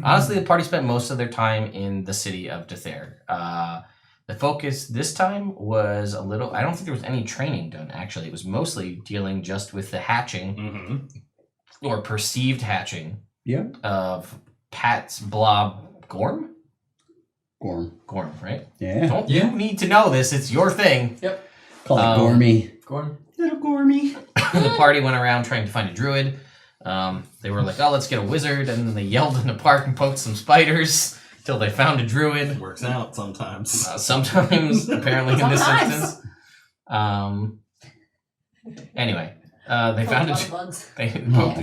Honestly, the party spent most of their time in the city of DiTherr. The focus this time was a little... I don't think there was any training done, actually. It was mostly dealing just with the hatching, or perceived hatching, of Pat's blob Gorm? Gorm, right? Yeah. Don't you need to know this. It's your thing. Yep. Call it Gormy. Gorm. Little Gormy. The party went around trying to find a druid. They were like, oh, let's get a wizard. And then they yelled in the park and poked some spiders till they found a druid. Works out sometimes. Sometimes, apparently in this instance. Anyway, they found a bugs. They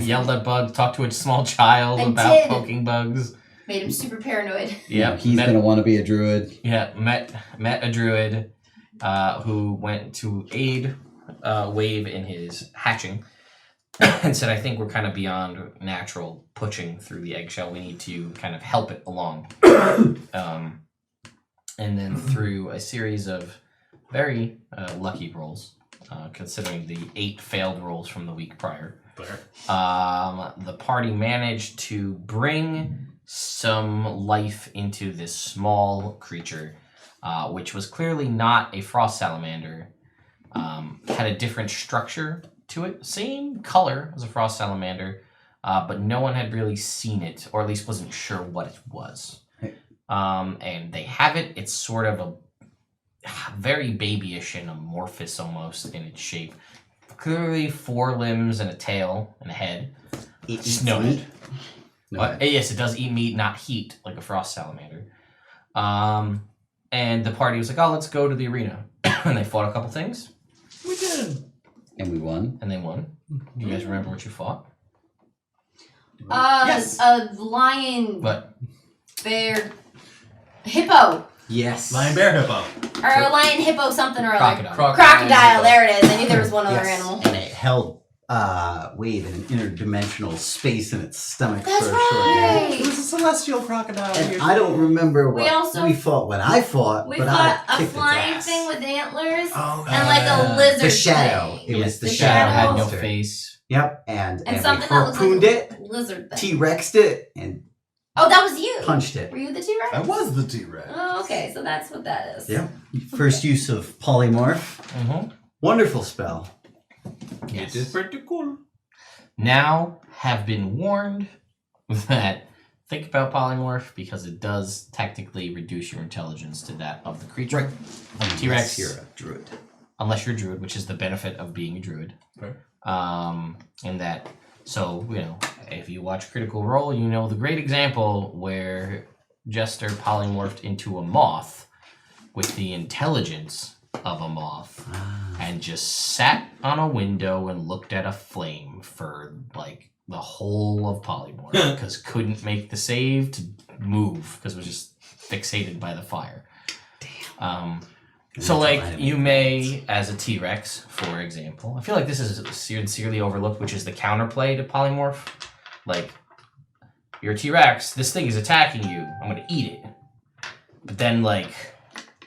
yelled at bugs, talked to a small child about poking bugs. Made him super paranoid. Yeah, he's gonna want to be a druid. Yeah, met a druid who went to aid Wave in his hatching and said, I think we're kind of beyond natural pushing through the eggshell. We need to kind of help it along. And then through a series of very lucky rolls, considering the 8 failed rolls from the week prior, the party managed to bring some life into this small creature, which was clearly not a frost salamander. Had a different structure to it, same color as a frost salamander, but no one had really seen it, or at least wasn't sure what it was. And they have it. It's sort of a very babyish and amorphous almost in its shape. Clearly 4 limbs and a tail and a head. Snowed. What? Yes, it does eat meat, not heat, like a frost salamander. And the party was like, oh, let's go to the arena. And they fought a couple things. We did. And we won. And they won. Do you guys remember what you fought? Yes. A lion. What? Bear. Hippo. Yes. Lion, bear, hippo. Or a lion, hippo, something or other. Crocodile. There it is. I knew there was one other animal. And it held Wave in an interdimensional space in its stomach That's for a right. short It was a celestial crocodile. And I don't remember what we fought when I fought, We but fought I a kicked flying its ass. thing with antlers Oh, and like a lizard The shadow. thing. It was the shadow had no monster. face. Yep, and we something that looks harpooned like it, a lizard thing. T-Rexed it, and Oh, that was you. punched it. Were you the T-Rex? I was the T-Rex. Oh, okay. So that's what that is. Yep. First use of polymorph. Mm-hmm. Wonderful spell. Yes. It is pretty cool. Now have been warned that think about polymorph because it does technically reduce your intelligence to that of the creature. Right. T-Rex. You're a druid. Unless you're a druid, which is the benefit of being a druid. Okay. And that, so, you know, if you watch Critical Role, you know the great example where Jester polymorphed into a moth with the intelligence of a moth and just sat on a window and looked at a flame for, like, the whole of polymorph because couldn't make the save to move because it was just fixated by the fire. Damn. So, like, you may, as a T-Rex, for example, I feel like this is sincerely overlooked, which is the counterplay to polymorph. Like, you're a T-Rex, this thing is attacking you, I'm gonna eat it. But then, like,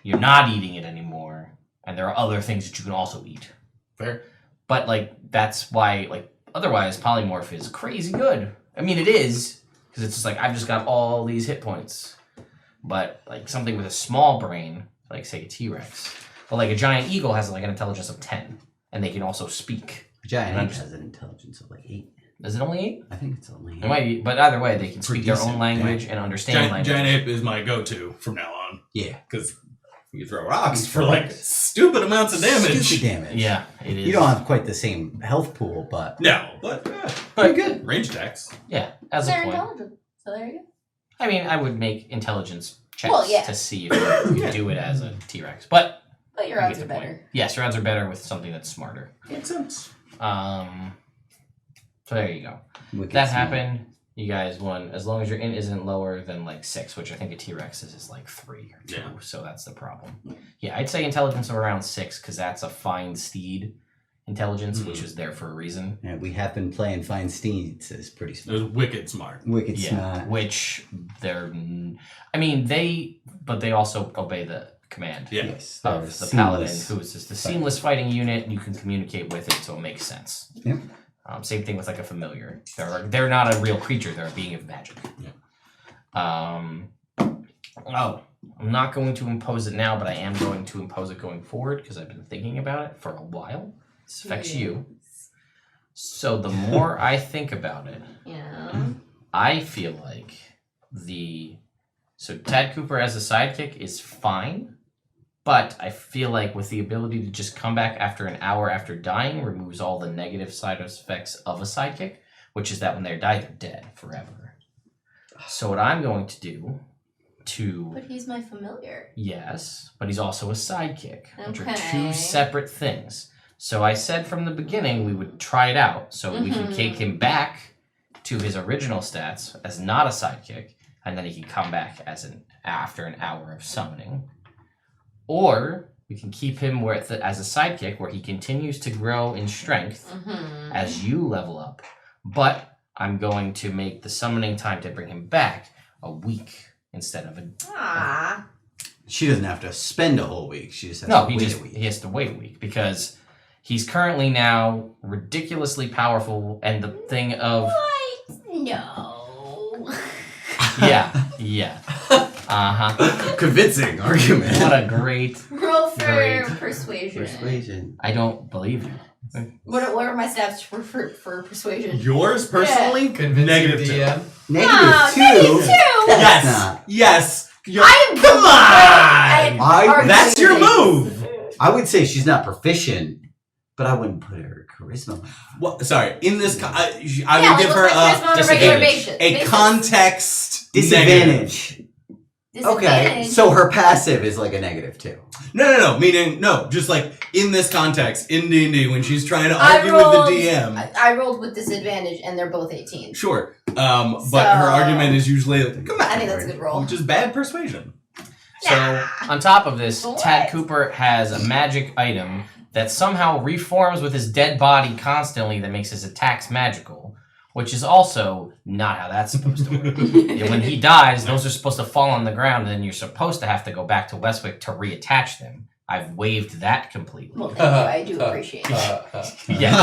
you're not eating it anymore, and there are other things that you can also eat. Fair. But, like, that's why, like, otherwise, polymorph is crazy good. I mean, it is, because it's just like, I've just got all these hit points. But, like, something with a small brain, like, say, a T-Rex. But, like, a giant eagle has, like, an intelligence of 10. And they can also speak. A giant ape has an intelligence of like 8. Is it only 8? I think it's only 8. It might be, but either way, they can speak their own language and understand language. Giant ape is my go-to from now on. Yeah. Because you throw rocks for, like, stupid amounts of damage. Stupid damage. Yeah, it is. You don't have quite the same health pool, but... No, but But good. Range attacks. Yeah, as a They're point. intelligent. So there you go. I mean, I would make intelligence checks to see if you can do it as a T-Rex. But your odds are better. Yes, your odds are better with something that's smarter. Makes sense. So there you go. Wicked That small. happened. You guys won. As long as your int isn't lower than like 6, which I think a T-Rex is like 3 or 2. Yeah. So that's the problem. Yeah, I'd say intelligence of around 6 because that's a fine steed intelligence, which is there for a reason. Yeah, we have been playing Fine Steeds. It's pretty It smart. was wicked smart. Wicked Yeah, smart. which they're. I mean, they also obey the command. Yeah. Yes. Of they're the paladin, seamless. who is just a seamless fighting unit, and you can communicate with it, so it makes sense. Yep. Same thing with like a familiar. They're not a real creature; they're a being of magic. Yeah. I'm not going to impose it now, but I am going to impose it going forward because I've been thinking about it for a while. This affects you. So the more I think about it, I feel like so Tad Cooper as a sidekick is fine, but I feel like with the ability to just come back after an hour after dying removes all the negative side effects of a sidekick, which is that when they die, they're dead forever. So what I'm going to do But he's my familiar. Yes, but he's also a sidekick, which are Okay. two separate things. So I said from the beginning we would try it out, so we can take him back to his original stats as not a sidekick, and then he can come back as after an hour of summoning. Or we can keep him as a sidekick, where he continues to grow in strength as you level up. But I'm going to make the summoning time to bring him back a week instead of a. She doesn't have to spend a whole week. She just has to wait a week. He has to wait a week because he's currently now ridiculously powerful, and the thing of What? No. yeah. Convincing argument. What a great. Roll for Great. persuasion. I don't believe you. What are my stats for persuasion? Yours personally? Convincing Negative DM. -2. Yes. Not. Yes. I'm Come on! That's your move! I would say she's not proficient, but I wouldn't put her charisma. Well, sorry. In this, I Yeah, would give her charisma on a regular basis. a context Disadvantage. Okay, Disadvantage. so her passive is like a -2. No. Meaning, no. Just like in this context, in D&D, when she's trying to I argue rolled- with the DM. I rolled with disadvantage, and they're both 18. Sure. But her argument is usually, come on. I think that's a good roll. Which is bad persuasion. So on top of this, What? Tad Cooper has a magic item that somehow reforms with his dead body constantly that makes his attacks magical, which is also not how that's supposed to work. When he dies, those are supposed to fall on the ground, and then you're supposed to have to go back to Westwick to reattach them. I've waived that completely. Well, thank you. I do appreciate it. Yeah.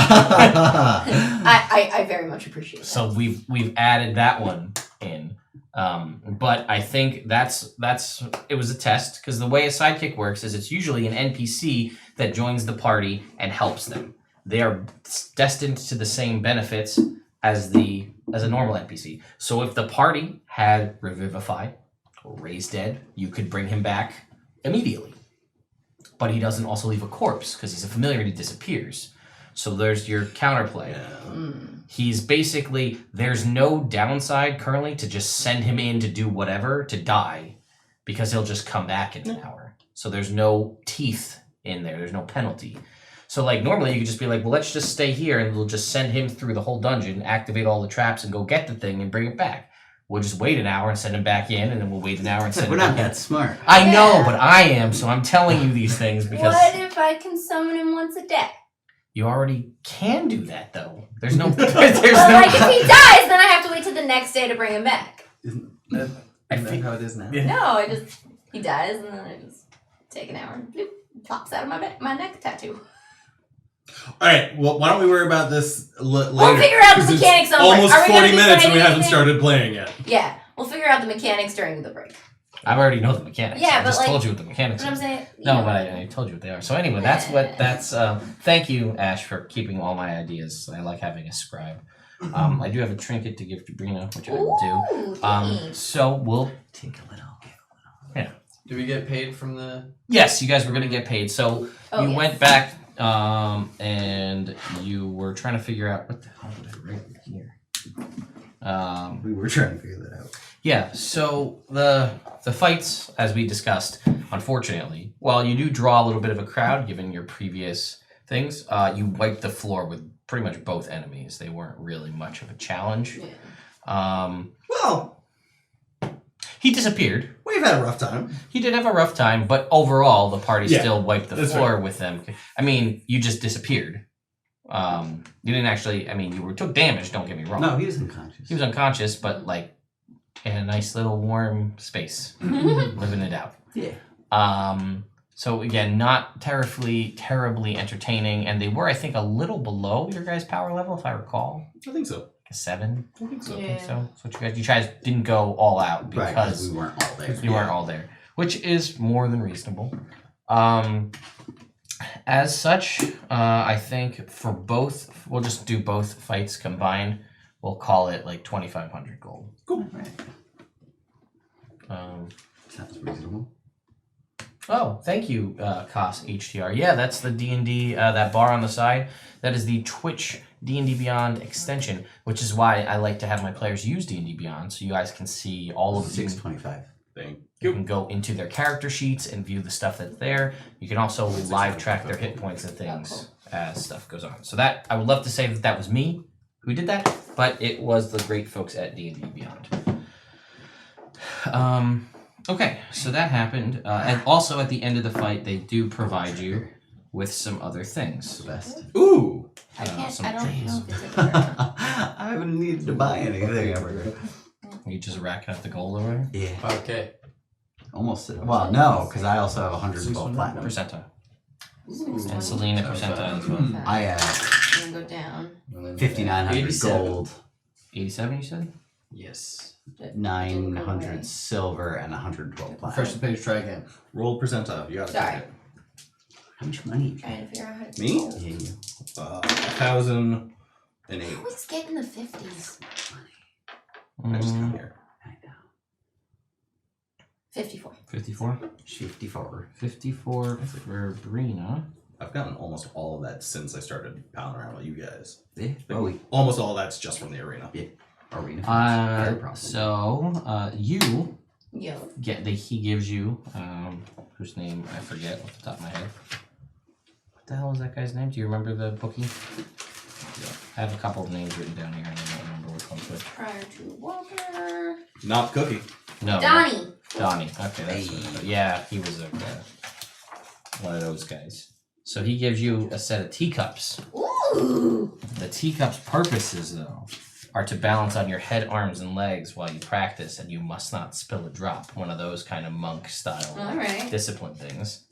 I very much appreciate it. So we've added that one in. But I think it was a test, because the way a sidekick works is it's usually an NPC that joins the party and helps them. They are destined to the same benefits as a normal NPC. So if the party had Revivify or Raise Dead, you could bring him back immediately. But he doesn't also leave a corpse because he's a familiar and he disappears. So there's your counterplay. He's basically, there's no downside currently to just send him in to do whatever, to die, because he'll just come back in an hour. So there's no teeth in there. There's no penalty. So like normally you could just be like, well, let's just stay here and we'll just send him through the whole dungeon, activate all the traps and go get the thing and bring it back. We'll just wait an hour and send him back in, and then we'll wait an hour and send We're him not back in. that smart. I know, but I am, so I'm telling you these things because What if I can summon him once a day? you already can do that though. There's no But like if he dies, then I have to wait till the next day to bring him back. Isn't that how it is now? Yeah. No, he dies, and then I just take an hour and bloop, pops out of my neck tattoo. All right. Well, why don't we worry about this later? We'll figure out the 'cause it's mechanics on break. almost Are we gonna 40 be minutes and we fighting haven't anything? started playing yet. Yeah, we'll figure out the mechanics during the break. I already know the mechanics. Yeah, I but just like- told you what the mechanics What I'm are. saying? No, but I told you what they are. So anyway, that's thank you, Ash, for keeping all my ideas. I like having a scribe. I do have a trinket to give to Brina, which I will do. Ooh, thanks. So we'll Take a little. Do we get paid from the? yes, you guys were gonna get paid. So Oh, you yes. went back and you were trying to figure out what the hell did I write here? We were trying to figure that out. Yeah, so the fights, as we discussed, unfortunately, while you do draw a little bit of a crowd given your previous things, you wiped the floor with pretty much both enemies. They weren't really much of a challenge. Yeah. Well, He disappeared. we've had a rough time. He did have a rough time, but overall, the party Yeah, still wiped the that's floor with them. I mean, you just disappeared. You didn't actually. I mean, you took damage. Don't get me wrong. No, he was unconscious. He was unconscious, but like in a nice little warm space, living it out. Yeah. So again, not terribly entertaining, and they were, I think, a little below your guys' power level, if I recall. I think so. a 7. I think so. I think so. That's what you guys didn't go all out because we weren't all there. you weren't all there, which is more than reasonable. As such, I think for both, we'll just do both fights combined. We'll call it like 2,500 gold. Cool. Sounds reasonable. Oh, thank you, Cos HTR. Yeah, that's the D&D, that bar on the side. That is the Twitch D&D Beyond extension, which is why I like to have my players use D&D Beyond, so you guys can see all of the 625. Thank You you. can go into their character sheets and view the stuff that's there. You can also live track their hit points and things as stuff goes on. So that, I would love to say that was me who did that, but it was the great folks at D&D Beyond. Okay, so that happened. And also at the end of the fight, they do provide you with some other things. The best. Ooh. I can't. some I don't trees. know if it's a bird. I haven't needed to buy anything ever. You just rack out the gold or whatever? Yeah. Okay. Almost. Well, no, because I also have 112 platinum. Percentile. Ooh. And Selena percentile as well. I have And then go down. 5,900 87. gold, 87, you said? Yes. 900 silver, and 112 platinum. Refresh the page, try again. Roll percentile. You got it. Sorry. How much money? Trying to figure out how to. Me? roll. Yeah, you. 1,008. I always get in the 50s. I just come here. I know. 54. 54? 54. 54 for Brina. I've gotten almost all of that since I started palling around with you guys. Yeah. Like, Oh, we almost all that's just from the arena. arena. Very profitable. So, you Yo. get he gives you, whose name I forget off the top of my head. What the hell is that guy's name? Do you remember the bookie? Yeah. I have a couple of names written down here and I don't remember which one's which. Prior to Walker. Not Cookie. No. Donnie. Donnie. Okay, that's what yeah, he was one of those guys. So he gives you a set of teacups. Ooh. The teacup's purposes, though, are to balance on your head, arms, and legs while you practice, and you must not spill a drop. One of those kind of monk-style All right. discipline things.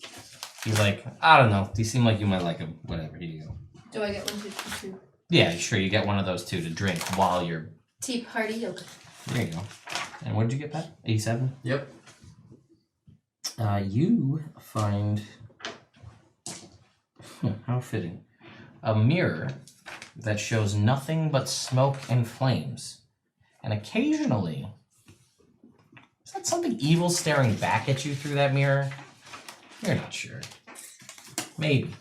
He's like, I don't know. These seem like you might like them. Whatever. Here you go. Do I get one, two? Yeah, sure. You get one of those two to drink while you're. Tea party yoga. There you go. And what did you get, Pat? 87? Yep. You find. How fitting. A mirror that shows nothing but smoke and flames. And occasionally, is that something evil staring back at you through that mirror? You're not sure. Maybe.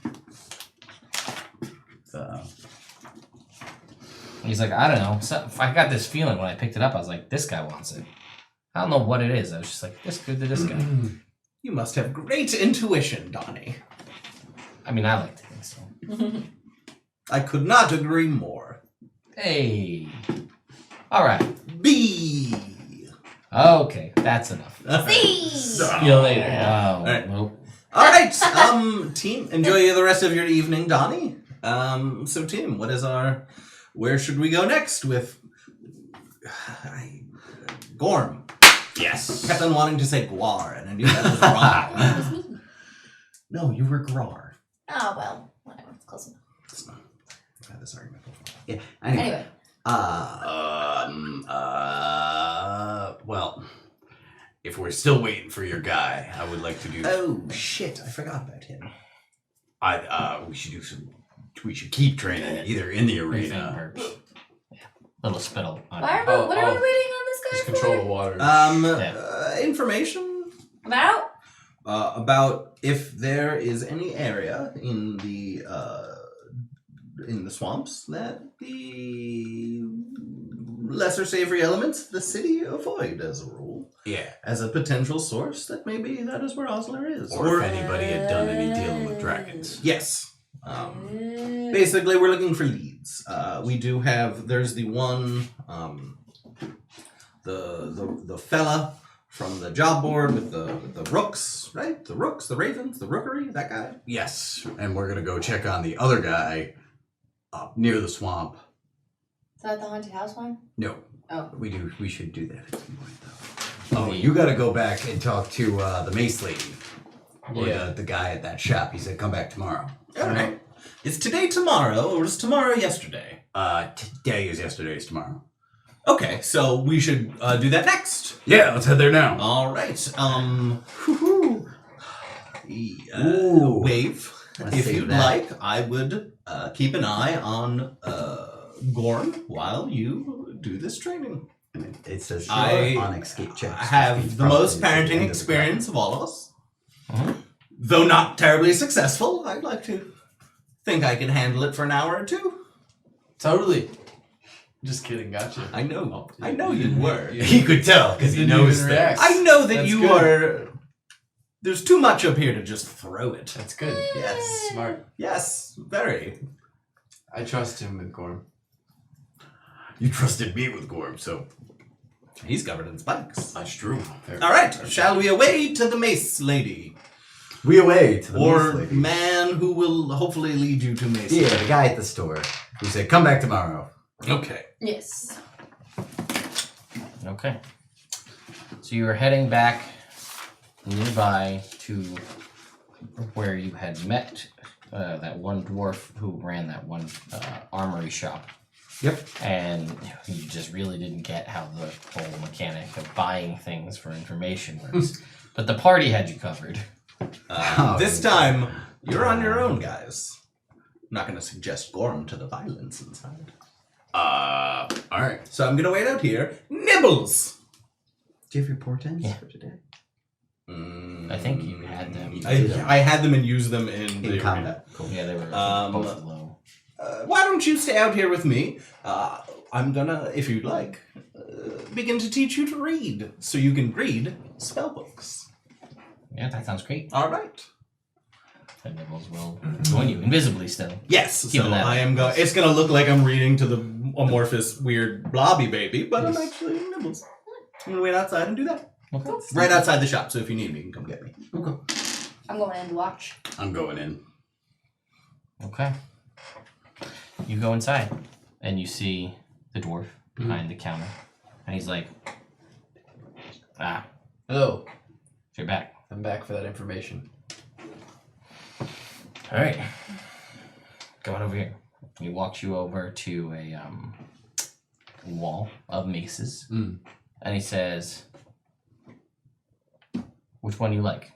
He's like, I don't know. So, I got this feeling when I picked it up. I was like, this guy wants it. I don't know what it is. I was just like, this good to this guy. You must have great intuition, Donnie. I mean, I like to think so. I could not agree more. Hey. All right. B. Okay, that's enough. See. See you later. Oh, right. nope. All right, team, enjoy the rest of your evening, Donnie. So Tim, where should we go next with Gorm? Yes. Kept on wanting to say Guar, and I knew that was wrong. That was me. No, you were Grar. Oh, well. Whatever. It's close enough. It's not. I've had this argument before. Yeah. Anyway. Anyway. Well, if we're still waiting for your guy, I would like to do. Oh shit! I forgot about him. We should do some. We should keep training either in the arena. Yeah. Little spittle. On What it. are we waiting on this guy Just for? control the water. Information About? about if there is any area in the swamps that the lesser savory elements of the city avoid as a rule, Yeah. as a potential source that maybe that is where Osler is. Or if anybody had done any dealing with dragons. Yes. Basically, we're looking for leads. We do have. There's the one, the fella from the job board with the rooks, right? The rooks, the ravens, the rookery. That guy. Yes, and we're gonna go check on the other guy up near the swamp. Is that the haunted house one? No. Oh. We should do that at some point, though. Oh, you gotta go back and talk to the mace lady. Or Yeah. the guy at that shop. He said come back tomorrow. All right. Is today tomorrow, or is tomorrow yesterday? Today is yesterday's tomorrow. Okay, so we should do that next. Yeah, let's head there now. All right. Ooh. Wave. Let's If save you'd that. like, I would keep an eye on Gorm while you do this training. It says I- on escape checks. I have Escape the most probably is at the parenting end of the experience of all of us. Uh-huh. Though not terribly successful, I'd like to think I can handle it for an hour or two. Totally. Just kidding. Gotcha. I know. Oh, I know you were. He could tell because he Didn't knows even things. react. I know that That's you good. are. There's too much up here to just throw it. That's good. Yes. Smart. Yes, very. I trust him with Gorm. You trusted me with Gorm, so He's covered in spikes. that's true. Fair. All right, shall we away to the mace lady? We away to the Or mace lady. man who will hopefully lead you to mace Yeah, lady. the guy at the store. Who said, come back tomorrow. Okay. Yes. Okay. So you were heading back nearby to where you had met that one dwarf who ran that one armory shop. Yep. And you just really didn't get how the whole mechanic of buying things for information works. But the party had you covered. This time, you're on your own, guys. I'm not going to suggest Gorm to the violence inside. Alright. So I'm going to wait out here. Nibbles! Do you have your portents Yeah. for today? I think you had them. I had them and used them in the combat. Cool. Yeah, they were both low. Why don't you stay out here with me? I'm gonna, if you'd like, begin to teach you to read, so you can read spell books. Yeah, that sounds great. All right. The nibbles will join you invisibly still. Yes. Keep So that. I am going. It's gonna look like I'm reading to the amorphous, weird, blobby baby, but I'm actually Nibbles. I'm gonna wait outside and do that. Okay. Right outside the shop. So if you need me, you can come get me. I'm going in to watch. I'm going in. Okay. You go inside and you see the dwarf behind the counter. And he's like, Hello. you're back. I'm back for that information. All right. Go on over here. He walks you over to a wall of maces. Mm. And he says, which one do you like?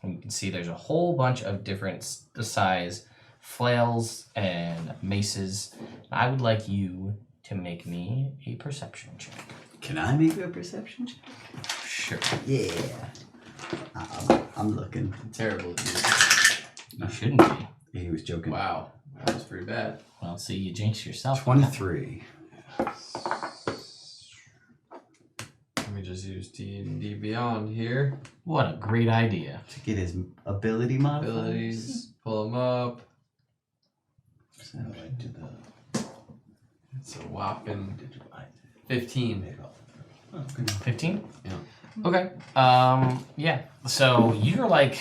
And you can see there's a whole bunch of different size flails and maces. I would like you to make me a perception check. Can I make you a perception check? Sure. Yeah. I'm looking. Terrible. You shouldn't be. He was joking. Wow. That was pretty bad. Well, see, you jinx yourself. 23. Let me just use D&D Beyond here. What a great idea. To get his ability modifiers. Abilities. Pull them up. So, It's a whopping 15. 15? Yeah. Okay. Yeah. So you're like,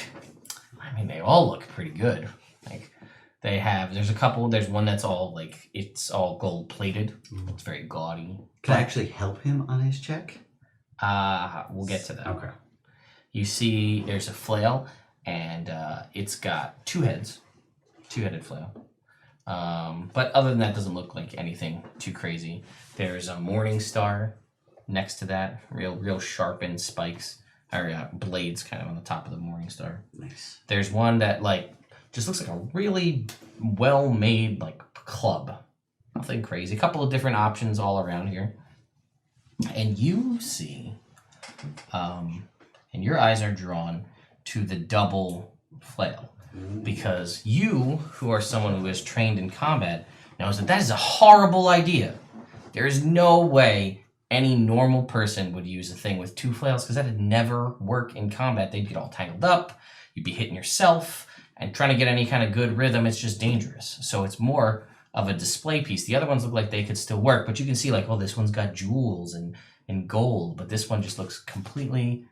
I mean, they all look pretty good. Like, there's one that's all like, it's all gold plated. It's very gaudy. can I actually help him on his check? We'll get to that. Okay. You see, there's a flail, and it's got two-headed flail. But other than that, doesn't look like anything too crazy. There's a morning star next to that, real sharpened spikes or blades, kind of on the top of the morning star. Nice. There's one that like just looks like a really well-made like club. Nothing crazy. A couple of different options all around here. And you see, and your eyes are drawn to the double flail. Because you, who are someone who is trained in combat, knows that is a horrible idea. There is no way any normal person would use a thing with two flails, because that would never work in combat. They'd get all tangled up, you'd be hitting yourself, and trying to get any kind of good rhythm, it's just dangerous. So it's more of a display piece. The other ones look like they could still work, but you can see like, oh, this one's got jewels and gold, but this one just looks completely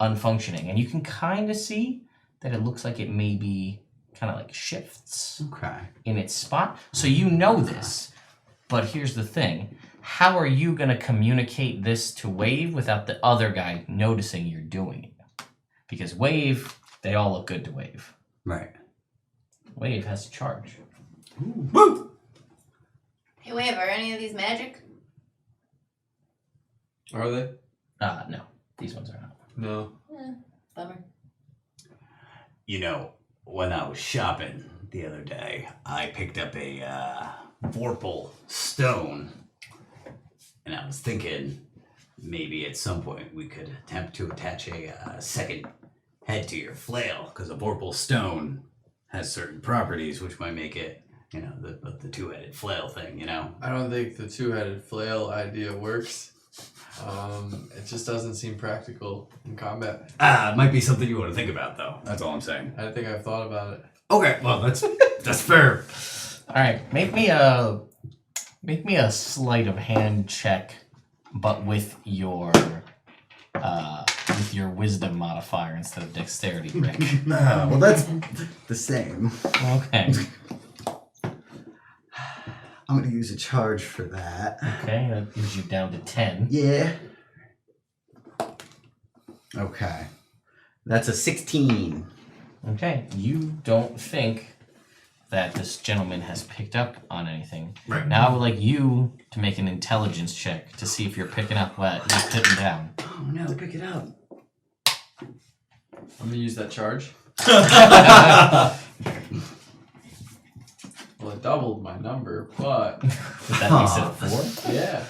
unfunctioning. And you can kind of see that it looks like it maybe kind of like shifts Okay. in its spot. So you know this, but here's the thing. How are you going to communicate this to Wave without the other guy noticing you're doing it? Because Wave, they all look good to Wave. Right. wave has to charge. Woo! Hey, wait, are any of these magic? Are they? No, these ones are not. No. Bummer. You know, when I was shopping the other day, I picked up a Vorpal stone, and I was thinking maybe at some point we could attempt to attach a second head to your flail, because a Vorpal stone has certain properties which might make it, you know, the two-headed flail thing, you know? I don't think the two-headed flail idea works. It just doesn't seem practical in combat. It might be something you want to think about, though. That's all I'm saying. I think I've thought about it. Okay, well, that's fair. All right, make me a sleight of hand check, but with your wisdom modifier instead of dexterity, Rick. Well, that's the same. Okay. I'm going to use a charge for that. Okay, that gives you down to 10. Yeah. Okay. That's a 16. Okay, you don't think that this gentleman has picked up on anything. Right. Now I would like you to make an intelligence check to see if you're picking up what he's putting down. Oh no, pick it up. I'm gonna use that charge. Well, it doubled my number, but That makes it a 4? yeah,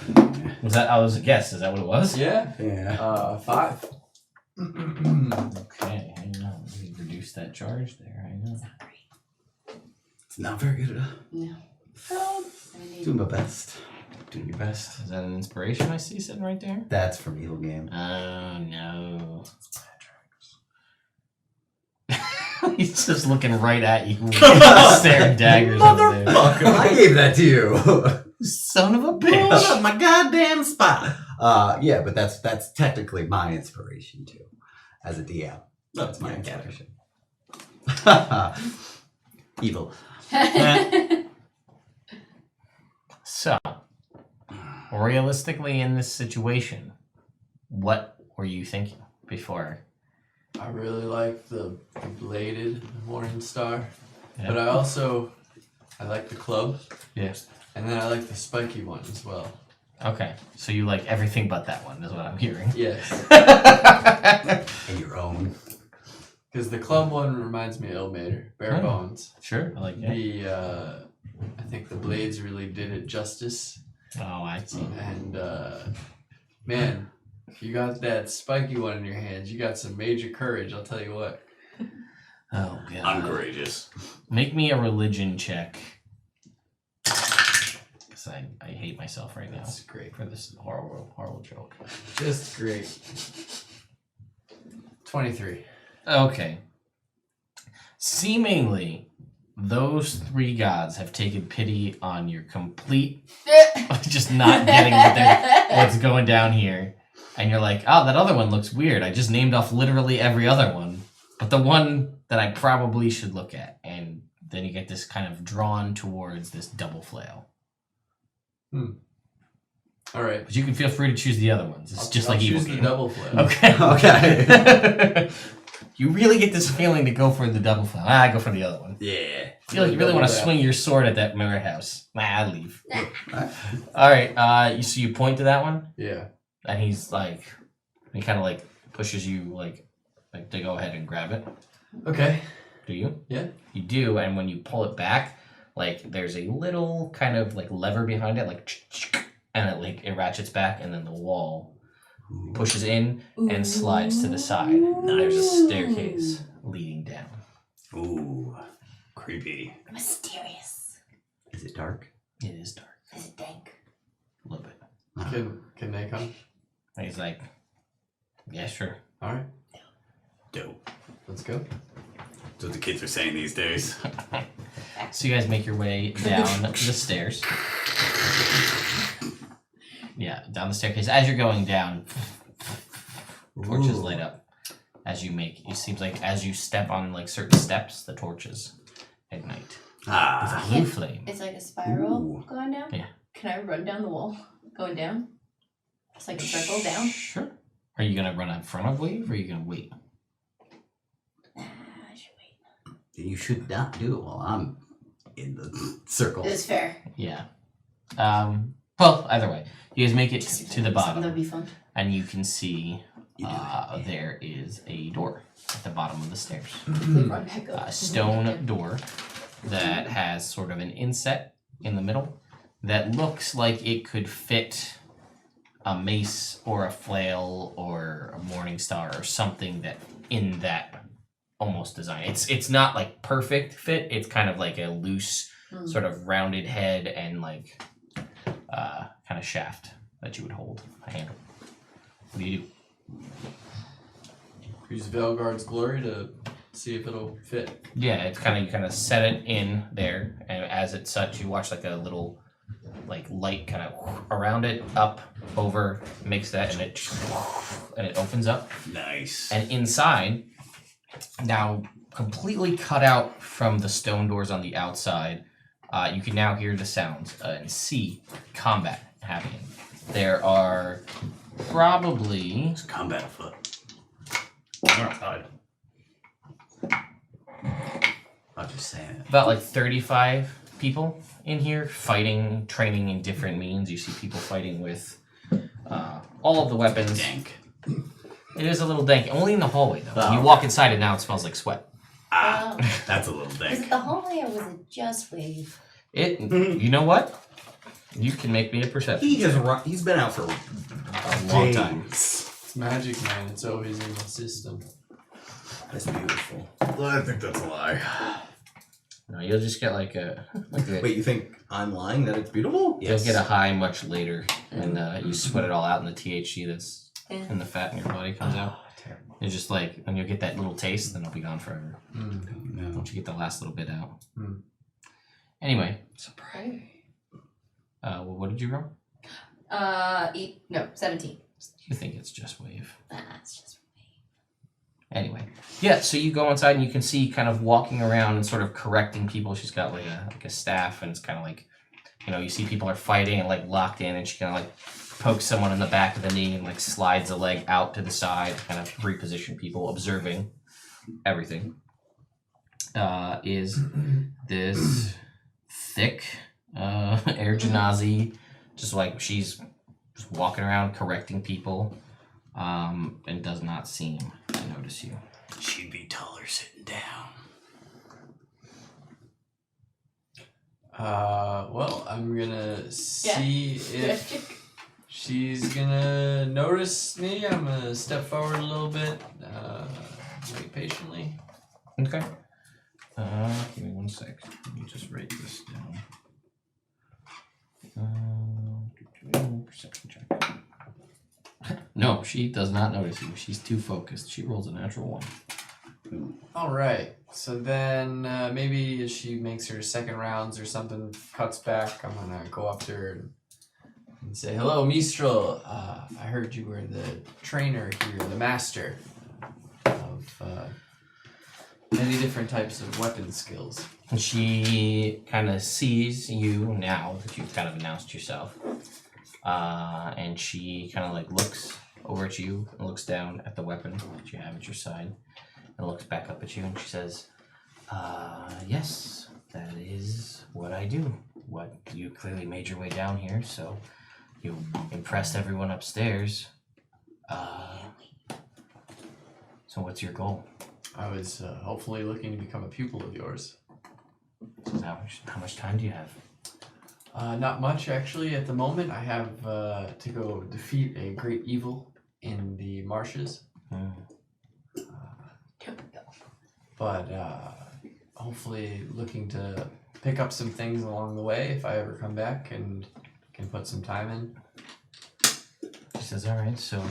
Was that, I was a guess, is that what it was? yeah. Yeah. 5. Okay, hang on. Let me reduce that charge there, I know. It's not very good. No. Doing my best. Do your best. Is that an inspiration I see sitting right there? That's from Evil Game. Oh no. He's just looking right at you. Staring daggers over there. I gave that to you. Son of a Blowing bitch. up my goddamn spot. Yeah, but that's technically my inspiration too, as a DM. That's my Yeah, inspiration. Evil. So, realistically in this situation, what were you thinking before? I really like the bladed Morning Star, Yeah. but I like the club, Yes. and then I like the spiky one as well. Okay, so you like everything but that one, is what I'm hearing. Yes, And your own. because the club one reminds me of Ilmater, bare Oh. bones. Sure, I like that. I think the blades really did it justice, Oh, I see. and man, if you got that spiky one in your hands, you got some major courage. I'll tell you what. Oh, I'm God. courageous. Make me a religion check. Because I hate myself right now That's great. for this horrible, horrible joke. Just great. 23. Okay. Seemingly, those three gods have taken pity on your complete, just not getting what's going down here. And you're like, oh, that other one looks weird. I just named off literally every other one. But the one that I probably should look at. And then you get this kind of drawn towards this double flail. All right. But you can feel free to choose the other ones. It's just like I'll Evil choose the Game. double flip. Okay. Okay. You really get this feeling to go for the double flail. I go for the other one. Yeah. I feel like you really want to Double swing your sword at that mirror house. I leave. Alright. All right. So you point to that one, Yeah. and he's like, he kind of like pushes you like to go ahead and grab it. Okay. Do you? Yeah. You do, and when you pull it back, like there's a little kind of like lever behind it, like, and it ratchets back, and then the wall pushes in and slides to the side. And there's a staircase leading down. Ooh, creepy. Mysterious. Is it dark? It is dark, Is it dank? a little bit. Can they come? And he's like, yeah, sure. All right. Dope. Let's go. That's what the kids are saying these days. So you guys make your way down the stairs. Yeah, down the staircase. As you're going down, torches Ooh. light up. As you make, it seems like as you step on like certain steps, the torches ignite. Ah. Blue flame. It's like a spiral Ooh. going down? Yeah. Can I run down the wall going down? It's like a circle down? Sure. Are you gonna run in front of Wave, or are you gonna wait? Nah, I should wait. You should not do it while I'm in the circle. It's fair. Yeah. Well, either way, you guys make it to the Something bottom, that'd be fun. and you can see You do it. there is a door at the bottom of the stairs. We run back up. A stone door that has sort of an inset in the middle that looks like it could fit a mace or a flail or a morning star or something that in that almost design. It's not like perfect fit. It's kind of like a loose sort of rounded head and like kind of shaft that you would hold a handle. What do you do? Use Veilguard's glory to see if it'll fit. Yeah, it's kind of you kind of set it in there, and as it's such, you watch like a little like light kind of around it, up, over, makes that, and it opens up, Nice. and inside, now completely cut out from the stone doors on the outside, you can now hear the sounds and see combat happening. There are probably It's combat afoot. We're outside. I'm just saying it. about like 35 people in here fighting, training in different means. You see people fighting with all of the weapons. Dank. It is a little dank, only in the hallway though. Oh. You walk inside and now it smells like sweat. Ah, Um, that's a little was dank. it the hallway or was it just wave? You know what? You can make me a perception. He's been out for A long time. It's magic, man. It's always in the system. That's beautiful. I think that's a lie. No, you'll just get like a. Wait, you think I'm lying that it's beautiful? You'll get a high much later, and you sweat it all out, and the THC that's Yeah. in the fat in your body comes out. Terrible. It's just like, and you'll get that little taste, then it'll be gone forever. No. Once you get the last little bit out. Hmm. Anyway, Surprise. well, what did you roll? 17. You think it's just wave. That's just Anyway, yeah, so you go inside and you can see kind of walking around and sort of correcting people. She's got like a staff, and it's kind of like, you know, you see people are fighting and like locked in, and she kind of like pokes someone in the back of the knee and like slides a leg out to the side, kind of reposition people, observing everything. Is this thick Air Janazi, just like she's just walking around correcting people, and does not seem to notice you. She'd be taller sitting down. Well, I'm gonna see if she's gonna notice me. I'm gonna step forward a little bit, wait patiently. Okay. Give me 1 sec. Let me just write this down. Perception check. No, she does not notice you. She's too focused. She rolls a natural 1. All right. So then maybe as she makes her second rounds or something, cuts back, I'm gonna go up to her and say, "Hello, Mistral. I heard you were the trainer here, the master of many different types of weapon skills." And she kind of sees you now that you've kind of announced yourself. And she kind of like looks over at you and looks down at the weapon that you have at your side and looks back up at you and she says, yes, that is what I do. What you clearly made your way down here, so you impressed everyone upstairs. So what's your goal? I was hopefully looking to become a pupil of yours. How much time do you have? Not much, actually. At the moment, I have to go defeat a great evil in the marshes. But hopefully looking to pick up some things along the way if I ever come back and can put some time in. She says, all right, so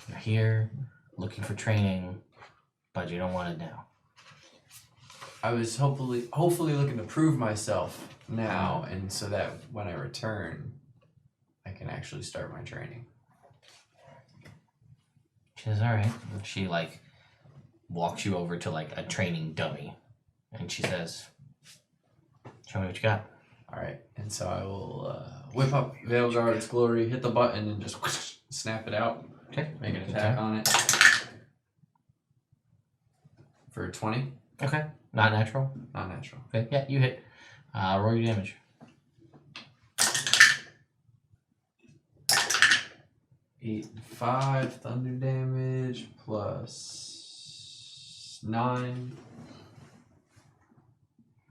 you're here looking for training, but you don't want it now. I was hopefully looking to prove myself now, and so that when I return, I can actually start my training. She says, all right. And she like walks you over to like a training dummy, and she says, show me what you got. All right, and so I will whip up Veilguard's glory, hit the button, and just whoosh, snap it out. Okay. Make an attack on it. For 20. Okay. Not natural. Not natural. Okay. Yeah, you hit. Roll your damage. 8 and 5 thunder damage plus 9.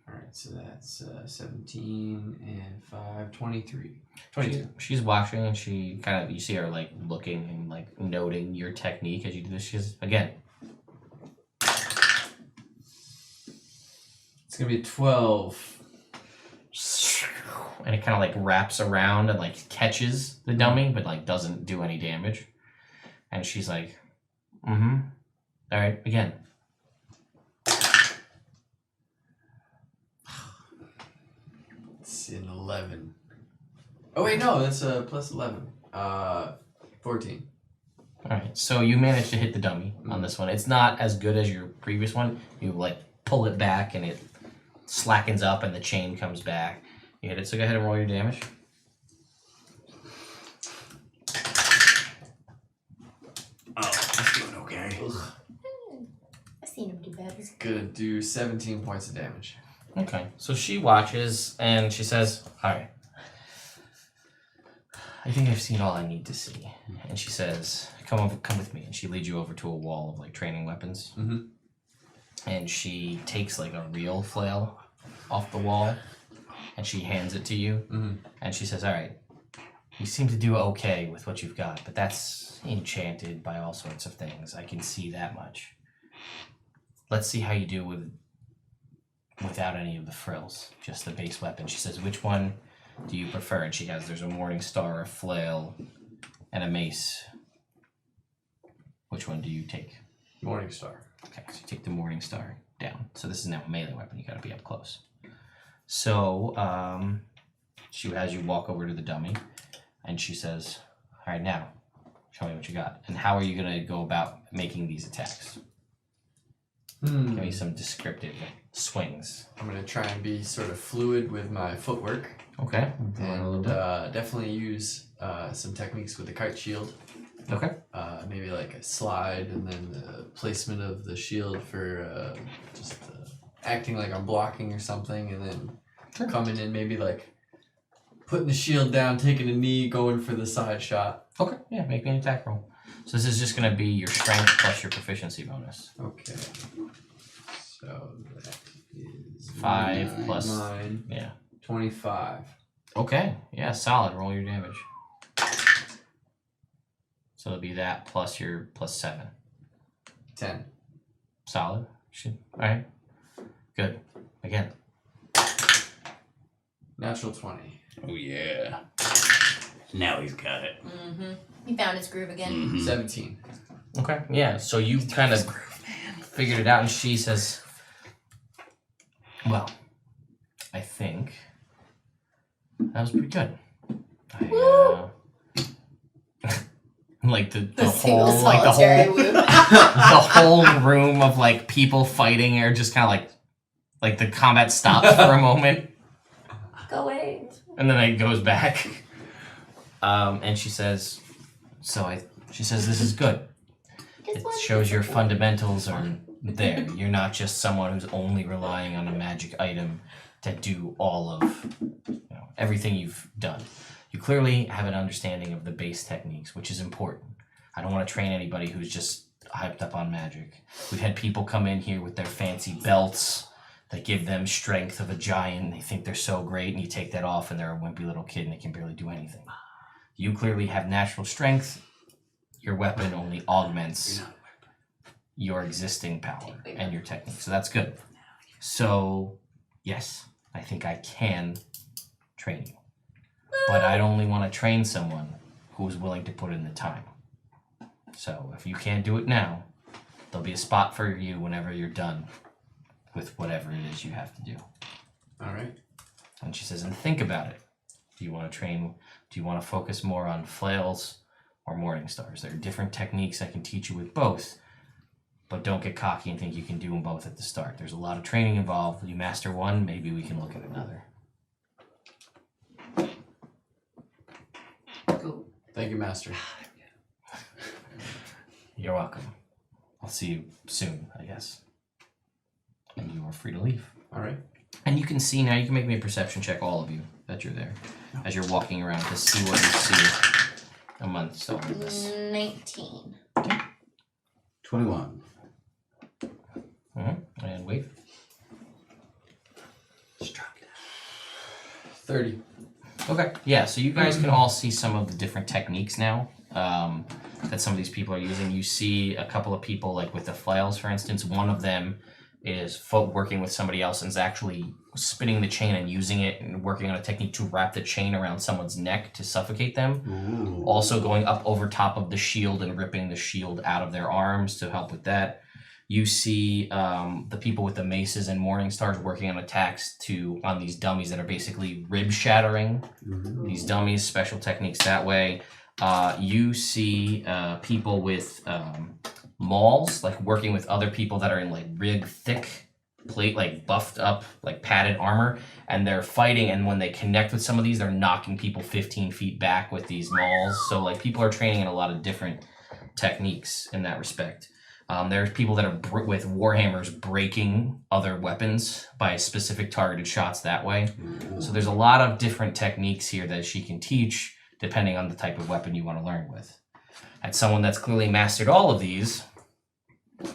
Alright, so that's 17 and 5, 23. 22. She's watching and she kind of, you see her like looking and like noting your technique as you do this. She's, again, It's gonna be 12. and it kind of like wraps around and like catches the dummy, but like doesn't do any damage. And she's like, all right, again. It's an 11. Oh wait, no, that's a plus 11. 14. All right, so you managed to hit the dummy on this one. It's not as good as your previous one. You like pull it back and it slackens up and the chain comes back. You hit it, so go ahead and roll your damage. Oh, that's doing okay. I've seen him do better. Gonna do 17 points of damage. Okay, so she watches and she says, all right, I think I've seen all I need to see. And she says, come with me. And she leads you over to a wall of like training weapons. Mm-hmm. And she takes like a real flail off the wall and she hands it to you. Mm-hmm. And she says, all right, you seem to do okay with what you've got, but that's enchanted by all sorts of things. I can see that much. Let's see how you do without any of the frills, just the base weapon. She says, which one do you prefer? And she has, there's a morning star, a flail, and a mace. Which one do you take? Morning Star. Okay, so you take the morning star down. So this is now a melee weapon. You gotta be up close. So she has you walk over to the dummy, and she says, all right, now, show me what you got. And how are you gonna go about making these attacks? Give me some descriptive swings. I'm gonna try and be sort of fluid with my footwork. Okay. And definitely use some techniques with the kite shield. Okay. Maybe like a slide and then the placement of the shield for just acting like I'm blocking or something, and then coming in maybe like putting the shield down, taking a knee, going for the side shot. Okay, yeah, make me an attack roll. So this is just going to be your strength plus your proficiency bonus. Okay. So that is 5 plus 9. Yeah. 25. Okay, yeah, solid. Roll your damage. So it'll be that plus your plus 7. 10. Solid. All right. Good. Again. Natural 20. Oh yeah. Now he's got it. Mm-hmm. He found his groove again. 17. Okay. Yeah. So you kind of figured it out, and she says, "Well, I think that was pretty good." Like the single whole like the solitary whole woo. the whole room of like people fighting are just kind of like the combat stops for a moment, Go away. and then it goes back. And she says, she says, this is good. It shows your fundamentals are there. You're not just someone who's only relying on a magic item to do all of everything you've done. You clearly have an understanding of the base techniques, which is important. I don't want to train anybody who's just hyped up on magic. We've had people come in here with their fancy belts that give them strength of a giant. They think they're so great, and you take that off and they're a wimpy little kid and they can barely do anything. You clearly have natural strength. Your weapon only augments your existing power and your technique. So that's good. So, yes, I think I can train you. But I'd only want to train someone who's willing to put in the time. So if you can't do it now, there'll be a spot for you whenever you're done with whatever it is you have to do. All right. And she says, and think about it. Do you want to train? Do you want to focus more on flails or morning stars? There are different techniques I can teach you with both, but don't get cocky and think you can do them both at the start. There's a lot of training involved. You master one, maybe we can look at another. Cool. Thank you, Master. You're welcome. I'll see you soon, I guess. And you are free to leave. All right. And you can see now, you can make me a perception check, all of you, that you're there, as you're walking around to see what you see amongst all of this. 19. 21. And wait. 30. Okay. Yeah, so you guys can all see some of the different techniques now that some of these people are using. You see a couple of people, like with the flails, for instance. One of them is working with somebody else and is actually spinning the chain and using it and working on a technique to wrap the chain around someone's neck to suffocate them. Ooh. Also going up over top of the shield and ripping the shield out of their arms to help with that. You see the people with the maces and morning stars working on attacks on these dummies that are basically rib shattering. These dummies, special techniques that way. You see people with mauls, like working with other people that are in like rig thick plate, like buffed up, like padded armor, and they're fighting, and when they connect with some of these, they're knocking people 15 feet back with these mauls. So like people are training in a lot of different techniques in that respect. There's people that are with warhammers breaking other weapons by specific targeted shots that way. So there's a lot of different techniques here that she can teach depending on the type of weapon you want to learn with. And someone that's clearly mastered all of these,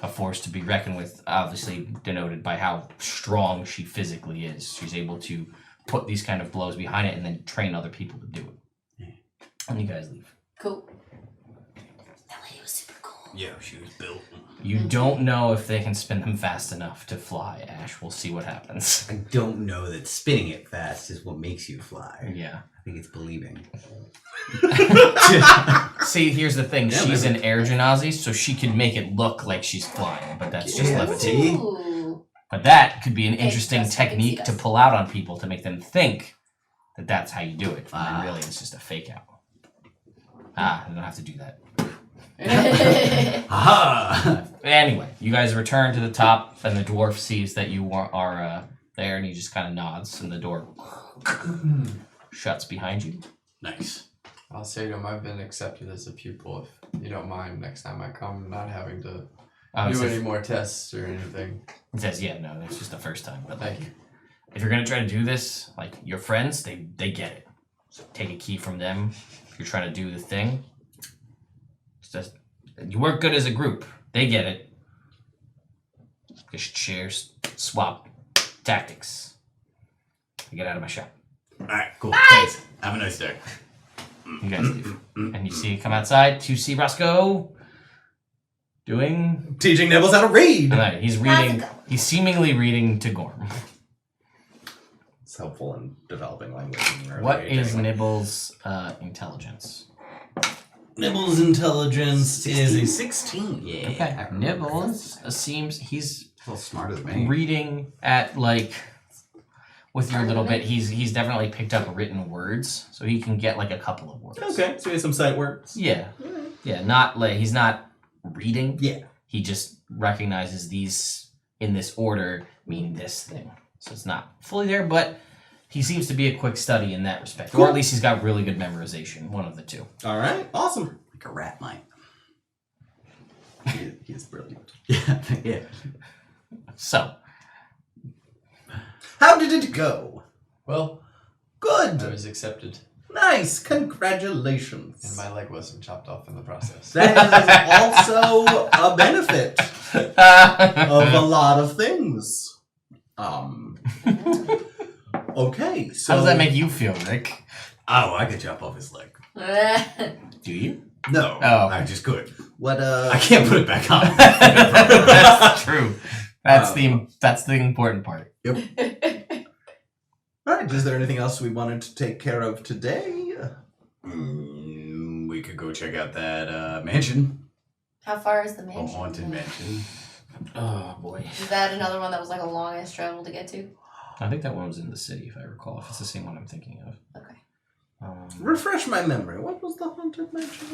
a force to be reckoned with, obviously denoted by how strong she physically is. She's able to put these kind of blows behind it and then train other people to do it. And you guys leave. Cool. That lady was super cool. Yeah, she was built. You don't know if they can spin them fast enough to fly, Ash. We'll see what happens. I don't know that spinning it fast is what makes you fly. Yeah. I think it's believing. See, here's the thing. She's an air genasi, so she can make it look like she's flying, but that's just levitating. Ooh. But that could be an interesting trust me, I can see technique to this. pull out on people to make them think that that's how you do it. And then really it's just a fake out. You don't have to do that. Aha! Anyway, you guys return to the top, and the dwarf sees that you are there, and he just kind of nods, and the door shuts behind you. Nice. I'll say to him, I've been accepted as a pupil. If you don't mind, next time I come, not having to do any more tests or anything. It says, yeah, no, it's just the first time. But Thank you. if you're gonna try to do this, like your friends, they get it. So take a key from them. If you're trying to do the thing, it's just you work good as a group. They get it. Just shares, swap tactics. Get out of my shop. Alright, cool. Thanks. Have a nice day. You guys leave. And you see come outside to see Roscoe doing. Teaching Nibbles how to read. No, he's reading. He's seemingly reading to Gorm. It's helpful in developing language. And What is engaging. Nibbles' intelligence? Nibbles' intelligence is a 16. Yeah. Okay. Nibbles seems he's A little smarter than me. reading at like with your little bit. He's definitely picked up written words, so he can get like a couple of words. Okay, so he has some sight words. Yeah. Yeah. Not like he's not reading. Yeah. He just recognizes these in this order mean this thing. So it's not fully there, but he seems to be a quick study in that respect. Cool. Or at least he's got really good memorization, one of the two. All right, awesome. Like a rat might. He is brilliant. Yeah. Yeah. So, How did it go? Well, Good. I was accepted, Nice. Congratulations. and my leg wasn't chopped off in the process. That is also a benefit of a lot of things. Okay, so how does that make you feel, Rick? Oh, I could chop off his leg. Do you? No, Oh. I just could. what? I can't put it back on. That's true. That's the important part. All right. Is there anything else we wanted to take care of today? We could go check out that mansion. How far is the A mansion? haunted mansion. Oh boy. Is that another one that was like a long ass travel to get to? I think that one was in the city, if I recall. If it's the same one I'm thinking of. Okay. Refresh my memory. What was the haunted mansion?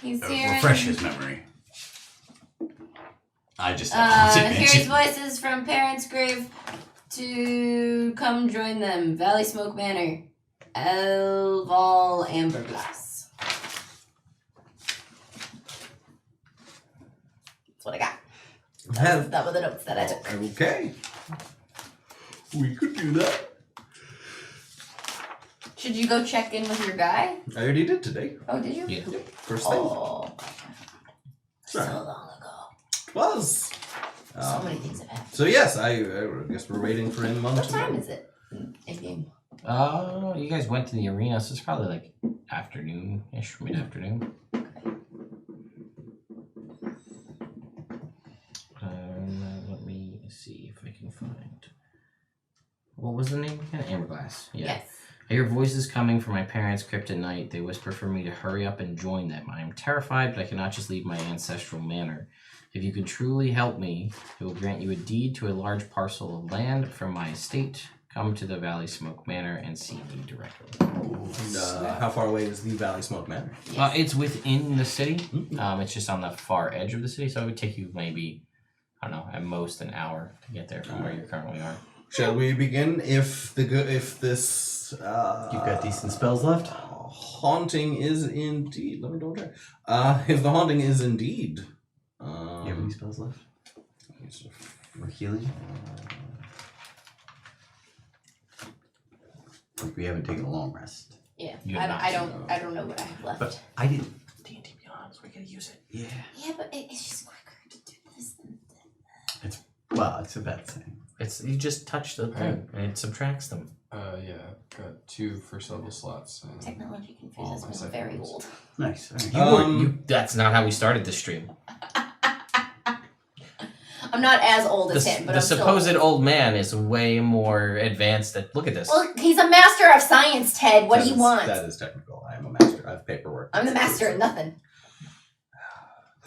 He's here. Refresh his memory. I just have haunted Hears mansion. voices from Parents' Grave to come join them. Valley Smoke Manor. Elval Amberglass. That's what I got. That were the notes that I took. Okay. We could do that. Should you go check in with your guy? I already did today. Oh, did you? Yeah. First thing. Oh, Sorry. so long ago. Was. So many things have happened. So yes, I guess we're waiting for him on What time is it in game? You guys went to the arena, so it's probably like afternoon-ish, mid-afternoon. Let me see if I can find. What was the name again? Amberglass. Yeah. Yes. I hear voices coming from my parents' crypt at night. They whisper for me to hurry up and join them. I am terrified, but I cannot just leave my ancestral manor. If you can truly help me, I will grant you a deed to a large parcel of land from my estate. Come to the Valley Smoke Manor and see me directly. How far away is the Valley Smoke Manor? It's within the city. Mm-hmm. It's just on the far edge of the city, so it would take you maybe, I don't know, at most an hour to get there from where you currently are. Shall we begin? If this You've got decent spells left? haunting is indeed. Let me double check. If the haunting is indeed. You have any spells left? Or healing? Like we haven't taken a long rest. Yeah. You I have don't. not. I don't know what I have left. But I didn't. D&D Beyond, we're gonna use it. Yeah. Yeah, but it's just quicker to do this than Well, it's a bad thing. You just touch the thing and it subtracts them. Yeah, got 2 first level slots. And technology all confuses my me. second Very ones. old. Nice. All right. That's not how we started the stream. I'm not as old as him, but The I'm still supposed old. old man is way more advanced. Look at this. Well, he's a master of science, Ted. What do you want? That is technical. I am a master. I have paperwork. I'm the master of nothing.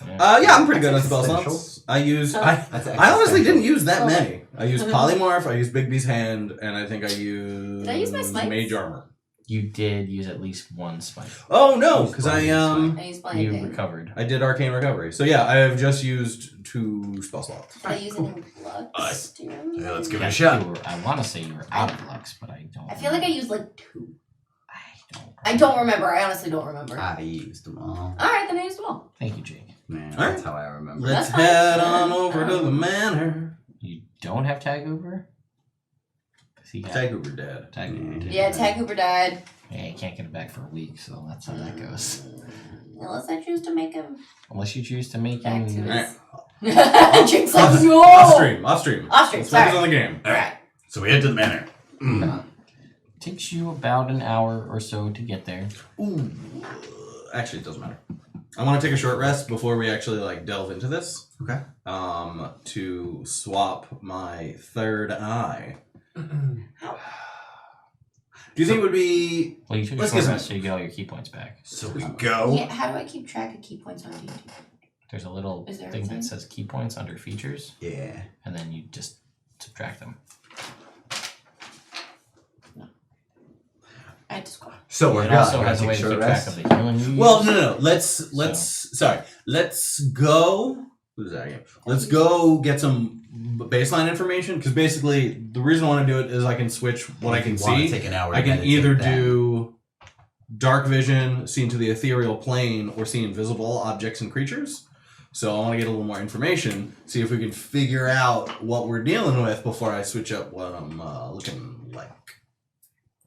Yeah, I'm pretty good at spell Existential. slots. I use. Huh? I honestly didn't use that Oh. many. I used polymorph. I used Big B's hand, and I think I used. Did I use my smites? Mage armor. You did use at least one smite. Oh no, because I I use blind You thing. recovered. I did arcane recovery. So yeah, I have just used 2 spell slots. Did I use it in Lux? Do you remember? Yeah, let's give it Yeah, a shot. I want to say you were out of Lux, but I don't. I feel like I used like 2. I don't. I don't remember. I honestly don't remember. I used them all. Alright, then I used them all. Thank you, Jake. Man, All right. that's how I remember. Let's That's fine. head on over to the manor. You don't have Tag Hoover? Because he had Tag Hoover dead. Tag Hoover. did. Yeah, Tag Hooper died. Yeah, you can't get it back for a week, so that's how that goes. Unless I choose to make him Unless you choose to make back to him. his. Jink's like, no! Off stream. Off stream. Off stream, Let's focus sorry. on the game. Alright. So we head to the manor. Takes you about an hour or so to get there. Ooh. Actually, it doesn't matter. I want to take a short rest before we actually delve into this. Okay. To swap my third eye. Do you think it would be? Well, you took a Let's short get rest so you get all your key points back. So we go. Yeah, how do I keep track of key points on D&D? There's a little Is there a thing thing? that says key points under features, Yeah. and then you just subtract them. I had to score. So we're It good. also We're has a gonna way take to a keep short track rest. of the healing you Well, use. no. Let's go. Who's that again? Let's go get some baseline information because basically the reason I want to do it is I can switch what I If you can wanna see. Take an hour I to can meditate either then. do dark vision, see into the ethereal plane, or see invisible objects and creatures. So I want to get a little more information, see if we can figure out what we're dealing with before I switch up what I'm looking like.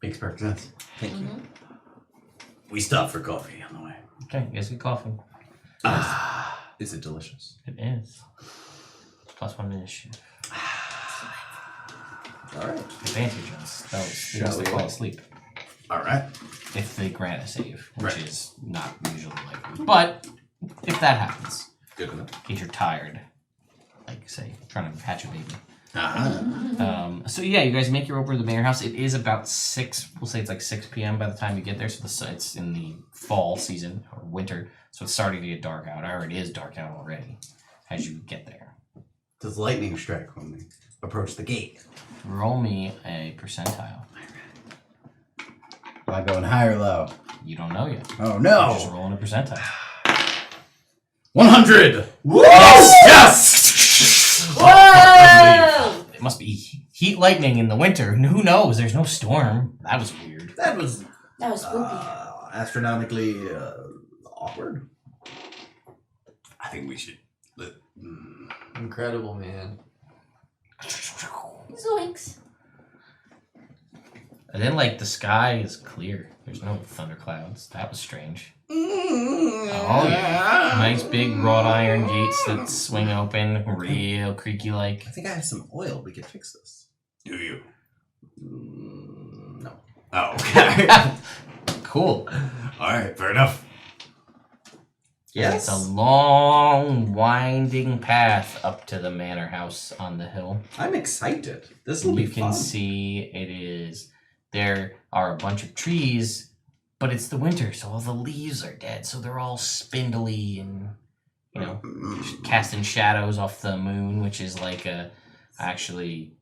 Makes perfect sense. Thank you. Mhm. We stop for coffee on the way. Okay, you guys get coffee. Is it delicious? It is. +1 initiative. All right. Advantage on spells. Shall Because we they roll? fall asleep. All right. If they grant a save, which Right. is not usually likely. But if that happens, Good enough. in case you're tired, like say trying to hatch a baby. Uh-huh. So yeah, you guys make your way over to the mayor house. It is about 6. We'll say it's like 6 p.m. by the time you get there. So it's in the fall season or winter, so it's starting to get dark out. Or it is dark out already as you get there. Does lightning strike when we approach the gate? Roll me a percentile. Am I going high or low? You don't know yet. Oh You're no! just rolling a percentile. 100. Whoa! Yes. Whoa! It must be heat lightning in the winter. Who knows? There's no storm. That was weird. That was That was spooky. astronomically awkward. I think we should Incredible, man. Zoinks. And then, like, the sky is clear. There's no thunderclouds. That was strange. Oh, yeah. Nice big wrought iron gates that swing open, real creaky like. I think I have some oil. We could fix this. Do you? No. Oh, okay. Cool. All right, fair enough. It's a long, winding path up to the manor house on the hill. I'm excited. This will be You fun. can see it is. There are a bunch of trees, but it's the winter, so all the leaves are dead. So they're all spindly and, you know, casting shadows off the moon, which is like a. I actually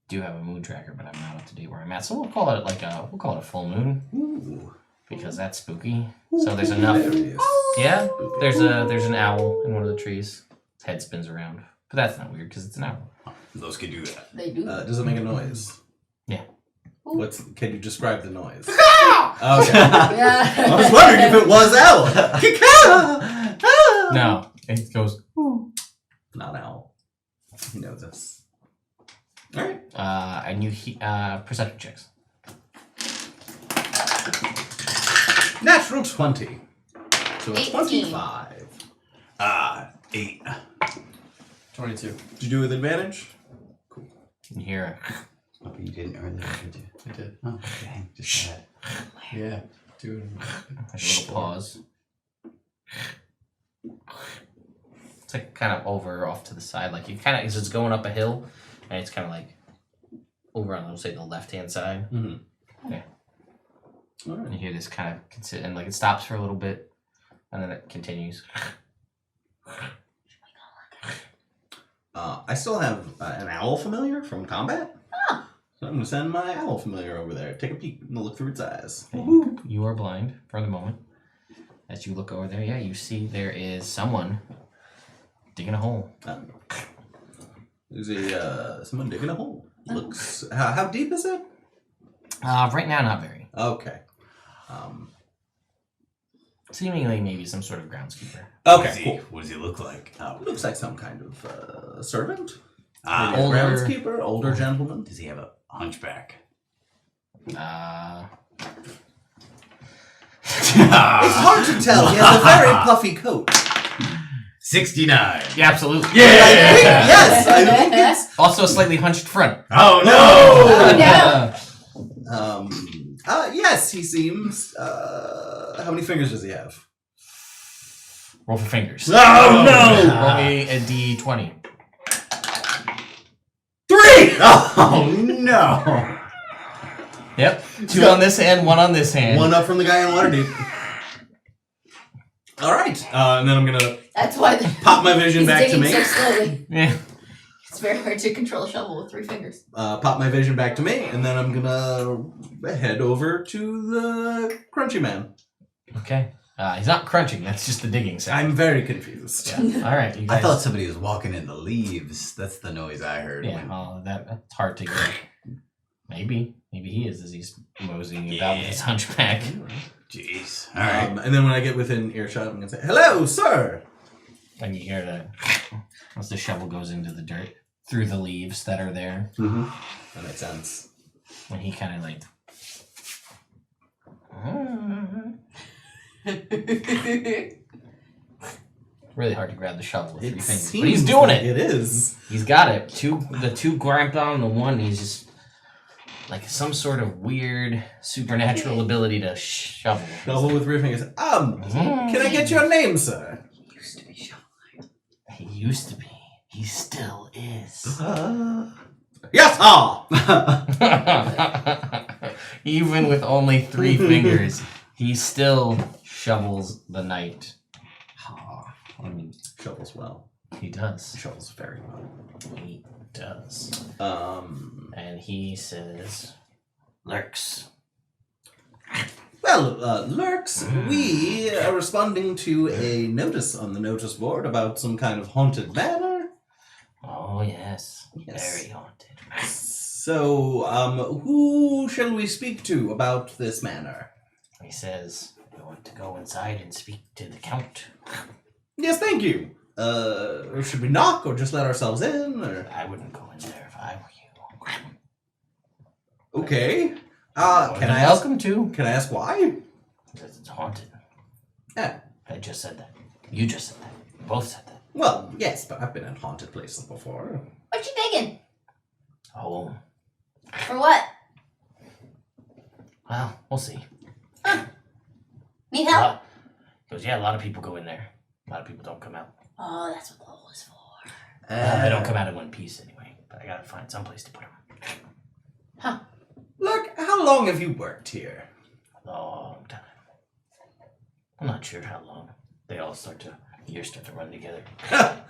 do have a moon tracker, but I'm not up to date where I'm at. So we'll call it a full moon. Ooh. Because that's spooky. So there's enough. Hilarious. Yeah, there's an owl in one of the trees. Its head spins around, but that's not weird because it's an owl. Those can do that. They do. Does it make a noise? Yeah. Can you describe the noise? Okay. Yeah. I was wondering if it was owl. No, it goes. Not owl. You know this. All right. And you perception checks. Natural 20. So 18. 25. 8. 22. Did you do it with advantage? You hear Oh, you didn't earn that, did you? I did. Oh, dang. Just that. Yeah. Dude. a little pause. It's like kind of over off to the side, like you kind of, it's going up a hill, and it's kind of like over on, let's say, the left-hand side. Mm-hmm. Yeah. All And right. you hear this kind of, and like it stops for a little bit, and then it continues. I still have an owl familiar from combat. So I'm going to send my owl familiar over there. Take a peek and look through its eyes. You are blind for the moment. As you look over there, yeah, you see there is someone digging a hole. There's someone digging a hole. Looks. How deep is it? Right now, not very. Okay. Seemingly, maybe some sort of groundskeeper. Okay, cool. What does he look like? Looks like some kind of servant. Ah, Maybe a older- groundskeeper, older gentleman. does he have a hunchback? It's hard to tell. He has a very puffy coat. 69. Yeah, absolutely. Yes, I think it's. Also, a slightly hunched front. Oh, no! No. Yes, he seems. How many fingers does he have? Roll for fingers. Oh, no! Roll me a d20. 3! Oh, no! Yep. 2 on this hand, 1 on this hand. One up from the guy in Waterdeep. All right, and then I'm gonna That's why pop my vision he's back to digging me. so slowly. Yeah. It's very hard to control a shovel with 3 fingers. Pop my vision back to me, and then I'm gonna head over to the Crunchy Man. Okay. He's not crunching. That's just the digging sound. I'm very confused. Yeah. All right. You guys. I thought somebody was walking in the leaves. That's the noise I heard. Yeah. Well, that's hard to get. Maybe he is as he's moseying about with his hunchback. Jeez. All right. And then when I get within earshot, I'm gonna say, "Hello, sir." And you hear the as the shovel goes into the dirt through the leaves that are there. Mm-hmm. That makes sense. And he kind of like. Really hard to grab the shovel with 3 fingers. But he's doing it. It is. He's got it. The two grabbed on the one. He's just like some sort of weird supernatural ability to shovel. Shovel with 3 fingers. Can I get your name, sir? He used to be shoveling. He used to be. He still is. Yes, Even with only 3 fingers, he still shovels the night. I mean, Shovels well. he does. Shovels very well. He does. Um. And he says, "Lurks." Well, Lurks, we are responding to a notice on the notice board about some kind of haunted manor. Oh yes, Yes. very haunted. So, who shall we speak to about this manor? He says, "You want to go inside and speak to the count?" Yes, thank you. Should we knock or just let ourselves in? Or I wouldn't go in there if I were you. okay. More Can than I ask? welcome to? Can I ask why? Because it's haunted. Yeah. I just said that. You just said that. You both said that. Well, yes, but I've been in haunted places before. What you thinking? Oh, For what? well, we'll see. Need help? Because, yeah, a lot of people go in there. A lot of people don't come out. Oh, that's what the hole is for. They don't come out in one piece anyway. But I gotta find some place to put them. Look, how long have you worked here? A long time. I'm not sure how long. They all years start to run together.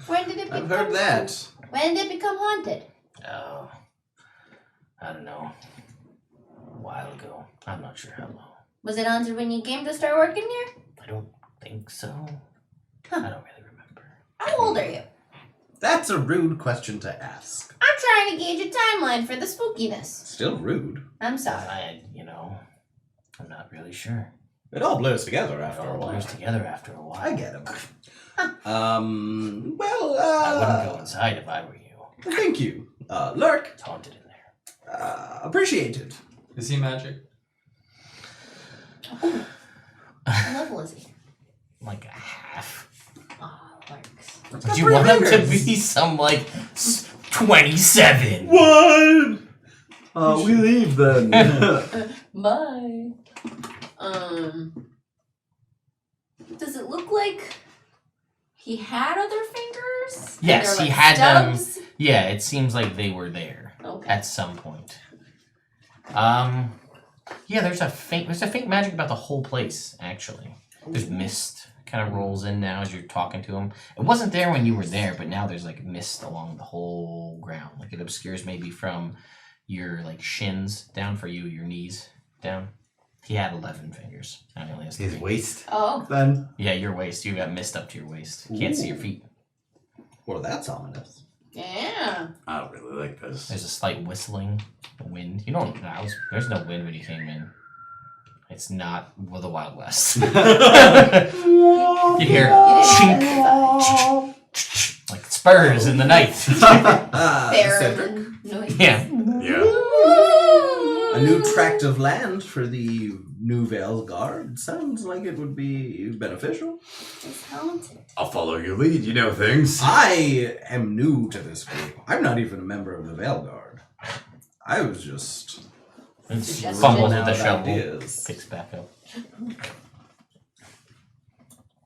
When did it become I've heard that. When did it become haunted? Oh, I don't know. A while ago. I'm not sure how long. Was it haunted when you came to start working here? I don't think so. I don't really remember. How old are you? That's a rude question to ask. I'm trying to gauge a timeline for the spookiness. Still rude. I'm sorry. I'm not really sure. It all blurs together It after a all while. blurs together after a while. I get him. I wouldn't go inside if I were you. Thank you. Lurk, It's haunted in there. appreciated. Is he magic? What level is he? Like a half. Oh, works. Would got you three want him to fingers. be some, 27? What? We leave then. Bye. Does it look like he had other fingers? And Yes, they're he like had them. stubs? Yeah, it seems like they were there Okay. at some point. Yeah, there's a faint magic about the whole place, actually. There's mist kind of rolls in now as you're talking to him. It wasn't there when you were there, but now there's like mist along the whole ground. Like it obscures maybe from your shins down for you, your knees down. He had 11 fingers. Now he only has 3. His waist. Oh. Then Yeah, your waist. You got mist up to your waist. Can't see your feet. Well, that's ominous. Yeah. I don't really like this. There's a slight whistling, wind. You don't. There's no wind when you came in. It's not the Wild West. You hear chink, like spurs in the night. Cedric, Theremin noise. Yeah. Yeah. a new tract of land for the New Vale Guard. Sounds like it would be beneficial. It's haunted. I'll follow your lead. You know things. I am new to this group. I'm not even a member of the Vale Guard. I was just Suggestion. Fumbles with the out shovel. ideas. Picks back up. If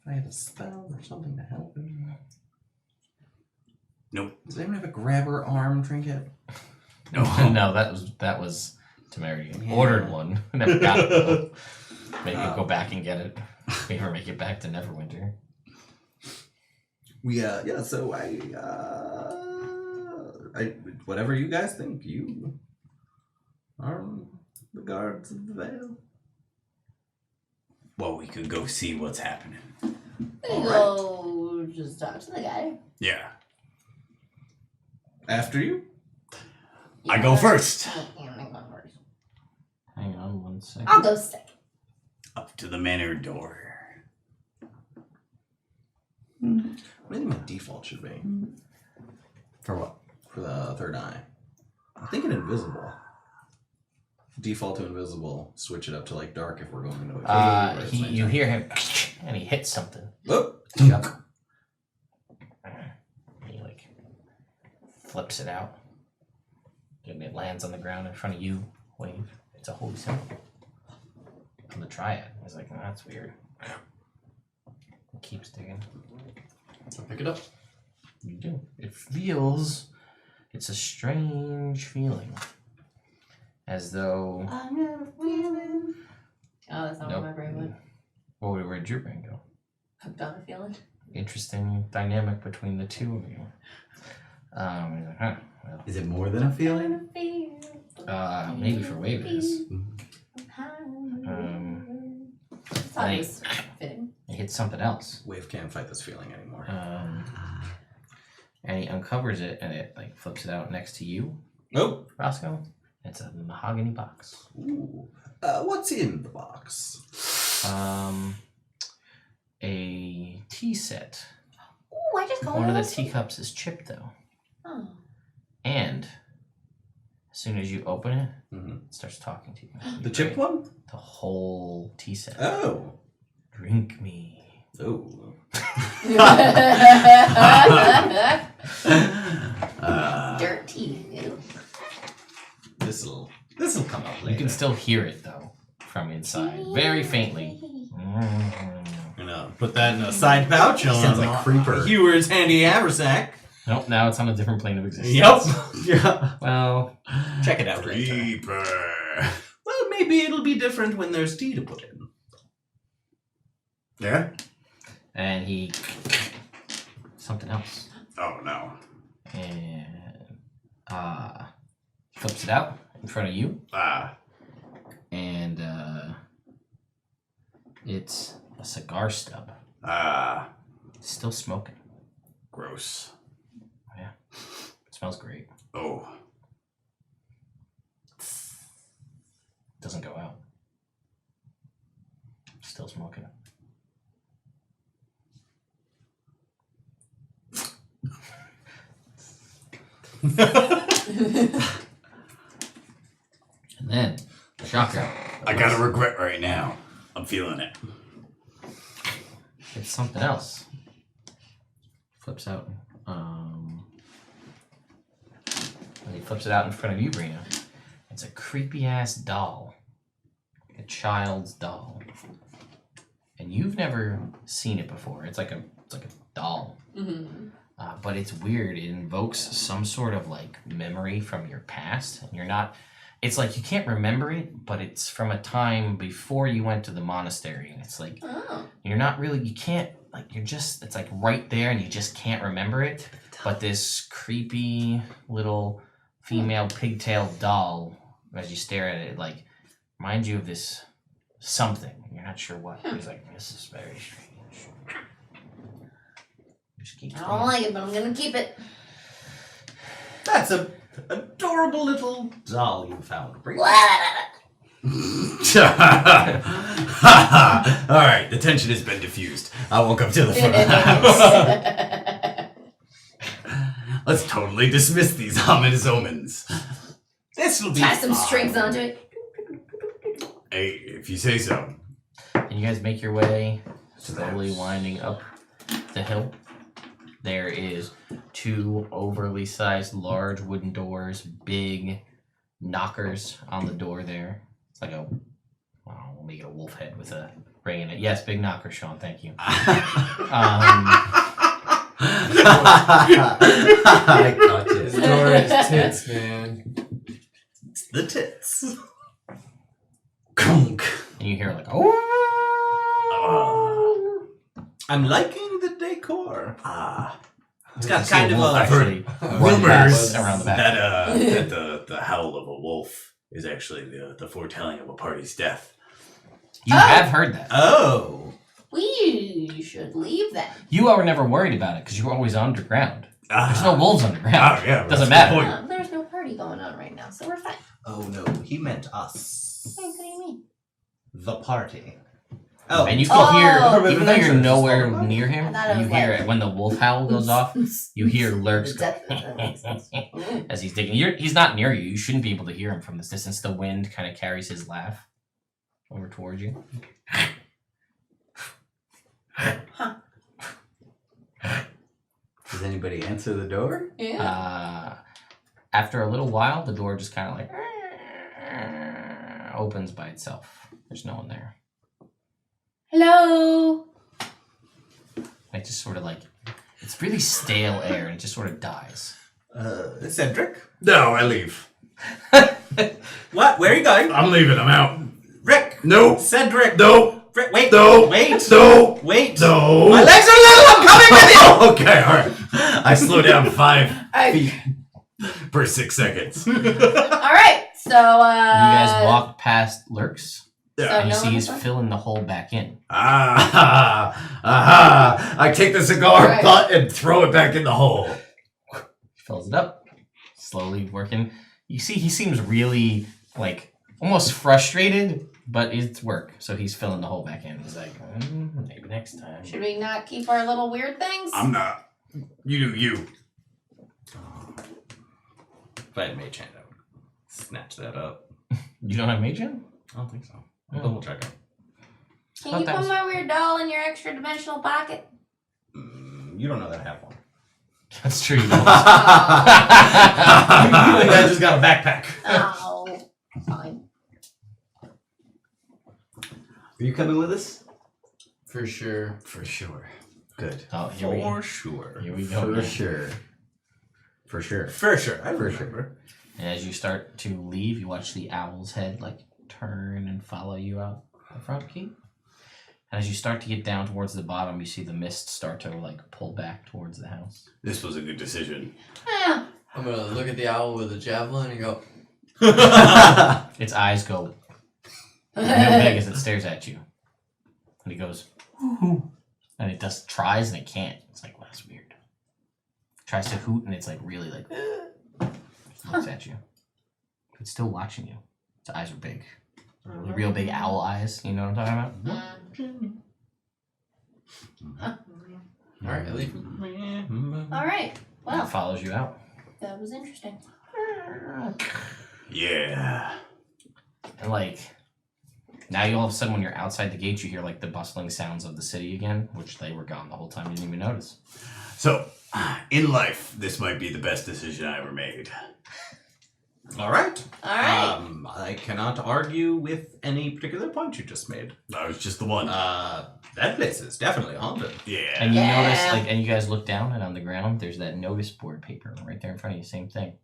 I had a spell or something to help him. Nope. Does anyone have a grabber arm trinket? No. No, that was Temerity. Yeah. Ordered one. Never got it though. Maybe you'll go back and get it. Maybe make it back to Neverwinter. So I whatever you guys think, you are the guards of the Vale. Well, we could go see what's happening. We go just talk to the guy. Yeah. After you? I go first. Hang on 1 second. I'll go second. Up to the manor door. What do you think my default should be? for what? For the third eye. I'm thinking invisible. Default to invisible. Switch it up to dark if we're going into a cave. You hear him and he hits something. Oh. Yep. He flips it out. And it lands on the ground in front of you. Wave. It's a holy symbol. From the triad. He's like, oh, that's weird. He keeps digging. So pick it up. You do. It's a strange feeling. As though. I'm never feeling. Oh, that's not Nope. where my brain went. Where'd your brain go? I'm done feeling. Interesting dynamic between the two of you. Well, Is it more than a feeling? maybe for Wave it is. Thought it was fitting. He hits something else. Wave can't fight this feeling anymore. And he uncovers it and it flips it out next to you, Nope. Roscoe. It's a mahogany box. Ooh. What's in the box? A tea set. Ooh, I I just called One of it the a sweet. teacups is chipped though. Oh. And as soon as you open it, Mhm. it starts talking to you. The chipped one? The whole tea set. Oh. Drink me. Oh. Dirt tea. Ew. This'll come up later. You can still hear it though from inside, very faintly. Gonna put that in a side pouch on Sounds like Creeper. Hewer's handy haversack. Nope, now it's on a different plane of existence. Yep. Yeah. Well, Check it out later. Creeper. Well, maybe it'll be different when there's tea to put in. Yeah? and he something else. Oh no. And flips it out in front of you. And it's a cigar stub. Still smoking. Gross. Yeah. It smells great. Oh. Doesn't go out. Still smoking. And then, shocker. I got a regret right now. I'm feeling it. It's something else. Flips out. And he flips it out in front of you, Brina. It's a creepy ass doll. A child's doll. And you've never seen it before. It's like a doll. Mm-hmm. But it's weird. It invokes some sort of like memory from your past. And you're not. It's like you can't remember it, but it's from a time before you went to the monastery. And it's like you're not really. You can't like. You're just. It's like right there, and you just can't remember it. But this creepy little female pigtailed doll, as you stare at it, like reminds you of this something. You're not sure what. It's like this is very strange. Just keep I don't like it, but I'm gonna keep it. That's a adorable little doll you found. All right, the tension has been diffused. I walk up to the front of the house. Let's totally dismiss these ominous omens. This will be Tie some fun. strings onto it. Hey, if you say so. And you guys make your way slowly winding up the hill. There is 2 overly sized large wooden doors, big knockers on the door there. It's like a, well, we'll make it a wolf head with a ring in it. Yes, big knocker, Sean, thank you. I got This you. door is tits, man. It's the tits. Kunk. And you hear like, oh! I'm liking the decor. It's got You see a kind of wolf a actually Rumors around the back. that the howl of a wolf is actually the foretelling of a party's death. You have heard that. Oh. We should leave then. You were never worried about it because you were always underground. There's no wolves underground. Oh, yeah. Doesn't that's a good matter. point. There's no party going on right now, so we're fine. Oh no, he meant us. What do you mean? The party. Oh, And you can hear, Oh. even though you're Adventures. nowhere near him, I thought it you was hear like- it when the wolf howl goes off. You hear lurks The go death- that makes sense. Ooh. as he's digging. He's not near you. You shouldn't be able to hear him from this distance. The wind kind of carries his laugh over towards you. Does anybody answer the door? Yeah. After a little while, the door just kind of like opens by itself. There's no one there. Hello. It just sort of like, it's really stale air and it just sort of dies. Cedric? No, I leave. What? Where are you going? I'm leaving. I'm out. Rick! No. Cedric! No. Rick, wait! No. Wait! No. Wait! No. My legs are little! I'm coming with you! Okay, all right. I slow down 5 All feet per 6 seconds. right. So You guys walk past Lurks So and you no see one he's is left? filling the hole back in. Aha! I take the cigar Right. butt and throw it back in the hole. He fills it up, slowly working. You see, he seems really like almost frustrated, but it's work. So he's filling the hole back in. He's like, maybe next time. Should we not keep our little weird things? I'm not. You do you. If I had mage hand, I would snatch that up. You don't have mage hand? I don't think so. Yeah. Double checking. Can you put my weird doll in your extra dimensional pocket? You don't know that I have one. That's true. You don't. Oh, You think I just got a backpack? oh. Fine. Are you coming with us? For sure. For sure. Good. Oh, here sure. we go. For again. sure. For sure. For sure. I For remember. And as you start to leave, you watch the owl's head like turn and follow you out the front key. And as you start to get down towards the bottom, you see the mist start to like pull back towards the house. This was a good decision. Yeah. I'm gonna look at the owl with a javelin and go, Its eyes go real big as it stares at you. And it goes, "Ooh." And it just tries and it can't. It's like, well, that's weird. Tries to hoot and it's like really like looks at you. It's still watching you. Its eyes are big. Real big owl eyes. You know what I'm talking about? alright, I leave. All right. It Well, follows you out. that was interesting. Yeah. And like now you all of a sudden when you're outside the gate you hear like the bustling sounds of the city again, which they were gone the whole time, you didn't even notice. So, in life, this might be the best decision I ever made. All right. All right. I cannot argue with any particular point you just made. That was just the one. That place is definitely haunted. Yeah. And you Yeah. notice like and you guys look down and on the ground there's that notice board paper right there in front of you, same thing.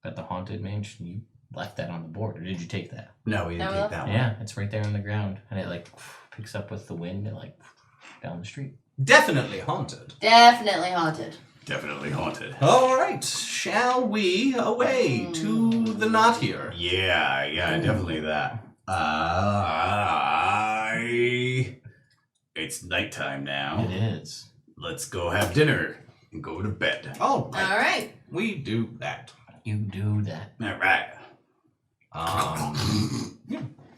Got the haunted mansion. You left that on the board, or did you take that? No, we didn't No. take that one. Yeah, it's right there on the ground, and it like picks up with the wind and like down the street. Definitely haunted. Definitely haunted. Definitely haunted. All right. Shall we away to the knot here? Yeah, definitely that. It's nighttime now. It is. Let's go have dinner and go to bed. All All right. right. We do that. You do that. All right.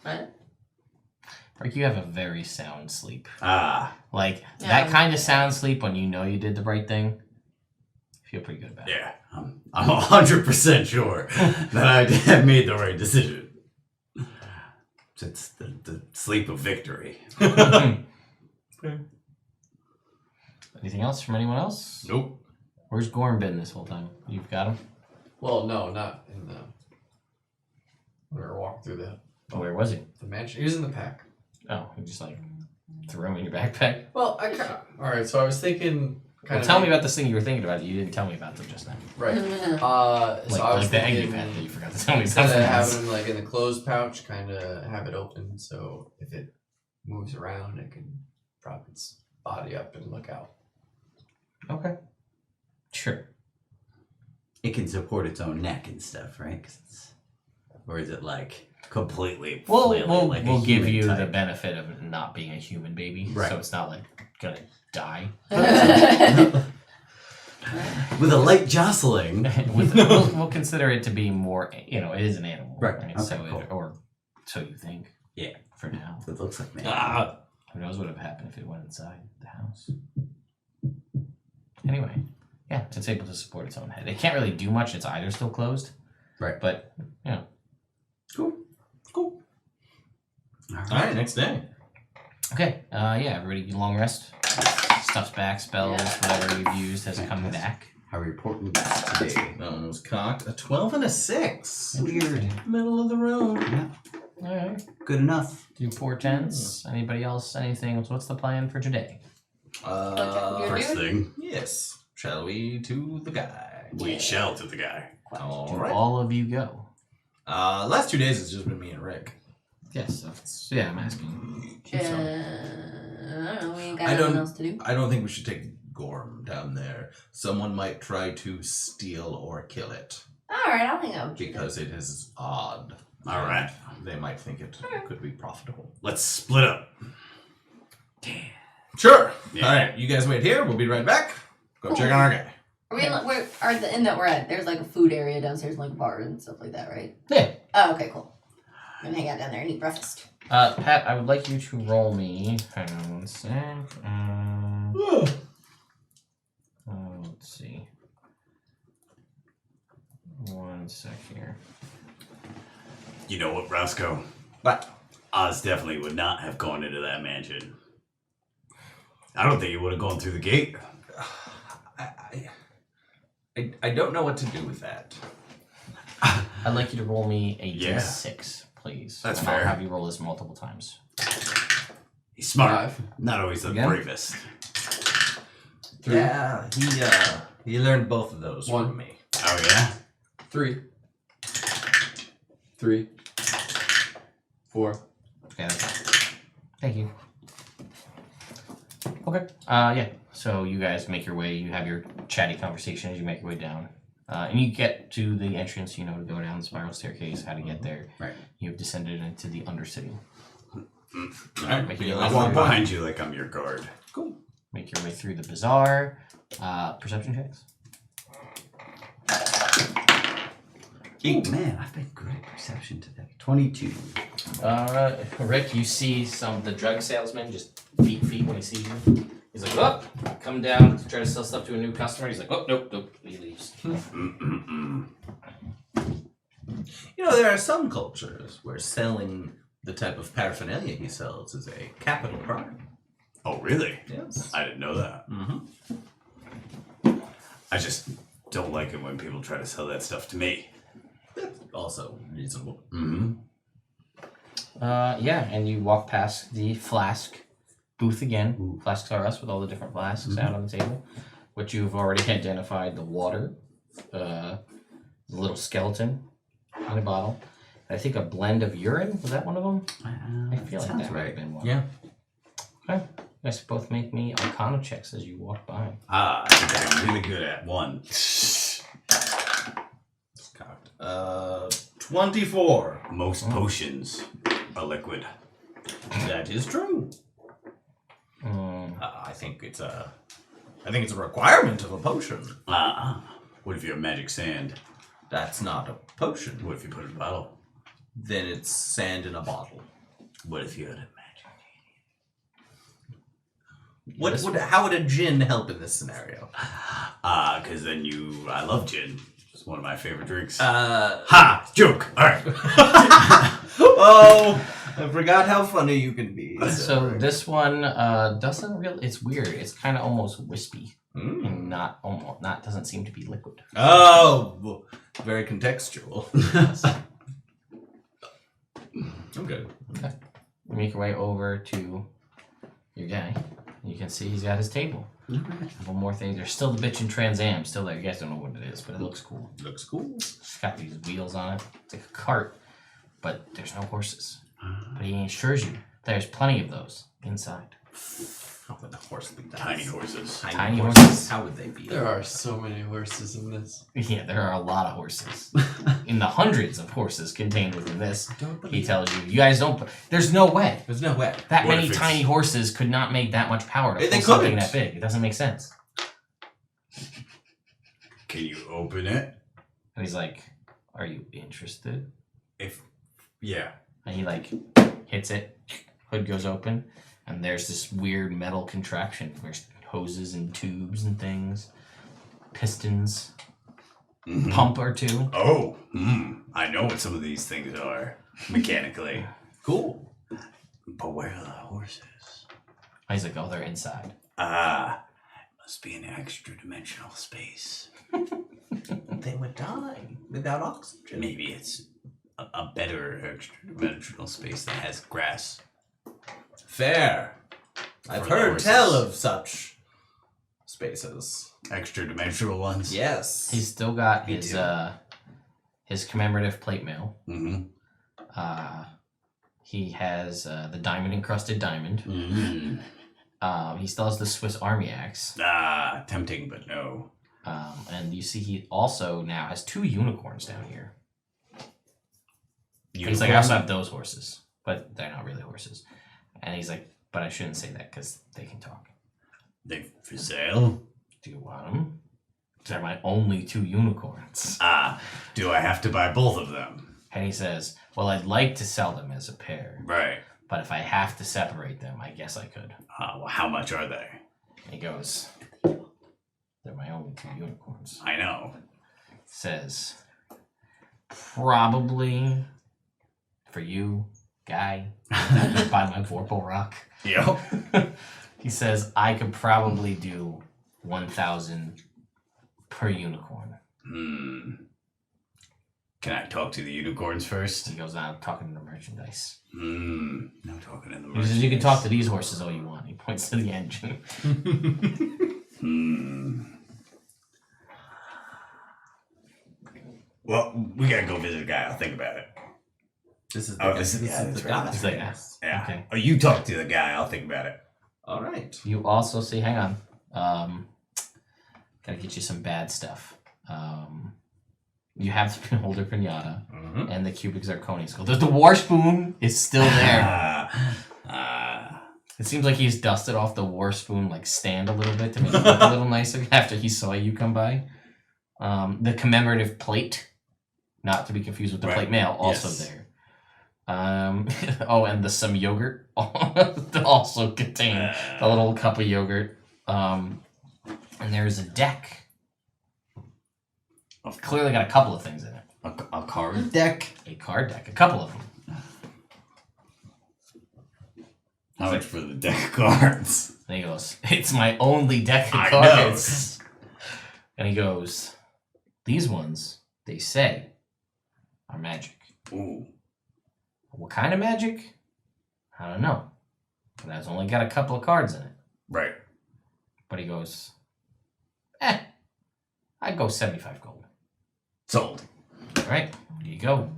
What? Like you have a very sound sleep. Like Yeah. that kind of sound sleep when you know you did the right thing. Feel pretty good about it. Yeah. I'm 100% sure that I have made the right decision. It's the sleep of victory. Anything else from anyone else? Nope. Where's Gorm been this whole time? You've got him? Well, no, not in the. We were walking through Where was he? the mansion. He was in the pack. Oh, you just like threw him in your backpack? Well, I kind of. Alright, so I was thinking. Well, tell me about this thing you were thinking about that you didn't tell me about them just now. Right. Like, So I was like the egg thinking. you've had that you forgot to tell me Instead something of else. having him like in the closed pouch, kind of have it open so if it moves around, it can prop its body up and look out. Okay. Sure. It can support its own neck and stuff, right? 'Cause it's, or is it like Completely. We'll Completely like a we'll give human you the type. benefit of it not being a human baby, Right. so it's not like gonna die. with a light jostling? we'll consider it to be more, it is an animal, Right, okay, so cool. or so you think. Yeah. For now, It looks like man. who knows what would have happened if it went inside the house? Anyway, yeah, it's able to support its own head. It can't really do much. Its eyes are still closed. Right. But Cool. All right. Next day. okay, yeah, everybody long rest. Stuff's back, spells, whatever you've used has come back. How are you reporting back today? That one was cocked. A 12 and a 6. Weird. Middle of the road. Yeah. All right. Good enough. Do 4 10s. Anybody else? Anything? What's the plan for today? Your First dude? thing, Yes. Shall we to the guy? we shall to the guy. All Do right. all of you go? Last 2 days it's just been me and Rick. Yes. Yeah, I'm asking. I don't know. We ain't got I nothing don't- else to do. I don't think we should take Gorm down there. Someone might try to steal or kill it All right, I'll hang out with you. because it is odd. All right. They might think it could be profitable. Let's split up. Sure. Yeah. All right. You guys wait here. We'll be right back. Go check on our guy. Are we in, where are the inn that we're at? There's like a food area downstairs, like a bar and stuff like that, right? Yeah. Oh, okay, cool. I'm gonna hang out down there and eat breakfast. Pat, I would like you to roll me. Hang on one sec. Let's see. One sec here. You know what, Roscoe? What? Oz definitely would not have gone into that mansion. I don't think he would have gone through the gate. I don't know what to do with that. I'd like you to roll me a Yeah. d6, please. That's and fair. I'll have you roll this multiple times. He's smart. 5. Not always the Again? bravest. 3. Yeah, he learned both of those 1. from me. Oh, yeah? 3. 3. 4. Okay, that's it. Thank you. Okay. Yeah. So you guys make your way. You have your chatty conversation as you make your way down, and you get to the entrance. You know to go down the spiral staircase. How to get there? Right. You have descended into the Undercity. Alright, Make your I way walk through- behind you like I'm your guard. Cool. Make your way through the bazaar. Perception checks. Oh man, I've been good at perception today. 22. Rick, you see the drug salesman just feet when he sees you. He's like, oh, come down to try to sell stuff to a new customer. He's like, oh, nope. He leaves. You know, there are some cultures where selling the type of paraphernalia he sells is a capital crime. Oh, really? Yes. I didn't know that. Mm-hmm. I just don't like it when people try to sell that stuff to me. That's also reasonable. Mm-hmm. Yeah, and you walk past the flask booth again. Flasks are us with all the different flasks out on the table, which you've already identified: the water, the little skeleton in a bottle. I think a blend of urine. Was that one of them? I feel like that might have been one. Yeah. Okay. You guys both make me Arcana checks as you walk by. I think I'm really good at one. 24. Most potions are liquid. That is true. Mm, I think it's a requirement of a potion. What if you're a magic sand? That's not a potion. What if you put it in a bottle? Then it's sand in a bottle. What if you had a magic? How would a gin help in this scenario? Because then I love gin. It's one of my favorite drinks. Joke! Alright. Oh, I forgot how funny you can be. so this one doesn't really. It's weird. It's kind of almost wispy and not doesn't seem to be liquid. Oh, very contextual. I'm good. You make your way over to your guy. You can see he's got his table. One more thing. There's still the bitchin' Trans Am still there. You guys don't know what it is, but it looks cool. Looks cool. It's got these wheels on it. It's like a cart, but there's no horses. But he assures you there's plenty of those inside. How would the horse be that? Tiny horses. Tiny horses. How would they be? There are so many horses in this. Yeah, there are a lot of horses. In the hundreds of horses contained within this, he tells you. You guys don't. There's no way. There's no way. That What many if it's- tiny horses could not make that much power to They pull something couldn't. that big. It doesn't make sense. Can you open it? And he's like, "Are you interested?" Yeah. And he like hits it. Hood goes open, and there's this weird metal contraption. There's hoses and tubes and things, pistons, pump or two. Oh, I know what some of these things are mechanically. Cool. But where are the horses? And he's like, "Oh, they're inside." Must be an extra dimensional space. They would die without oxygen. Maybe it's a better extra dimensional space that has grass. Fair. I've For the heard horses. tell of such spaces. Extra dimensional ones? Yes. He's still got Me his too. his commemorative plate mail. Mm-hmm. He has the diamond encrusted diamond. Mm-hmm. He still has the Swiss Army axe. Tempting, but no. And you see he also now has 2 unicorns down here. He's like, I also have those horses, but they're not really horses. And he's like, but I shouldn't say that because they can talk. They for sale? Do you want them? They're my only 2 unicorns. Do I have to buy both of them? And he says, well, I'd like to sell them as a pair, Right. but if I have to separate them, I guess I could. Well, how much are they? And he goes, they're my only 2 unicorns. I know. Says, probably for you, guy, by my Vorpal Rock. Yep. He says, I could probably do 1,000 per unicorn. Can I talk to the unicorns first? He goes, I'm talking to the merchandise. No talking to the He merchants. says, you can talk to these horses all you want. He points to the engine. Well, we gotta go visit the guy. I'll think about it. This is the Oh, guy. this is the guy, that's right. It's like, Yeah. Okay. Oh, you talk to the guy. I'll think about it. All right. You also see, hang on. Gotta get you some bad stuff. You have the Beholder Pinata and the Cubic Zirconia skull. The war spoon is still there. It seems like he's dusted off the war spoon like stand a little bit to make it look a little nicer after he saw you come by. The commemorative plate, not to be confused with the plate mail, also there. And some yogurt also contain a little cup of yogurt. And there's a deck. Clearly got a couple of things in it. A card deck? A card deck, a couple of them. How much for the deck of cards? And he goes, it's my only deck of I cards. And he goes, these ones, they say, are magic. Ooh. What kind of magic? I don't know. But it's only got a couple of cards in it. Right. But he goes, I'd go 75 gold. Sold. All right, here you go.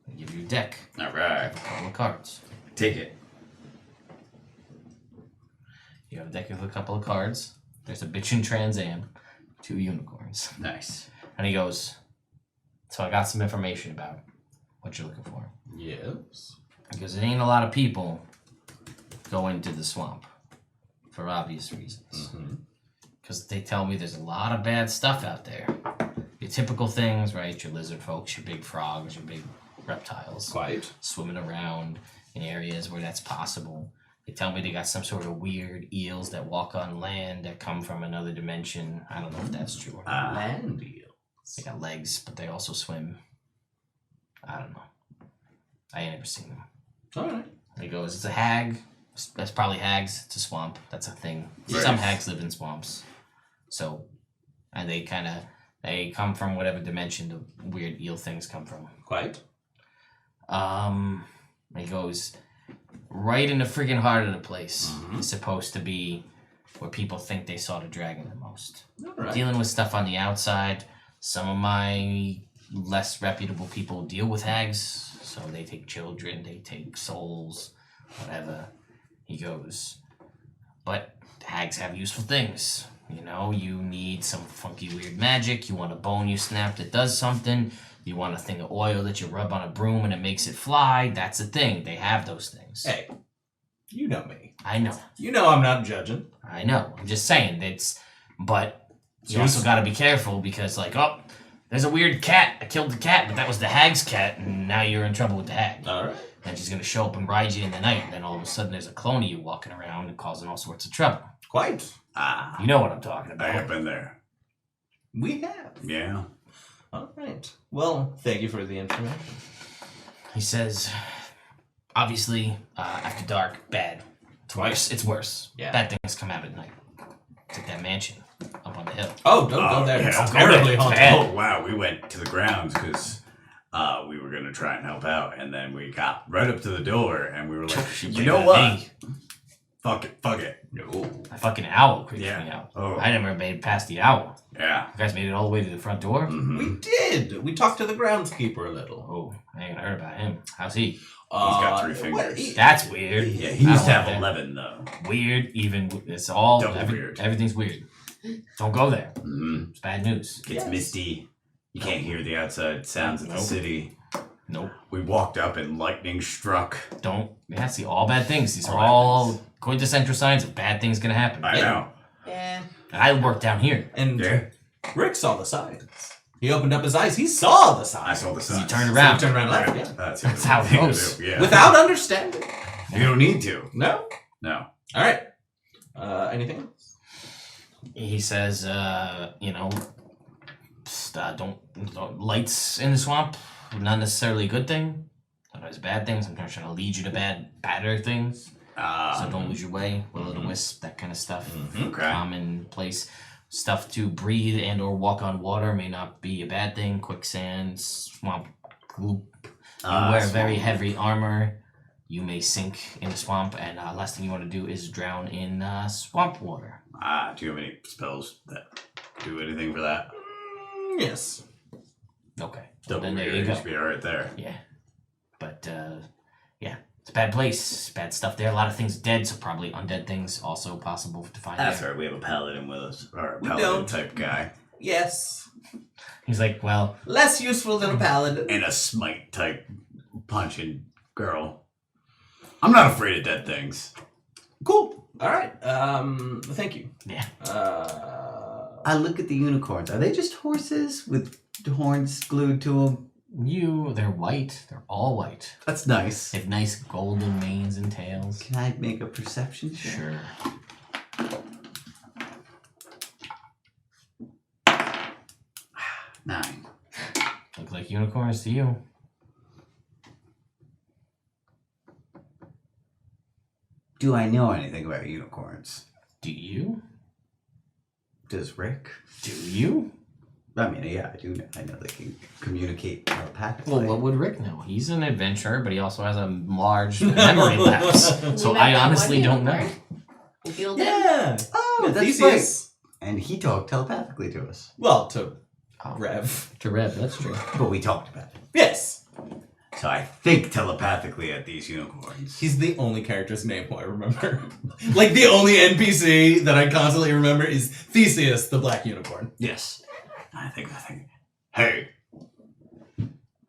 I give you a deck. All right. A couple of cards. Take it. You have a deck with a couple of cards. There's a bitchin' Trans Am, 2 unicorns. Nice. And he goes, so I got some information about what you're looking for. Yes. Because it ain't a lot of people go into the swamp for obvious reasons. Because they tell me there's a lot of bad stuff out there. Your typical things, right? Your lizard folks, your big frogs, your big reptiles. Quite. Swimming around in areas where that's possible. They tell me they got some sort of weird eels that walk on land that come from another dimension. I don't know if that's true or not. Land eels. They got legs, but they also swim. I don't know. I ain't never seen them. All right. He goes, it's a hag. That's probably hags. It's a swamp. That's a thing. Right. Some hags live in swamps. So, and they come from whatever dimension the weird eel things come from. Quite. He goes, right in the friggin' heart of the place. It's supposed to be where people think they saw the dragon the most. All right. Dealing with stuff on the outside. Some of my less reputable people deal with hags. So they take children, they take souls, whatever. He goes, but hags have useful things. You know, you need some funky weird magic. You want a bone you snap that does something. You want a thing of oil that you rub on a broom and it makes it fly. That's a thing. They have those things. Hey, you know me. I know. You know I'm not judging. I know. I'm just saying but you also got to be careful because there's a weird cat. I killed the cat, but that was the hag's cat, and now you're in trouble with the hag. All right. And she's gonna show up and ride you in the night, and then all of a sudden there's a clone of you walking around and causing all sorts of trouble. Quite. You know what I'm talking I about. have been there. We have. Yeah. All right. Well, thank you for the information. He says, obviously, after dark, bad. It's worse. Yeah. Bad things come out at night. It's like that mansion up on the hill. Oh, don't go there. yeah, It's don't go terribly there. haunted. Bad. Oh, wow. We went to the grounds because we were going to try and help out. And then we got right up to the door and we were like, you know what? Hey, Fuck it. No. a fucking owl creeps Yeah. me out. Oh. I never made it past the owl. Yeah. You guys made it all the way to the front door? Mhm. We did. We talked to the groundskeeper a little. Oh, I ain't heard about him. How's he? He's got 3 what- fingers. That's weird. Yeah, he I used to don't have like that. 11, though. Weird, even. It's all. Double weird. Everything's weird. Don't go there. Mm-hmm. It's bad news. Gets misty. You can't hear the outside sounds of the Nope. city. Nope. We walked up and lightning struck. Don't. Yeah, see, all bad things. These are All bad all quintessential signs of bad things gonna happen. I know. Yeah. And I work down here. And Yeah. Rick saw the signs. He opened up his eyes. He saw the signs. I saw the signs. You turned around. Turned around and left. Yeah. That's how it goes. Yeah. Without understanding. You don't need to. No. No. All right. Anything else? He says, don't lights in the swamp, not necessarily a good thing. Sometimes bad things. Sometimes trying to lead you to badder things. So don't lose your way. Will-o'-the-wisp, that kind of stuff. Okay. Commonplace stuff to breathe and or walk on water may not be a bad thing. Quicksand, swamp goop. You wear very heavy armor. You may sink in the swamp, and last thing you want to do is drown in swamp water. Do you have any spells that do anything for that? Yes. Okay. Double Then there you go. should be alright there. Yeah. But, it's a bad place. Bad stuff there. A lot of things dead, so probably undead things also possible to find That's there. right, we have a paladin with us. Or a We paladin don't. type guy. Yes. He's like, well, Less useful than a paladin. And a smite type punching girl. I'm not afraid of dead things. Cool. All right. Thank you. yeah. I look at the unicorns. Are they just horses with horns glued to them? They're white. They're all white. That's nice. They have nice golden manes and tails. Can I make a perception check? Sure. Nine. Look like unicorns to you. Do I know anything about unicorns? Do you? Does Rick? Do you? I mean, yeah, I do know. I know they can communicate telepathically. Well, what would Rick know? He's an adventurer, but he also has a large memory lapse. So We met I that honestly one don't know. unicorn. We fielded him. Yeah. Oh, Yeah, that's Theseus. right. And he talked telepathically to us. Well, to Oh, Rev. to Rev, that's true. But we talked about it. Yes. So I think telepathically at these unicorns. He's the only character's name who I remember. Like, the only NPC that I constantly remember is Theseus, the black unicorn. Yes. I think. Hey.